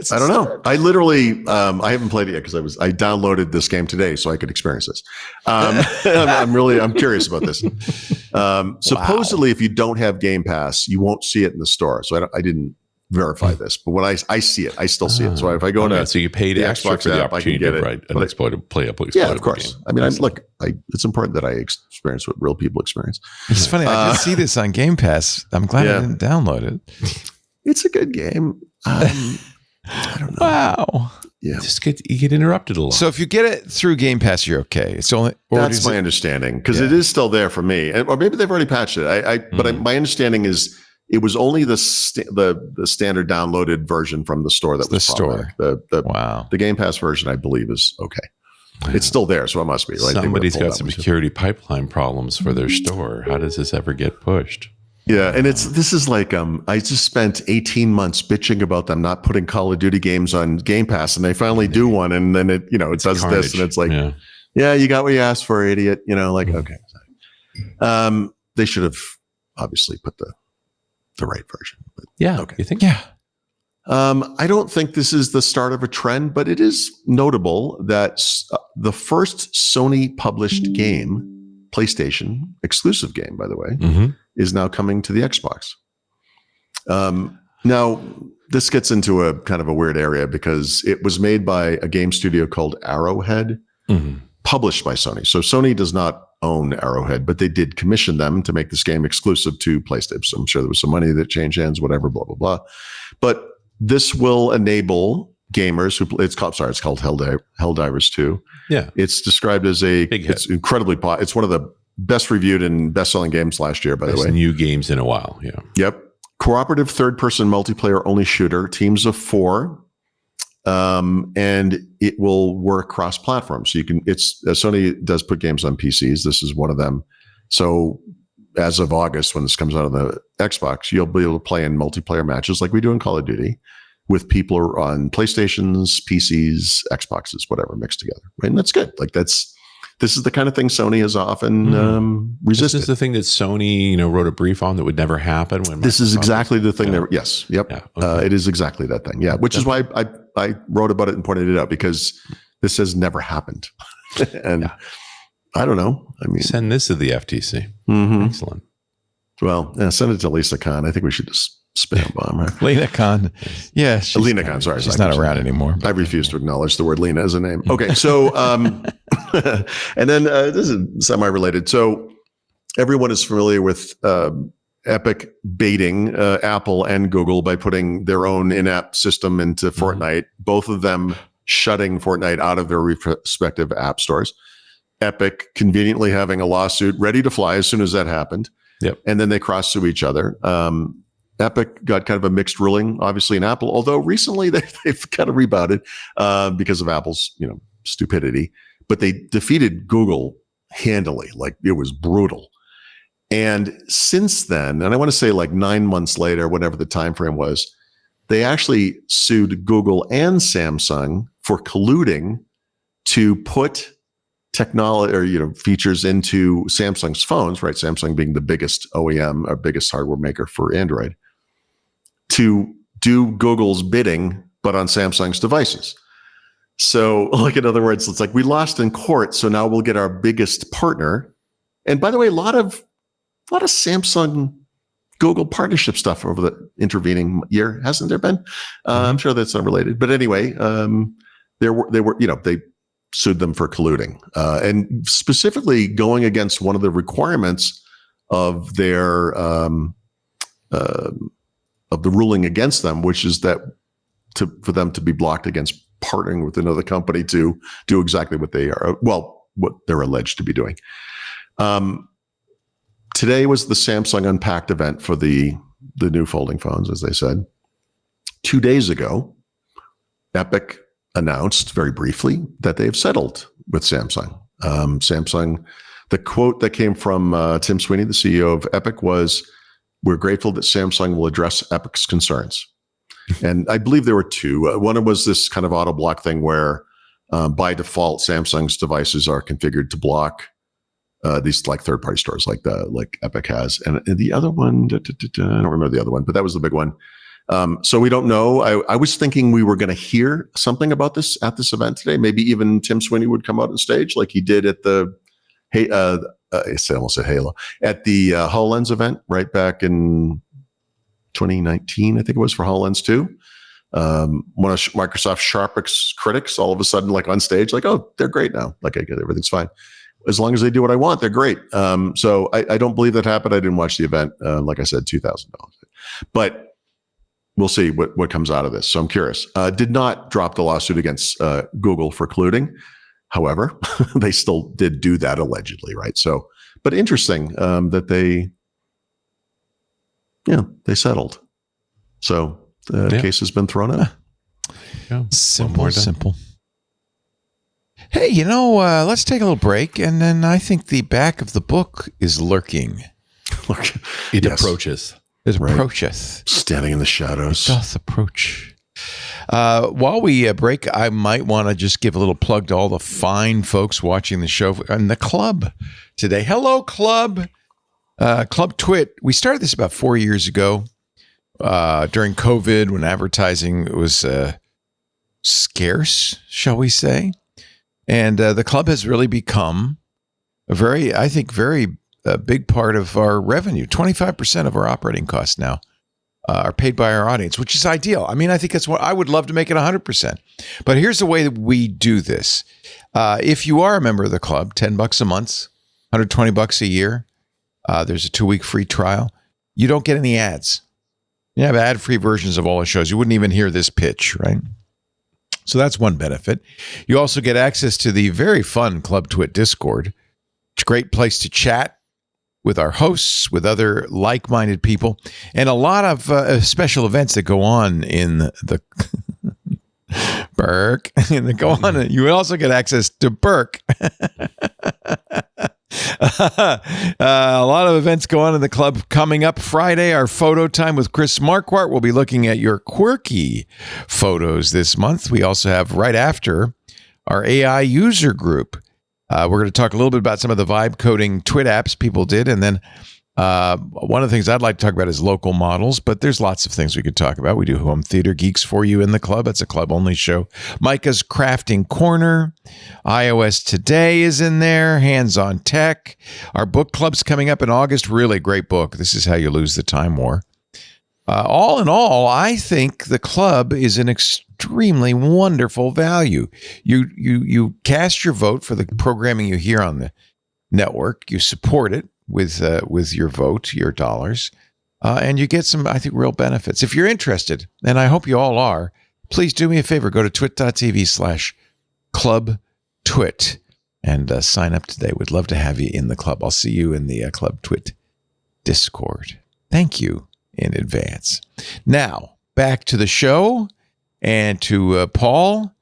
don't know. I literally, I haven't played it yet because I downloaded this game today so I could experience this. I'm curious about this. Supposedly, if you don't have Game Pass, you won't see it in the store. So I didn't verify this, but when I see it, I still see it. So if I go into so you paid the extra Xbox for the app, opportunity to write an exploited yeah, of course. game. I mean, it's important that I experience what real people experience. It's funny. I did see this on Game Pass. I'm glad I didn't download it. It's a good game. I don't know. Wow. Yeah. You get interrupted a lot. So if you get it through Game Pass, you're okay. It's only that's my understanding, because it is still there for me, or maybe they've already patched it. But my understanding is it was only the standard downloaded version from the store that was the store. The Game Pass version, I believe, is okay. It's still there, so it must be right. Somebody's got some security pipeline problems for their store. How does this ever get pushed? Yeah, and this is like I just spent 18 months bitching about them not putting Call of Duty games on Game Pass, and they finally do one, and then it does carnage. this, and it's like, yeah, you got what you asked for, idiot. Okay. They should have obviously put the right version. But, okay. You think? Yeah. I don't think this is the start of a trend, but it is notable that the first Sony published game, PlayStation exclusive game, by the way, is now coming to the Xbox. Now, this gets into a kind of a weird area because it was made by a game studio called Arrowhead, published by Sony. So Sony does not own Arrowhead, but they did commission them to make this game exclusive to PlayStation. So I'm sure there was some money that changed hands, whatever, blah, blah, blah. But this will enable gamers who it's called Helldivers 2. Yeah. It's described as it's incredibly it's one of the best reviewed and best-selling games last year, by the way. New games in a while. Yeah. Yep. Cooperative third-person multiplayer only shooter, teams of 4. And it will work cross-platform. So Sony does put games on PCs. This is one of them. So as of August, when this comes out on the Xbox, you'll be able to play in multiplayer matches like we do in Call of Duty with people on PlayStations, PCs, Xboxes, whatever, mixed together. And that's good. Like this is the kind of thing Sony has often resisted. This is the thing that Sony, wrote a brief on that would never happen. When this is exactly the thing that, yes, yep. Yeah, okay. It is exactly that thing. Yeah. Which is why I wrote about it and pointed it out, because this has never happened. And I don't know. I mean, send this to the FTC. Excellent. Well, send it to Lisa Khan. I think we should just spam bomb her. Lena Khan. Yeah. Lena Khan. Sorry. She's not around anymore. I refuse to acknowledge the word Lena as a name. Okay. So, and then this is semi-related. So everyone is familiar with Epic baiting Apple and Google by putting their own in-app system into Fortnite, both of them shutting Fortnite out of their respective app stores. Epic conveniently having a lawsuit ready to fly as soon as that happened. Yep. And then they cross-sue each other. Epic got kind of a mixed ruling, obviously, in Apple, although recently they've kind of rebounded because of Apple's stupidity. But they defeated Google handily, like it was brutal. And since then, and I want to say like 9 months later, whatever the time frame was, they actually sued Google and Samsung for colluding to put technology or features into Samsung's phones, right? Samsung being the biggest OEM or biggest hardware maker for Android, to do Google's bidding, but on Samsung's devices. So, like, in other words, it's like we lost in court, so now we'll get our biggest partner. And by the way, a lot of Samsung Google partnership stuff over the intervening year, hasn't there been? I'm sure that's unrelated, but anyway, they sued them for colluding, and specifically going against one of the requirements of their of the ruling against them, which is that for them to be blocked against partnering with another company to do exactly what what they're alleged to be doing. Today was the Samsung Unpacked event for the new folding phones, as they said. 2 days ago, Epic announced very briefly that they've settled with Samsung. Samsung, the quote that came from Tim Sweeney, the CEO of Epic, was, "We're grateful that Samsung will address Epic's concerns." And I believe there were two. One was this kind of auto block thing where by default, Samsung's devices are configured to block these like third-party stores like Epic has. And the other one, I don't remember the other one, but that was the big one. So we don't know. I was thinking we were going to hear something about this at this event today. Maybe even Tim Sweeney would come out on stage like he did at the I almost said Halo at the HoloLens event right back in 2019, I think it was, for HoloLens 2. One of Microsoft's sharpest critics all of a sudden like on stage like, "Oh, they're great now. Like everything's fine. As long as they do what I want, they're great." So I don't believe that happened. I didn't watch the event. Like I said, $2,000. But we'll see what comes out of this. So I'm curious. Did not drop the lawsuit against Google for colluding. However, they still did do that allegedly, right? So, but interesting that they settled. So the case has been thrown out. Yeah. Simple. Hey, let's take a little break, and then I think the back of the book is lurking. Look, It yes. approaches. It Right. approacheth. Standing in the shadows. Doth approach. While we break, I might want to just give a little plug to all the fine folks watching the show and the club today. Hello, club. Club Twit. We started this about 4 years ago during COVID when advertising was scarce, shall we say. And the club has really become a very big part of our revenue. 25% of our operating costs now are paid by our audience, which is ideal. I mean, I think that's what I would love to make it 100%. But here's the way that we do this. If you are a member of the club, $10 a month, $120 a year, there's a 2-week free trial. You don't get any ads. You have ad-free versions of all the shows. You wouldn't even hear this pitch, right? So that's one benefit. You also get access to the very fun Club Twit Discord. It's a great place to chat with our hosts, with other like-minded people, and a lot of special events that go on in the Burke. And go on. You also get access to Burke. A lot of events go on in the club. Coming up Friday, our photo time with Chris Marquardt. We'll be looking at your quirky photos this month. We also have right after our AI user group. We're going to talk a little bit about some of the vibe coding twit apps people did. And then one of the things I'd like to talk about is local models, but there's lots of things we could talk about. We do Home Theater Geeks for you in the club. It's a club-only show. Micah's Crafting Corner. iOS Today is in there. Hands-on Tech. Our book club's coming up in August. Really great book. This is How You Lose the Time War. All in all, I think the club is an extremely wonderful value. You cast your vote for the programming you hear on the network. You support it with your vote, your dollars, and you get some, I think, real benefits. If you're interested, and I hope you all are, please do me a favor. Go to twit.tv/clubtwit and sign up today. We'd love to have you in the club. I'll see you in the Club Twit Discord. Thank you in advance. Now, back to the show and to Paul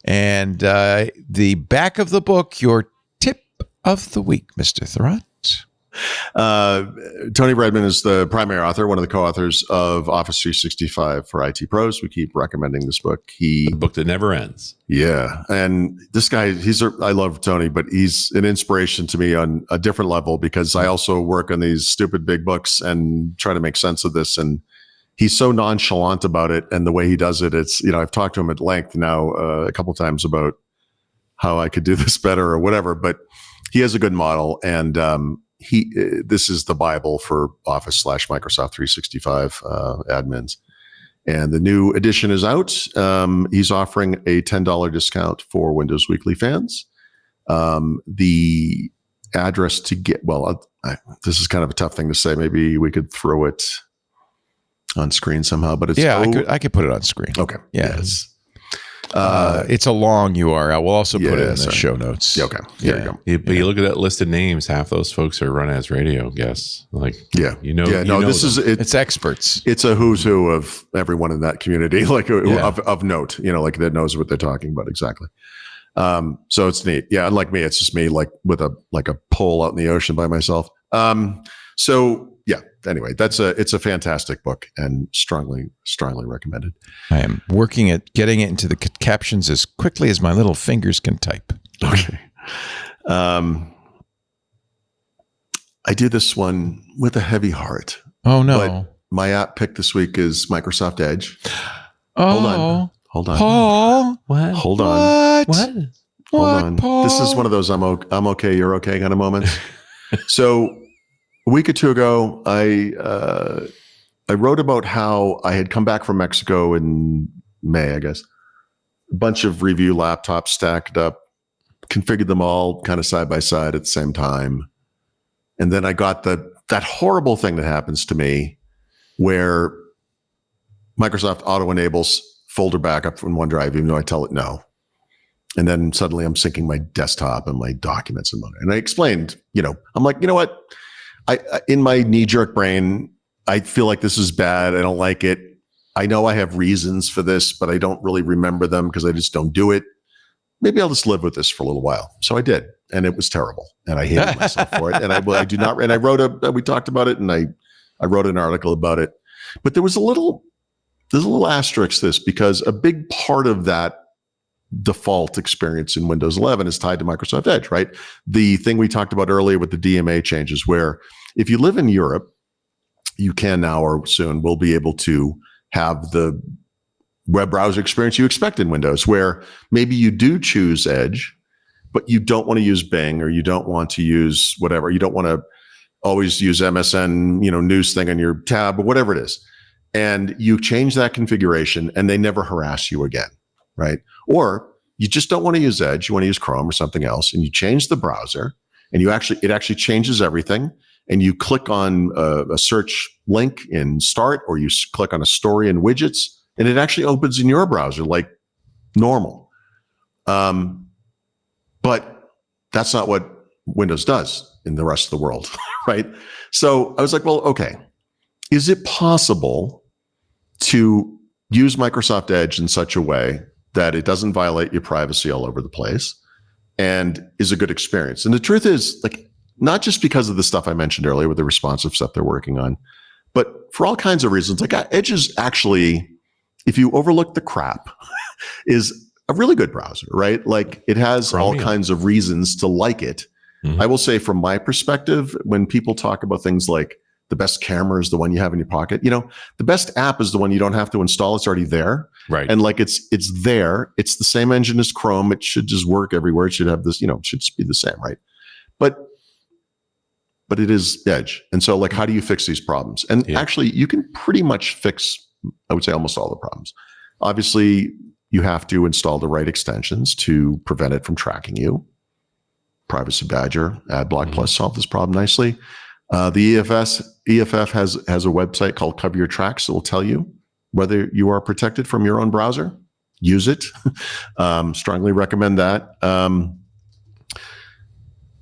and the back of the book, your tip of the week, Mr. Thurrott. Tony Redman is the primary author, one of the co-authors of Office 365 for IT pros. We keep recommending this book. The book that never ends. Yeah. And this guy, I love Tony, but he's an inspiration to me on a different level because I also work on these stupid big books and try to make sense of this. And he's so nonchalant about it. And the way he does it, it's, I've talked to him at length now a couple of times about how I could do this better or whatever, but he has a good model. And, this is the Bible for Office /Microsoft 365 admins. And the new edition is out. He's offering a $10 discount for Windows Weekly fans. The address to get, this is kind of a tough thing to say. Maybe we could throw it on screen somehow, but it's, I could put it on screen. Okay. Yeah. It's a long URL. We'll also put it in the show notes. Yeah, okay. There you go. But you look at that list of names, half those folks are run as radio guests. This is it's experts. It's a who's who of everyone in that community, of note, like that knows what they're talking about exactly. So it's neat. Yeah, unlike me, it's just me with a pole out in the ocean by myself. So yeah. Anyway, it's a fantastic book and strongly recommended. I am working at getting it into the captions as quickly as my little fingers can type. Okay. I did this one with a heavy heart. Oh no. But my app pick this week is Microsoft Edge. Oh. Hold on. Paul. What? Hold on. What? Hold on. Paul? This is one of those I'm okay, you're okay kind of moments. So a week or two ago, I wrote about how I had come back from Mexico in May, I guess. A bunch of review laptops stacked up, configured them all kind of side by side at the same time. And then I got that horrible thing that happens to me where Microsoft auto-enables folder backup from OneDrive, even though I tell it no. And then suddenly I'm syncing my desktop and my documents. And I explained, I'm like, you know what? I in my knee-jerk brain, I feel like this is bad. I don't like it. I know I have reasons for this, but I don't really remember them because I just don't do it. maybe I'll just live with this for a little while. So I did, and it was terrible, and I hated myself for it. And I do not. And I wrote we talked about it, and I wrote an article about it. But there's a little asterisk to this, because a big part of that default experience in Windows 11 is tied to Microsoft Edge, right? The thing we talked about earlier with the DMA changes, where if you live in Europe, you can now or soon will be able to have the web browser experience you expect in Windows, where maybe you do choose Edge, but you don't want to use Bing, or you don't want to use whatever. You don't want to always use MSN, news thing on your tab or whatever it is. And you change that configuration and they never harass you again, right? Or you just don't want to use Edge, you want to use Chrome or something else, and you change the browser, and it actually changes everything. And you click on a search link in Start, or you click on a story in Widgets, and it actually opens in your browser like normal. But that's not what Windows does in the rest of the world, right? So I was like, well, okay, is it possible to use Microsoft Edge in such a way that it doesn't violate your privacy all over the place and is a good experience? And the truth is, like, not just because of the stuff I mentioned earlier with the responsive stuff they're working on, but for all kinds of reasons. Like, Edge is actually, if you overlook the crap, is a really good browser, right? Like, it has all kinds of reasons to like it. I will say, from my perspective, when people talk about things like the best camera is the one you have in your pocket, the best app is the one you don't have to install. It's already there. Right. And like, it's there. It's the same engine as Chrome. It should just work everywhere. It should have this, it should be the same, right? But it is Edge. And so, like, how do you fix these problems? And actually, you can pretty much fix, I would say, almost all the problems. Obviously, you have to install the right extensions to prevent it from tracking you. Privacy Badger, AdBlock Plus solve this problem nicely. The EFF has a website called Cover Your Tracks that will tell you whether you are protected from your own browser. Use it. Strongly recommend that.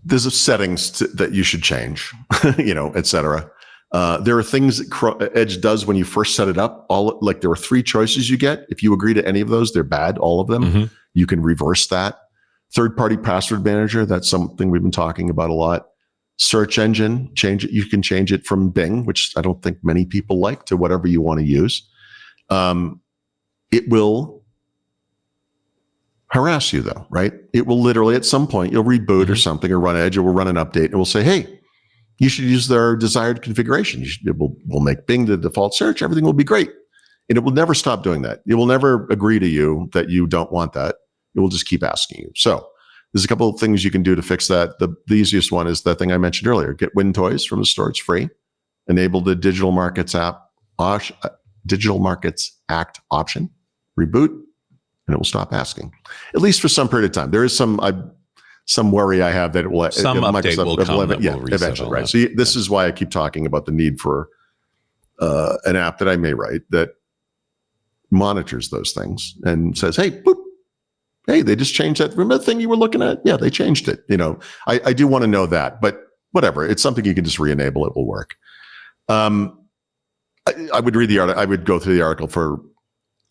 There's settings that you should change, etc. There are things that Edge does when you first set it up. There are 3 choices you get. If you agree to any of those, they're bad, all of them. You can reverse that. Third-party password manager, that's something we've been talking about a lot. Search engine, change it. You can change it from Bing, which I don't think many people like, to whatever you want to use. It will harass you, though, right? It will literally, at some point, you'll reboot or something, or run Edge, or we'll run an update, and we'll say, hey, you should use their desired configuration. We'll make Bing the default search. Everything will be great. And it will never stop doing that. It will never agree to you that you don't want that. It will just keep asking you. So there's a couple of things you can do to fix that. The easiest one is the thing I mentioned earlier. Get WinToys from the store. It's free. Enable the Digital Markets Act option. Reboot, and it will stop asking. At least for some period of time. There is some worry I have that it will. Some update will come that will reset eventually, right? So this is why I keep talking about the need for an app that I may write that monitors those things and says, hey, boop. Hey, they just changed that. Remember the thing you were looking at? Yeah, they changed it. I do want to know that, but whatever. It's something you can just re-enable. It will work. I would read the article. I would go through the article for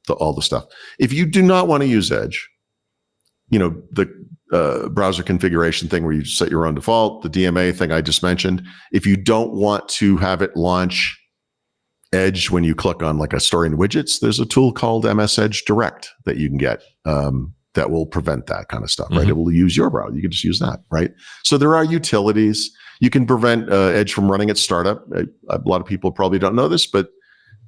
all the stuff. If you do not want to use Edge, the browser configuration thing where you set your own default, the DMA thing I just mentioned. If you don't want to have it launch Edge when you click on like a story in Widgets, there's a tool called MS Edge Direct that you can get. That will prevent that kind of stuff, right? It will use your browser. You can just use that, right? So there are utilities. You can prevent Edge from running at startup. A lot of people probably don't know this, but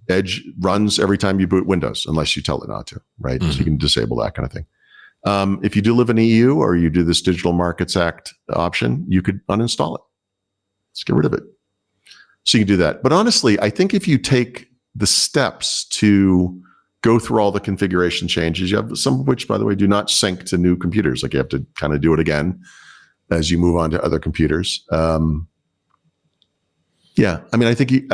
Edge runs every time you boot Windows, unless you tell it not to, right? So you can disable that kind of thing. If you do live in EU, or you do this Digital Markets Act option, you could uninstall it. Let's get rid of it. So you can do that. But honestly, I think if you take the steps to go through all the configuration changes, you have some of which, by the way, do not sync to new computers. Like, you have to kind of do it again as you move on to other computers. Yeah, I mean, I think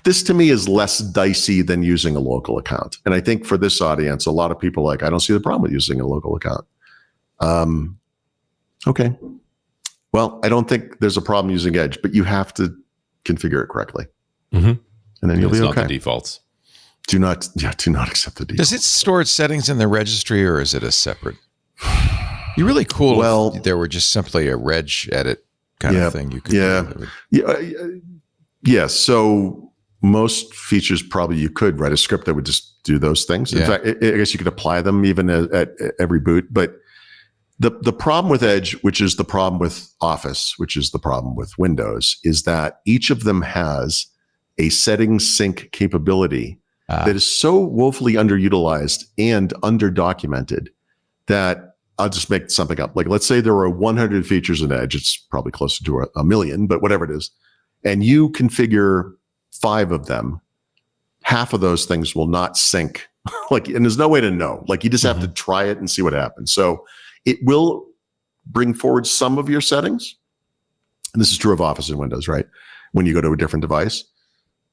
this to me is less dicey than using a local account. And I think for this audience, a lot of people I don't see the problem with using a local account. Okay. Well, I don't think there's a problem using Edge, but you have to configure it correctly. And then you'll be okay. Not the defaults. Do not accept the default. Does it store its settings in the registry, or is it a separate? You're really cool. Well, if there were just simply a reg edit kind of thing. You could yeah. So most features probably you could write a script that would just do those things. In fact, I guess you could apply them even at every boot. But the problem with Edge, which is the problem with Office, which is the problem with Windows, is that each of them has a settings sync capability that is so woefully underutilized and underdocumented that I'll just make something up. Like, let's say there are 100 features in Edge. It's probably closer to a million, but whatever it is. And you configure 5 of them. Half of those things will not sync. And there's no way to know. Like, you just have to try it and see what happens. So it will bring forward some of your settings. And this is true of Office and Windows, right? When you go to a different device,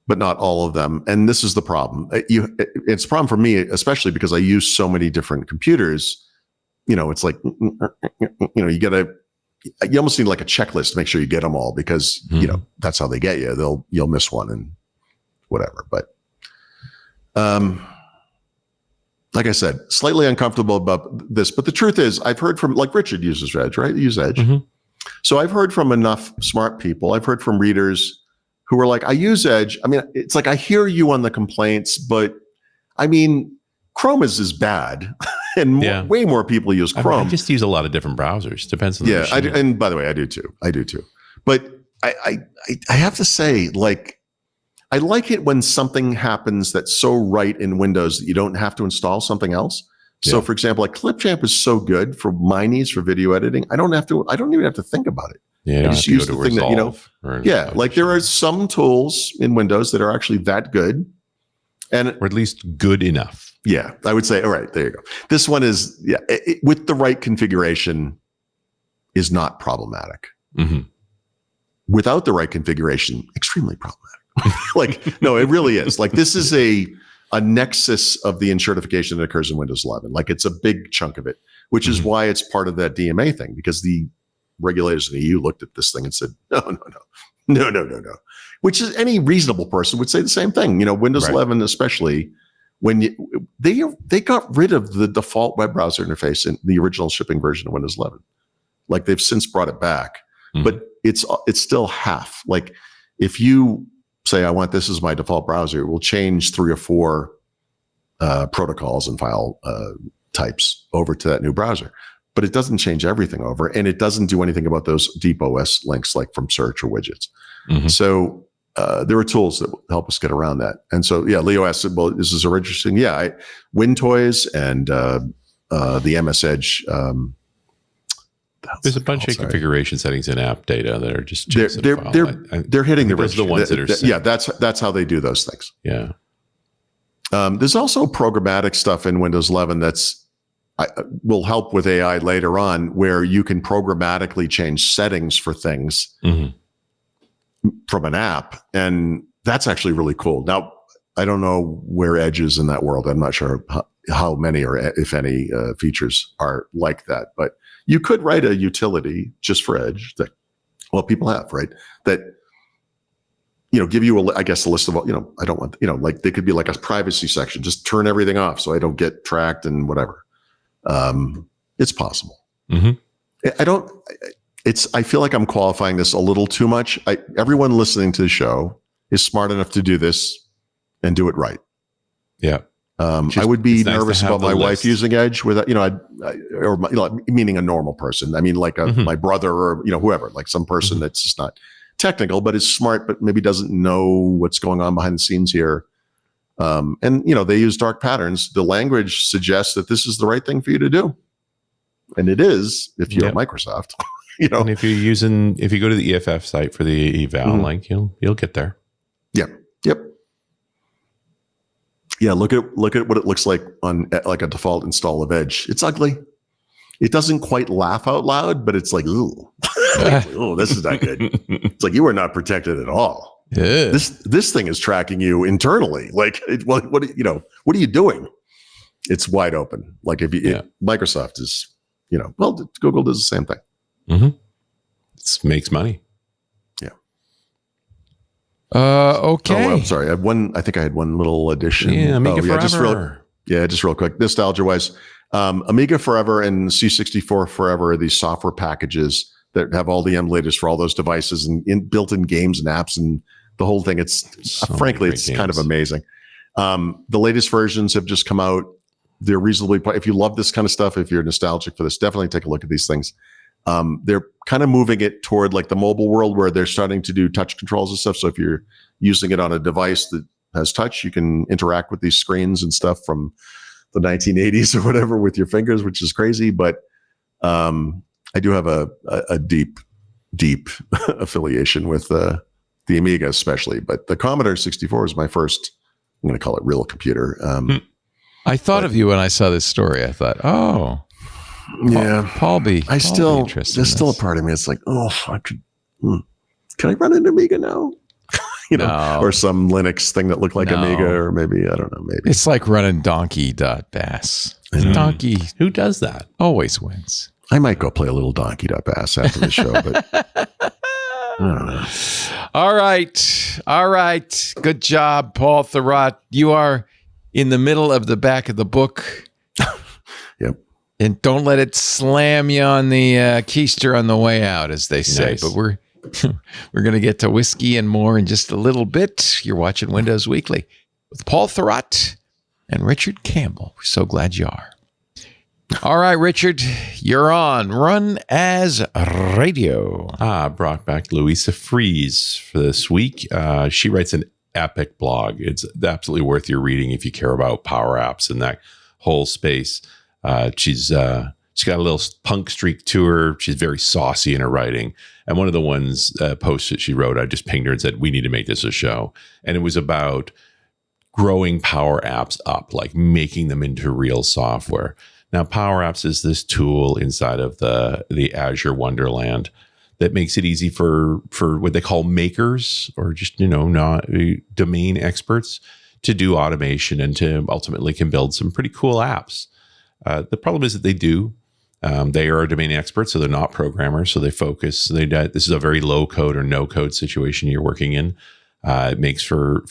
but not all of them. And this is the problem. It's a problem for me, especially because I use so many different computers. It's like, you almost need like a checklist to make sure you get them all because, that's how they get you. You'll miss one and whatever. But, like I said, slightly uncomfortable about this, but the truth is I've heard from, like, Richard uses Edge, right? You use Edge. So I've heard from enough smart people. I've heard from readers who are like, I use Edge. I mean, it's like, I hear you on the complaints, but I mean, Chrome is bad. And way more people use Chrome. I just use a lot of different browsers. Depends on the machine. And by the way, I do too. But I have to say, like, I like it when something happens that's so right in Windows that you don't have to install something else. So, for example, like Clipchamp is so good for my needs for video editing. I don't even have to think about it. Yeah, I just use the thing that like there are some tools in Windows that are actually that good, or at least good enough. Yeah, I would say, all right, there you go. This one is, with the right configuration, is not problematic. Without the right configuration, extremely problematic. Like, no, it really is. Like, this is a nexus of the enshirtification that occurs in Windows 11. Like, it's a big chunk of it, which is why it's part of that DMA thing, because the regulators in the EU looked at this thing and said, no. Which is, any reasonable person would say the same thing. Windows 11 especially, when they got rid of the default web browser interface in the original shipping version of Windows 11. Like, they've since brought it back, but it's still half. Like, if you say, I want this as my default browser, it will change 3 or 4 protocols and file types over to that new browser. But it doesn't change everything over, and it doesn't do anything about those deep OS links like from search or widgets. So there are tools that will help us get around that. And so, Leo asked, well, this is interesting. WinToys and the MS Edge. There's a bunch of configuration settings in app data that are just they're hitting the those are the ones that are that's how they do those things. Yeah. There's also programmatic stuff in Windows 11 that's will help with AI later on, where you can programmatically change settings for things from an app, and that's actually really cool. Now, I don't know where Edge is in that world. I'm not sure how many or if any features are like that, but you could write a utility just for Edge that, well, people have, right? That, give you a list of, I don't want, like, they could be like a privacy section, just turn everything off so I don't get tracked and whatever. It's possible. I feel like I'm qualifying this a little too much. Everyone listening to the show is smart enough to do this and do it right. Yeah. I would be nervous about my wife using Edge without, meaning a normal person. I mean, like my brother or, whoever, like some person that's just not technical, but is smart, but maybe doesn't know what's going on behind the scenes here. And they use dark patterns. The language suggests that this is the right thing for you to do. And it is, if you're Microsoft, And if you go to the EFF site for the eval link, you'll get there. Yep. Yeah, look at what it looks like on like a default install of Edge. It's ugly. It doesn't quite laugh out loud, but it's like, ooh, this is not good. It's like, you are not protected at all. Yeah. This thing is tracking you internally. Like, what are you doing? It's wide open. Like, Microsoft is, Google does the same thing. It makes money. Okay. Oh, I'm sorry. I think I had one little addition. Yeah, Amiga Forever. Just real quick. Nostalgia wise, Amiga Forever and C64 Forever are these software packages that have all the emulators for all those devices and built-in games and apps and the whole thing. It's frankly, it's kind of amazing. The latest versions have just come out. They're reasonably, if you love this kind of stuff, if you're nostalgic for this, definitely take a look at these things. They're kind of moving it toward like the mobile world where they're starting to do touch controls and stuff. So if you're using it on a device that has touch, you can interact with these screens and stuff from the 1980s or whatever with your fingers, which is crazy. But I do have a deep affiliation with the Amiga especially. But the Commodore 64 is my first, I'm going to call it real computer. I thought of you when I saw this story. I thought, oh, yeah, Paul B. There's still a part of me. It's like, oh, can I run an Amiga now? Or some Linux thing that looked like Amiga, or maybe, I don't know, maybe. It's like running donkey.bass. Donkey. Who does that? Always wins. I might go play a little donkey.bass after the show, but I don't know. All right. Good job, Paul Thurrott. You are in the middle of the back of the book. Yep. And don't let it slam you on the keister on the way out, as they say. Nice. But we're going to get to whiskey and more in just a little bit. You're watching Windows Weekly with Paul Thurrott and Richard Campbell. We're so glad you are. All right, Richard, you're on. Run as radio. Brought back Louisa Fries for this week. She writes an epic blog. It's absolutely worth your reading if you care about power apps and that whole space. She's got a little punk streak to her. She's very saucy in her writing. And one of the ones posts that she wrote, I just pinged her and said, we need to make this a show. And it was about growing power apps up, like making them into real software. Now, Power Apps is this tool inside of the Azure Wonderland that makes it easy for what they call makers or just, not domain experts to do automation and to ultimately can build some pretty cool apps. The problem is that they are a domain expert, so they're not programmers. So they focus. This is a very low code or no code situation you're working in. It makes for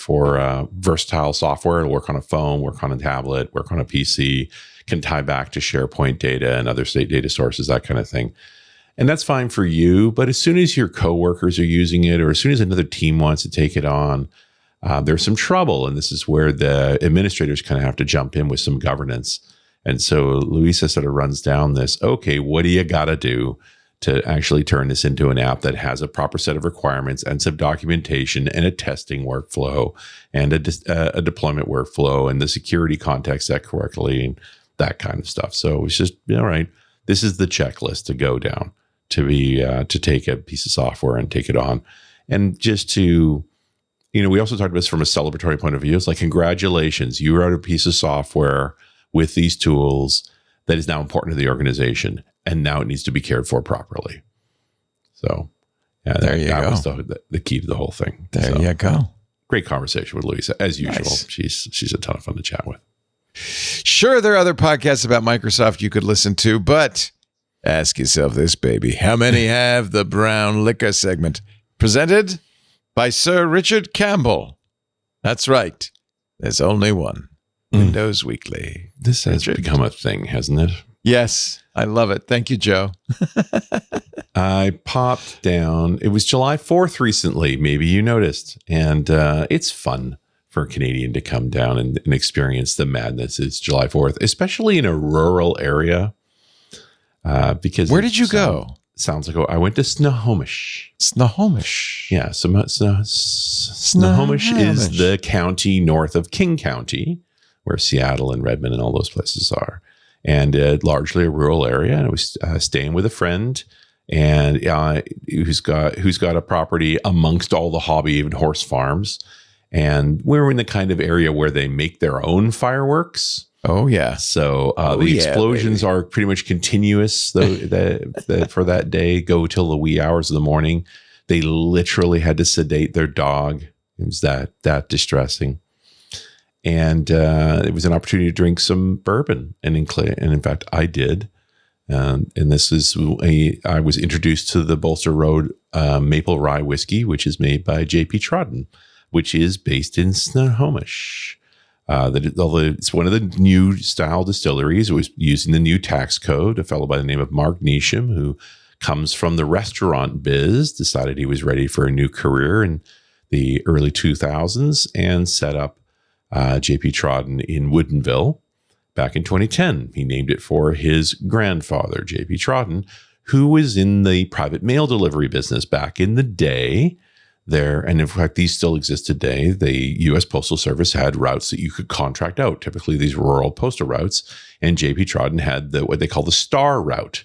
versatile software. It'll work on a phone, work on a tablet, work on a PC, can tie back to SharePoint data and other state data sources, that kind of thing. And that's fine for you. But as soon as your coworkers are using it, or as soon as another team wants to take it on, there's some trouble. And this is where the administrators kind of have to jump in with some governance. And so Louisa sort of runs down this, okay, what do you got to do to actually turn this into an app that has a proper set of requirements and some documentation and a testing workflow and a deployment workflow and the security context set correctly and that kind of stuff. So it's just, all right, this is the checklist to go down to take a piece of software and take it on. And just to, we also talked about this from a celebratory point of view. It's like, congratulations, you wrote a piece of software with these tools that is now important to the organization. And now it needs to be cared for properly. So yeah, that was the key to the whole thing. There you go. Great conversation with Louisa, as usual. Nice. She's a ton of fun to chat with. Sure, there are other podcasts about Microsoft you could listen to, but ask yourself this, baby. How many have the brown liquor segment? Presented by Sir Richard Campbell. That's right. There's only one. Windows Weekly. This has become a thing, hasn't it? Yes, I love it. Thank you, Joe. I popped down. It was July 4th recently. Maybe you noticed. And it's fun for a Canadian to come down and experience the madness. It's July 4th, especially in a rural area. Because where did you go? Sounds like I went to Snohomish. Snohomish. Yeah. Snohomish is the county north of King County, where Seattle and Redmond and all those places are. And largely a rural area. And I was staying with a friend and who's got a property amongst all the hobby and horse farms. And we were in the kind of area where they make their own fireworks. Oh, yeah. So the explosions are pretty much continuous though, for that day, go till the wee hours of the morning. They literally had to sedate their dog. It was that distressing. And it was an opportunity to drink some bourbon. And in fact, I did. And this is I was introduced to the Bolster Road Maple Rye Whiskey, which is made by J.P. Trodden, which is based in Snohomish. Although it's one of the new style distilleries, it was using the new tax code. A fellow by the name of Mark Neesham, who comes from the restaurant biz, decided he was ready for a new career in the early 2000s and set up JP Trodden in Woodinville back in 2010. He named it for his grandfather, JP Trodden, who was in the private mail delivery business back in the day. There, and in fact, these still exist today. The U.S. Postal Service had routes that you could contract out, typically these rural postal routes. And J.P. Trodden had what they call the star route.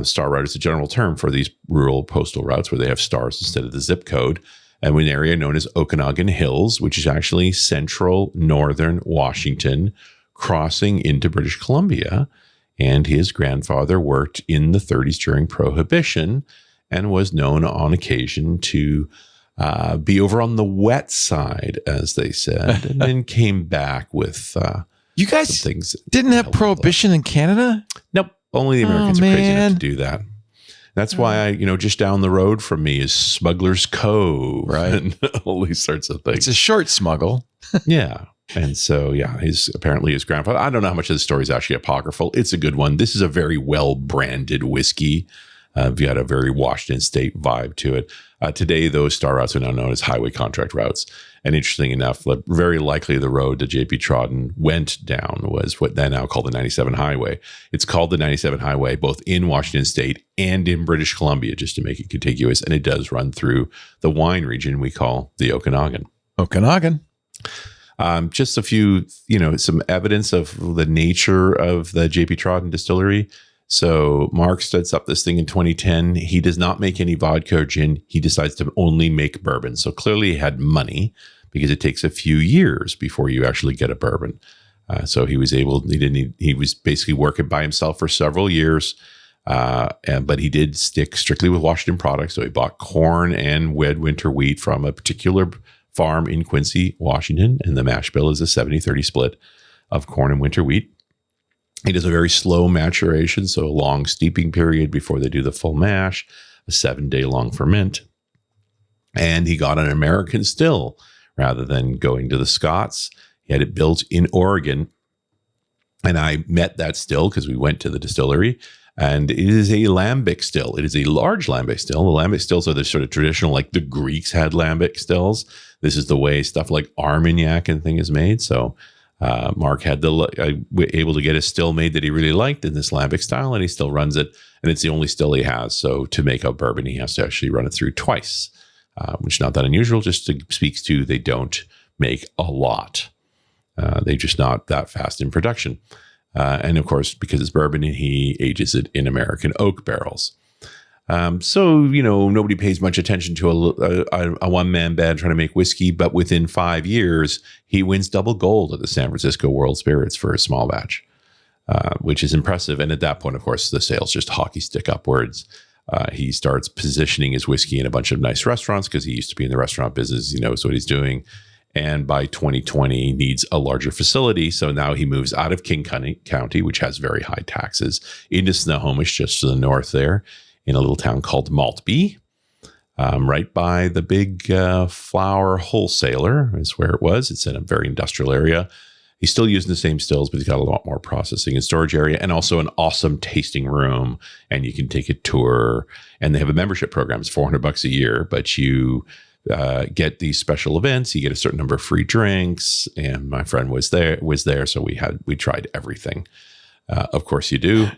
Star route is a general term for these rural postal routes where they have stars instead of the zip code. And an area known as Okanagan Hills, which is actually central northern Washington, crossing into British Columbia. And his grandfather worked in the 30s during Prohibition and was known on occasion to be over on the wet side, as they said, and then came back with you guys things. Didn't have Prohibition in Canada? Nope. Only the Americans are crazy enough to do that. That's why just down the road from me is Smuggler's Cove, right? And all these sorts of things. It's a short smuggle. Yeah. And so, apparently his grandfather, I don't know how much of the story is actually apocryphal. It's a good one. This is a very well-branded whiskey. You had a very Washington State vibe to it. Today, those star routes are now known as highway contract routes. And interesting enough, very likely the road that J.P. Trodden went down was what they now call the 97 Highway. It's called the 97 Highway both in Washington State and in British Columbia, just to make it contiguous. And it does run through the wine region we call the Okanagan. Okanagan. Just a few, some evidence of the nature of the J.P. Trodden distillery. So Mark sets up this thing in 2010. He does not make any vodka or gin. He decides to only make bourbon. So clearly he had money because it takes a few years before you actually get a bourbon. So he was he was basically working by himself for several years. But he did stick strictly with Washington products. So he bought corn and winter wheat from a particular farm in Quincy, Washington. And the mash bill is a 70-30 split of corn and winter wheat. He does a very slow maturation, so a long steeping period before they do the full mash, a 7-day long ferment. And he got an American still rather than going to the Scots. He had it built in Oregon. And I met that still because we went to the distillery. And it is a lambic still. It is a large lambic still. The lambic stills are the sort of traditional, like the Greeks had lambic stills. This is the way stuff like Armagnac and thing is made. So Mark had able to get a still made that he really liked in this lambic style, and he still runs it. And it's the only still he has. So to make a bourbon, he has to actually run it through twice, which is not that unusual. Just speaks to they don't make a lot. They're just not that fast in production. And of course, because it's bourbon, he ages it in American oak barrels. So, nobody pays much attention to a one-man band trying to make whiskey, but within 5 years, he wins double gold at the San Francisco World Spirits for a small batch, which is impressive. And at that point, of course, the sales just hockey stick upwards. He starts positioning his whiskey in a bunch of nice restaurants because he used to be in the restaurant business. He knows what he's doing. And by 2020, needs a larger facility. So now he moves out of King County, which has very high taxes, into Snohomish, just to the north there, in a little town called Maltby, right by the big flour wholesaler is where it was. It's in a very industrial area. He's still using the same stills, but he's got a lot more processing and storage area, and also an awesome tasting room. And you can take a tour. And they have a membership program. It's $400 a year, but you get these special events. You get a certain number of free drinks. And my friend was there, so we tried everything. Of course you do.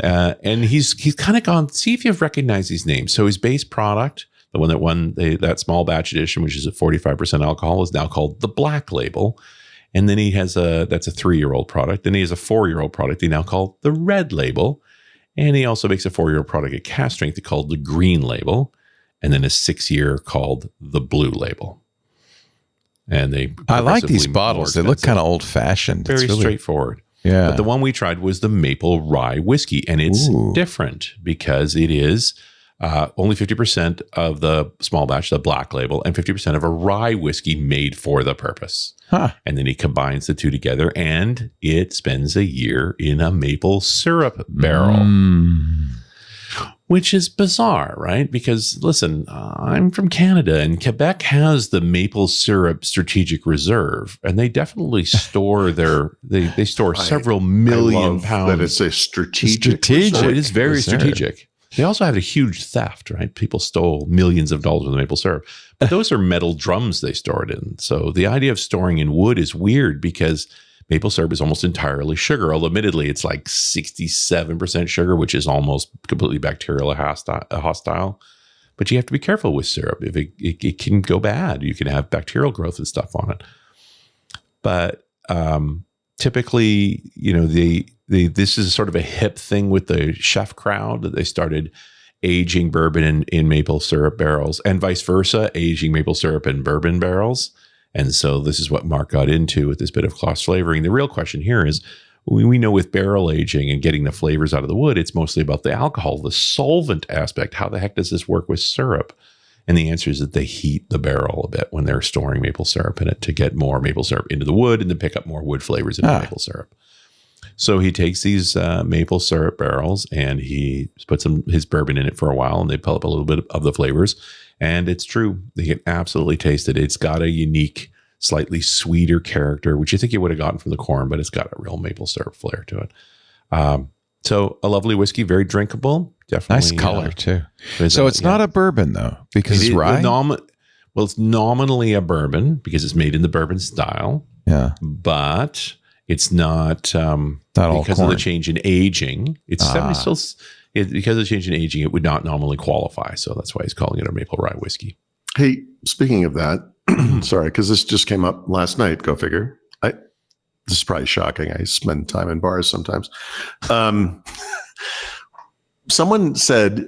And he's kind of gone, see if you've recognized these names. So his base product, the one that won that small batch edition, which is at 45% alcohol, is now called the Black Label. And then he has that's a 3-year-old product. Then he has a 4-year-old product he now called the Red Label. And he also makes a 4-year-old product at cast strength called the Green Label. And then a 6-year called the Blue Label. And I like these bottles. They look kind of old fashioned. Very straightforward. Yeah. But the one we tried was the maple rye whiskey, and it's different because it is only 50% of the small batch, the Black Label, and 50% of a rye whiskey made for the purpose. Huh. And then he combines the two together, and it spends a year in a maple syrup barrel. which is bizarre, right? Because listen, I'm from Canada, and Quebec has the maple syrup strategic reserve, and they definitely store they store several million pounds. That it's a strategic. Oh, it is very strategic. They also have a huge theft, right? People stole millions of dollars of the maple syrup, but those are metal drums they store it in. So the idea of storing in wood is weird because maple syrup is almost entirely sugar, although admittedly it's like 67% sugar, which is almost completely bacterial hostile. But you have to be careful with syrup. If it can go bad, you can have bacterial growth and stuff on it. But typically, this is sort of a hip thing with the chef crowd that they started aging bourbon in maple syrup barrels, and vice versa, aging maple syrup in bourbon barrels. And so this is what Mark got into with this bit of cross flavoring. The real question here is, we know with barrel aging and getting the flavors out of the wood, it's mostly about the alcohol, the solvent aspect. How the heck does this work with syrup? And the answer is that they heat the barrel a bit when they're storing maple syrup in it to get more maple syrup into the wood and to pick up more wood flavors into maple syrup. So he takes these maple syrup barrels and he puts his bourbon in it for a while, and they pull up a little bit of the flavors. And it's true. They can absolutely taste it. It's got a unique, slightly sweeter character, which you think you would have gotten from the corn, but it's got a real maple syrup flair to it. So a lovely whiskey, very drinkable. Definitely Nice color too. So it's not a bourbon though, because it's rye. Well, it's nominally a bourbon because it's made in the bourbon style. Yeah, but it's not all because corn. of the change in aging. It's still because of the change in aging, it would not normally qualify. So that's why he's calling it a maple rye whiskey. Hey, speaking of that, sorry, because this just came up last night. Go figure. This is probably shocking. I spend time in bars sometimes. Someone said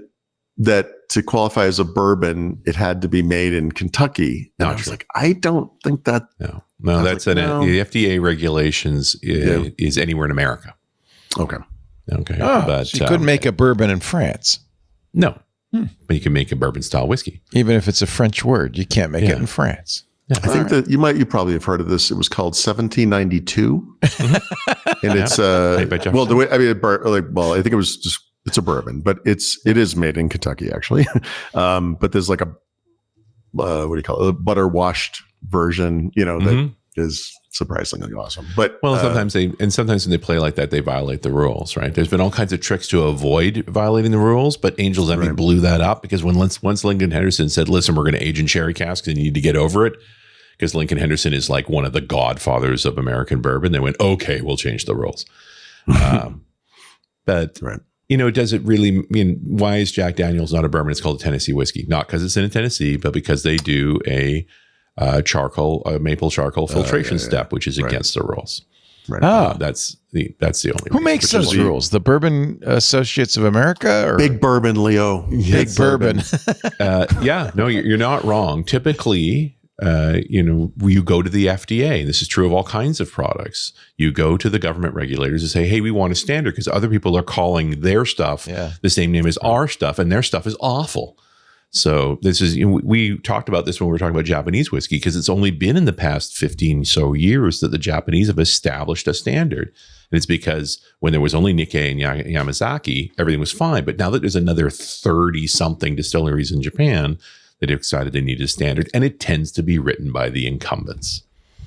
that to qualify as a bourbon, it had to be made in Kentucky. And I was like, I don't think that. No, that's the FDA regulations is anywhere in America. Okay. But so you couldn't make a bourbon in France. No, but you can make a bourbon style whiskey. Even if it's a French word, you can't make it in France. Yeah. I think that you probably have heard of this. It was called 1792, and it's well, the way I think it was just it's a bourbon, but it is made in Kentucky actually. But there's like a what do you call it? A butter washed version, that is surprisingly awesome. But sometimes when they play like that, they violate the rules, right? There's been all kinds of tricks to avoid violating the rules, but Angel's Envy blew that up because once Lincoln Henderson said, "Listen, we're going to age in sherry casks, and you need to get over it," because Lincoln Henderson is like one of the godfathers of American bourbon. They went, "Okay, we'll change the rules." But does it really mean, why is Jack Daniel's not a bourbon? It's called a Tennessee whiskey, not because it's in Tennessee, but because they do a maple charcoal filtration step, which is against the rules. Right. That's the only. Who makes those rules? The Bourbon Associates of America, or Big Bourbon, Leo? Big Bourbon. No, you're not wrong. Typically, you go to the FDA, and this is true of all kinds of products. You go to the government regulators and say, "Hey, we want a standard," because other people are calling their stuff the same name as our stuff, and their stuff is awful. So this is, we talked about this when we were talking about Japanese whiskey, because it's only been in the past 15 so years that the Japanese have established a standard. And it's because when there was only Nikkei and Yamazaki, everything was fine. But now that there's another 30 something distilleries in Japan, they decided they needed a standard. And it tends to be written by the incumbents.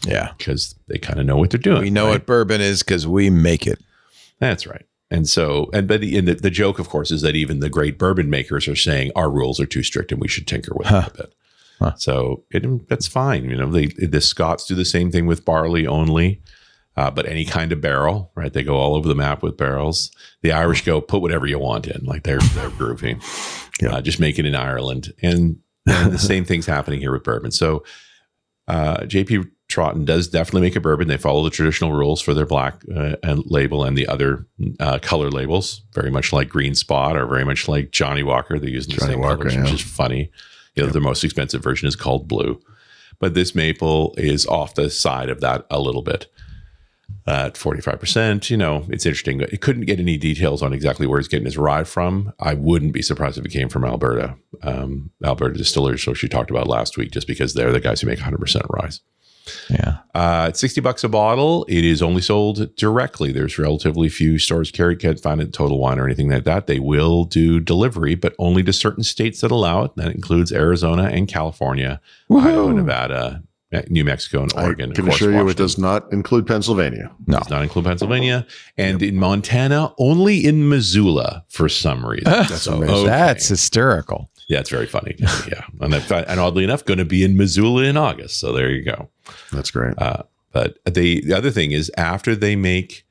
Yeah. Because they kind of know what they're doing. We know what bourbon is because we make it. That's right. And so, the joke, of course, is that even the great bourbon makers are saying our rules are too strict and we should tinker with them a bit. So that's fine. The Scots do the same thing with barley only, but any kind of barrel, right? They go all over the map with barrels. The Irish go, put whatever you want in, like they're groovy. Just make it in Ireland. And the same thing's happening here with bourbon. So JP Troughton does definitely make a bourbon. They follow the traditional rules for their black label and the other color labels, very much like Green Spot or very much like Johnny Walker. They're using the same colors, which is funny. Their most expensive version is called blue. But this maple is off the side of that a little bit at 45%. It's interesting. It couldn't get any details on exactly where it's getting his rye from. I wouldn't be surprised if it came from Alberta. Alberta Distillers, so she talked about last week, just because they're the guys who make 100% rye. Yeah. It's $60 a bottle. It is only sold directly. There's relatively few stores carry. Can't find it at Total Wine or anything like that. They will do delivery, but only to certain states that allow it. That includes Arizona and California, Idaho, Nevada, New Mexico, and Oregon. I can assure you it does not include Pennsylvania. No. It does not include Pennsylvania. And in Montana, only in Missoula for some reason. That's amazing. That's hysterical. Yeah, it's very funny. Yeah. And oddly enough, going to be in Missoula in August. So there you go. That's great. But the other thing is, after they make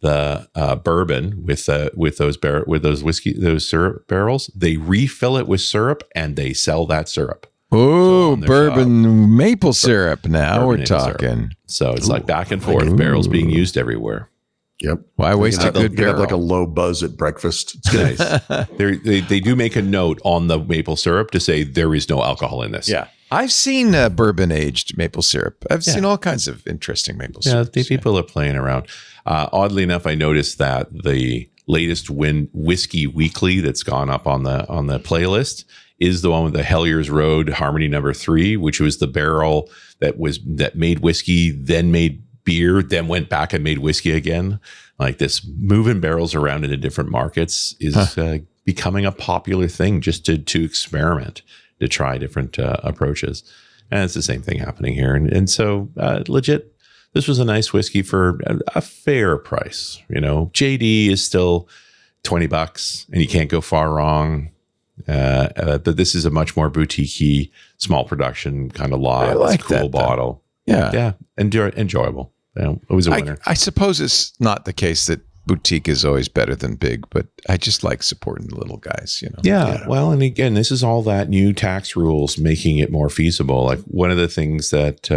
the bourbon with those syrup barrels, they refill it with syrup and they sell that syrup. Oh, bourbon maple syrup. Now we're talking. Syrup. So it's like back and forth, barrels being used everywhere. Yep. Why waste a good You have barrel? like a low buzz at breakfast. It's Nice. They do make a note on the maple syrup to say there is no alcohol in this. Yeah. I've seen bourbon aged maple syrup. I've seen all kinds of interesting maple syrup. Yeah, these people are playing around. Oddly enough, I noticed that the latest Whiskey Weekly that's gone up on the playlist is the one with the Hellier's Road Harmony No. 3, which was the barrel that made whiskey, then made beer, then went back and made whiskey again. Like this moving barrels around into different markets is becoming a popular thing, just to experiment, to try different approaches. And it's the same thing happening here. And so legit, this was a nice whiskey for a fair price. You know, JD is still $20 and you can't go far wrong. But this is a much more boutique-y, small production kind of lot. I like cool that, bottle. Yeah. Enjoyable. You know, it was a winner. I suppose it's not the case that boutique is always better than big, but I just like supporting the little guys, you know. Yeah. Well, and again, this is all that new tax rules making it more feasible. Like one of the things that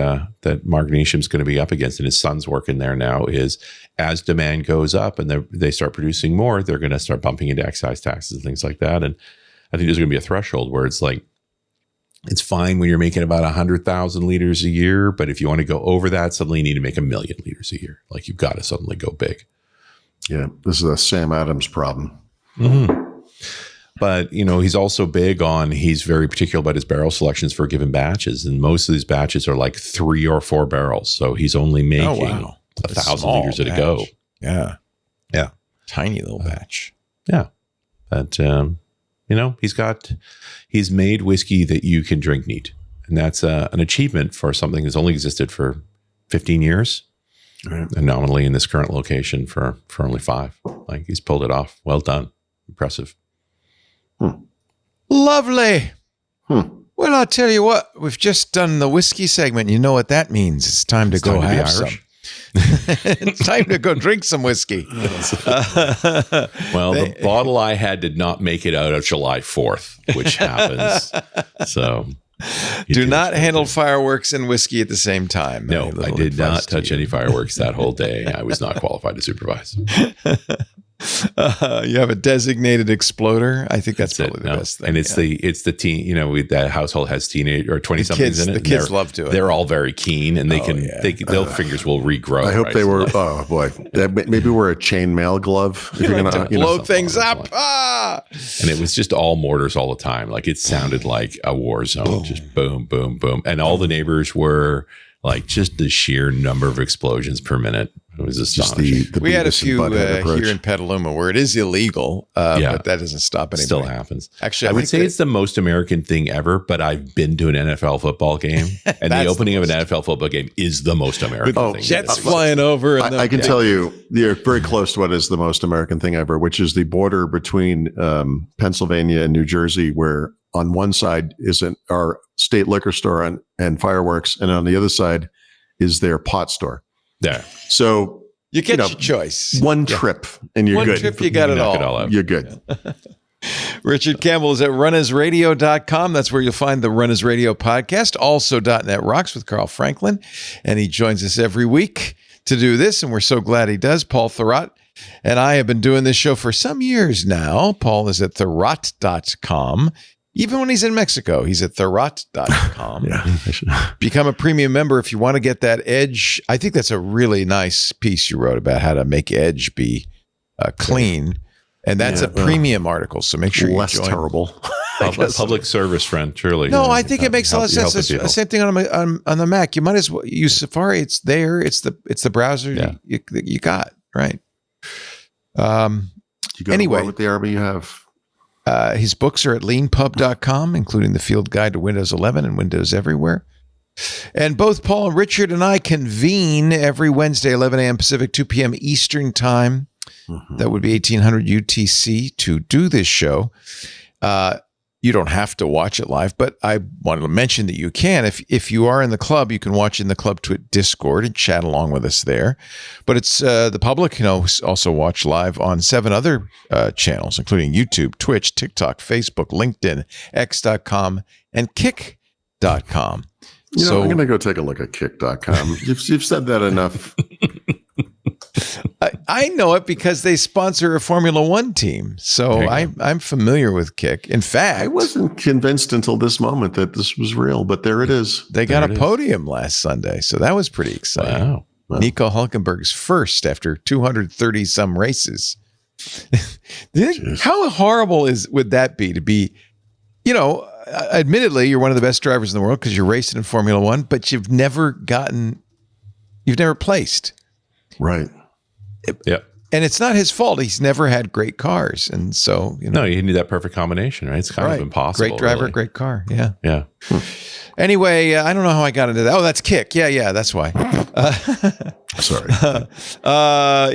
Mark Neesham's going to be up against, and his son's working there now, is as demand goes up and they start producing more, they're going to start bumping into excise taxes and things like that. And I think there's going to be a threshold where it's like, it's fine when you're making about 100,000 liters a year, but if you want to go over that, suddenly you need to make 1 million liters a year. Like you've got to suddenly go big. Yeah, this is a Sam Adams problem. Mm-hmm. But, you know, he's also big on, he's very particular about his barrel selections for given batches. And most of these batches are like 3 or 4 barrels. So he's only making 1,000 liters at a go. Yeah. Yeah. Tiny little batch. Yeah. But, you know, he's made whiskey that you can drink neat. And that's an achievement for something that's only existed for 15 years. Right. And nominally in this current location for only 5. Like he's pulled it off. Well done. Impressive. Lovely. Well, I'll tell you what, we've just done the whiskey segment. You know what that means. It's time to go have some. It's time to go drink some whiskey. Well, the bottle I had did not make it out of July 4th, which happens. So do not handle fireworks and whiskey at the same time. No, I did not touch any fireworks that whole day. I was not qualified to supervise. You have a designated exploder. I think that's probably the best thing. And it's the teen, you know, that household has teenage or 20 somethings in it. The kids love to it. They're all very keen and they their fingers will regrow. I hope they were, oh boy, maybe wear a chainmail glove. If you're going to blow things up. And it was just all mortars all the time. Like it sounded like a war zone, boom. Just boom, boom, boom. And all the neighbors were like just the sheer number of explosions per minute. It was astonishing. We had a few here in Petaluma where it is illegal, but that doesn't stop anybody. Still happens. Actually, I would say it's the most American thing ever, but I've been to an NFL football game, and the opening of an NFL football game is the most American thing. Jets flying over. And I can tell you, you're very close to what is the most American thing ever, which is the border between Pennsylvania and New Jersey, where on one side is our state liquor store and fireworks, and on the other side is their pot store. Yeah. So you get your choice. One trip and you're good. One trip, you got it all. You're good. Richard Campbell is at runnersradio.com. That's where you'll find the Runners Radio podcast. Also .NET Rocks with Carl Franklin. And he joins us every week to do this. And we're so glad he does. Paul Thurrott and I have been doing this show for some years now. Paul is at thurrott.com. Even when he's in Mexico, he's at thurrott.com. Become a premium member if you want to get that Edge. I think that's a really nice piece you wrote about how to make Edge be clean. And that's a premium article. So make sure you less join. terrible. Public service friend, truly. No, I think it makes a lot of sense. Help the people. Same thing on the Mac. You might as well use Safari. It's there. It's the browser you got, right? You go anyway, to war with the army you have. His books are at leanpub.com, including the Field Guide to Windows 11 and Windows Everywhere. And both Paul and Richard and I convene every Wednesday, 11 a.m. Pacific, 2 p.m. Eastern Time. That would be 1800 UTC to do this show. You don't have to watch it live, but I wanted to mention that you can. If you are in the club, you can watch in the Club Twit Discord and chat along with us there. But it's the public can also watch live on 7 other channels, including YouTube, Twitch, TikTok, Facebook, LinkedIn, X.com, and Kick.com. I'm going to go take a look at Kick.com. You've said that enough. I know it because they sponsor a Formula One team. So I'm familiar with Kick. In fact, I wasn't convinced until this moment that this was real, but there it is. They got a podium last Sunday. So that was pretty exciting. Wow. Nico Hulkenberg's first after 230 some races. How horrible would that be to be, admittedly, you're one of the best drivers in the world because you're racing in Formula One, but you've never placed. Right. Yep. And it's not his fault. He's never had great cars. And so, No, you need that perfect combination, right? It's kind of impossible. Great driver, really. Great car. Yeah. Yeah. Anyway, I don't know how I got into that. Oh, that's Kick. Yeah, that's why. Sorry.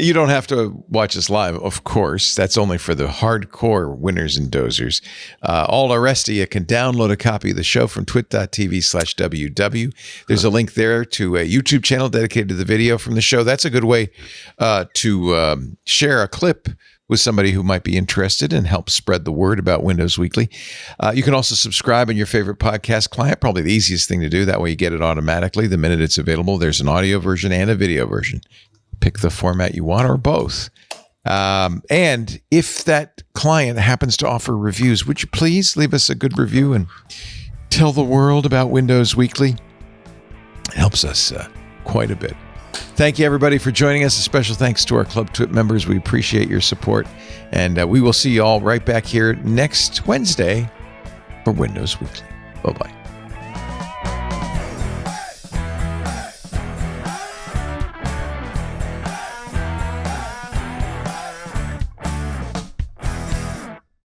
You don't have to watch us live, of course. That's only for the hardcore winners and dozers. All the rest of you can download a copy of the show from twit.tv/WW. There's a link there to a YouTube channel dedicated to the video from the show. That's a good way to share a clip with somebody who might be interested and help spread the word about Windows Weekly. You can also subscribe in your favorite podcast client, probably the easiest thing to do. That way you get it automatically the minute it's available. There's an audio version and a video version. Pick the format you want or both. And if that client happens to offer reviews, would you please leave us a good review and tell the world about Windows Weekly? It helps us quite a bit. Thank you, everybody, for joining us. A special thanks to our Club Twit members. We appreciate your support. And we will see you all right back here next Wednesday for Windows Weekly. Bye-bye.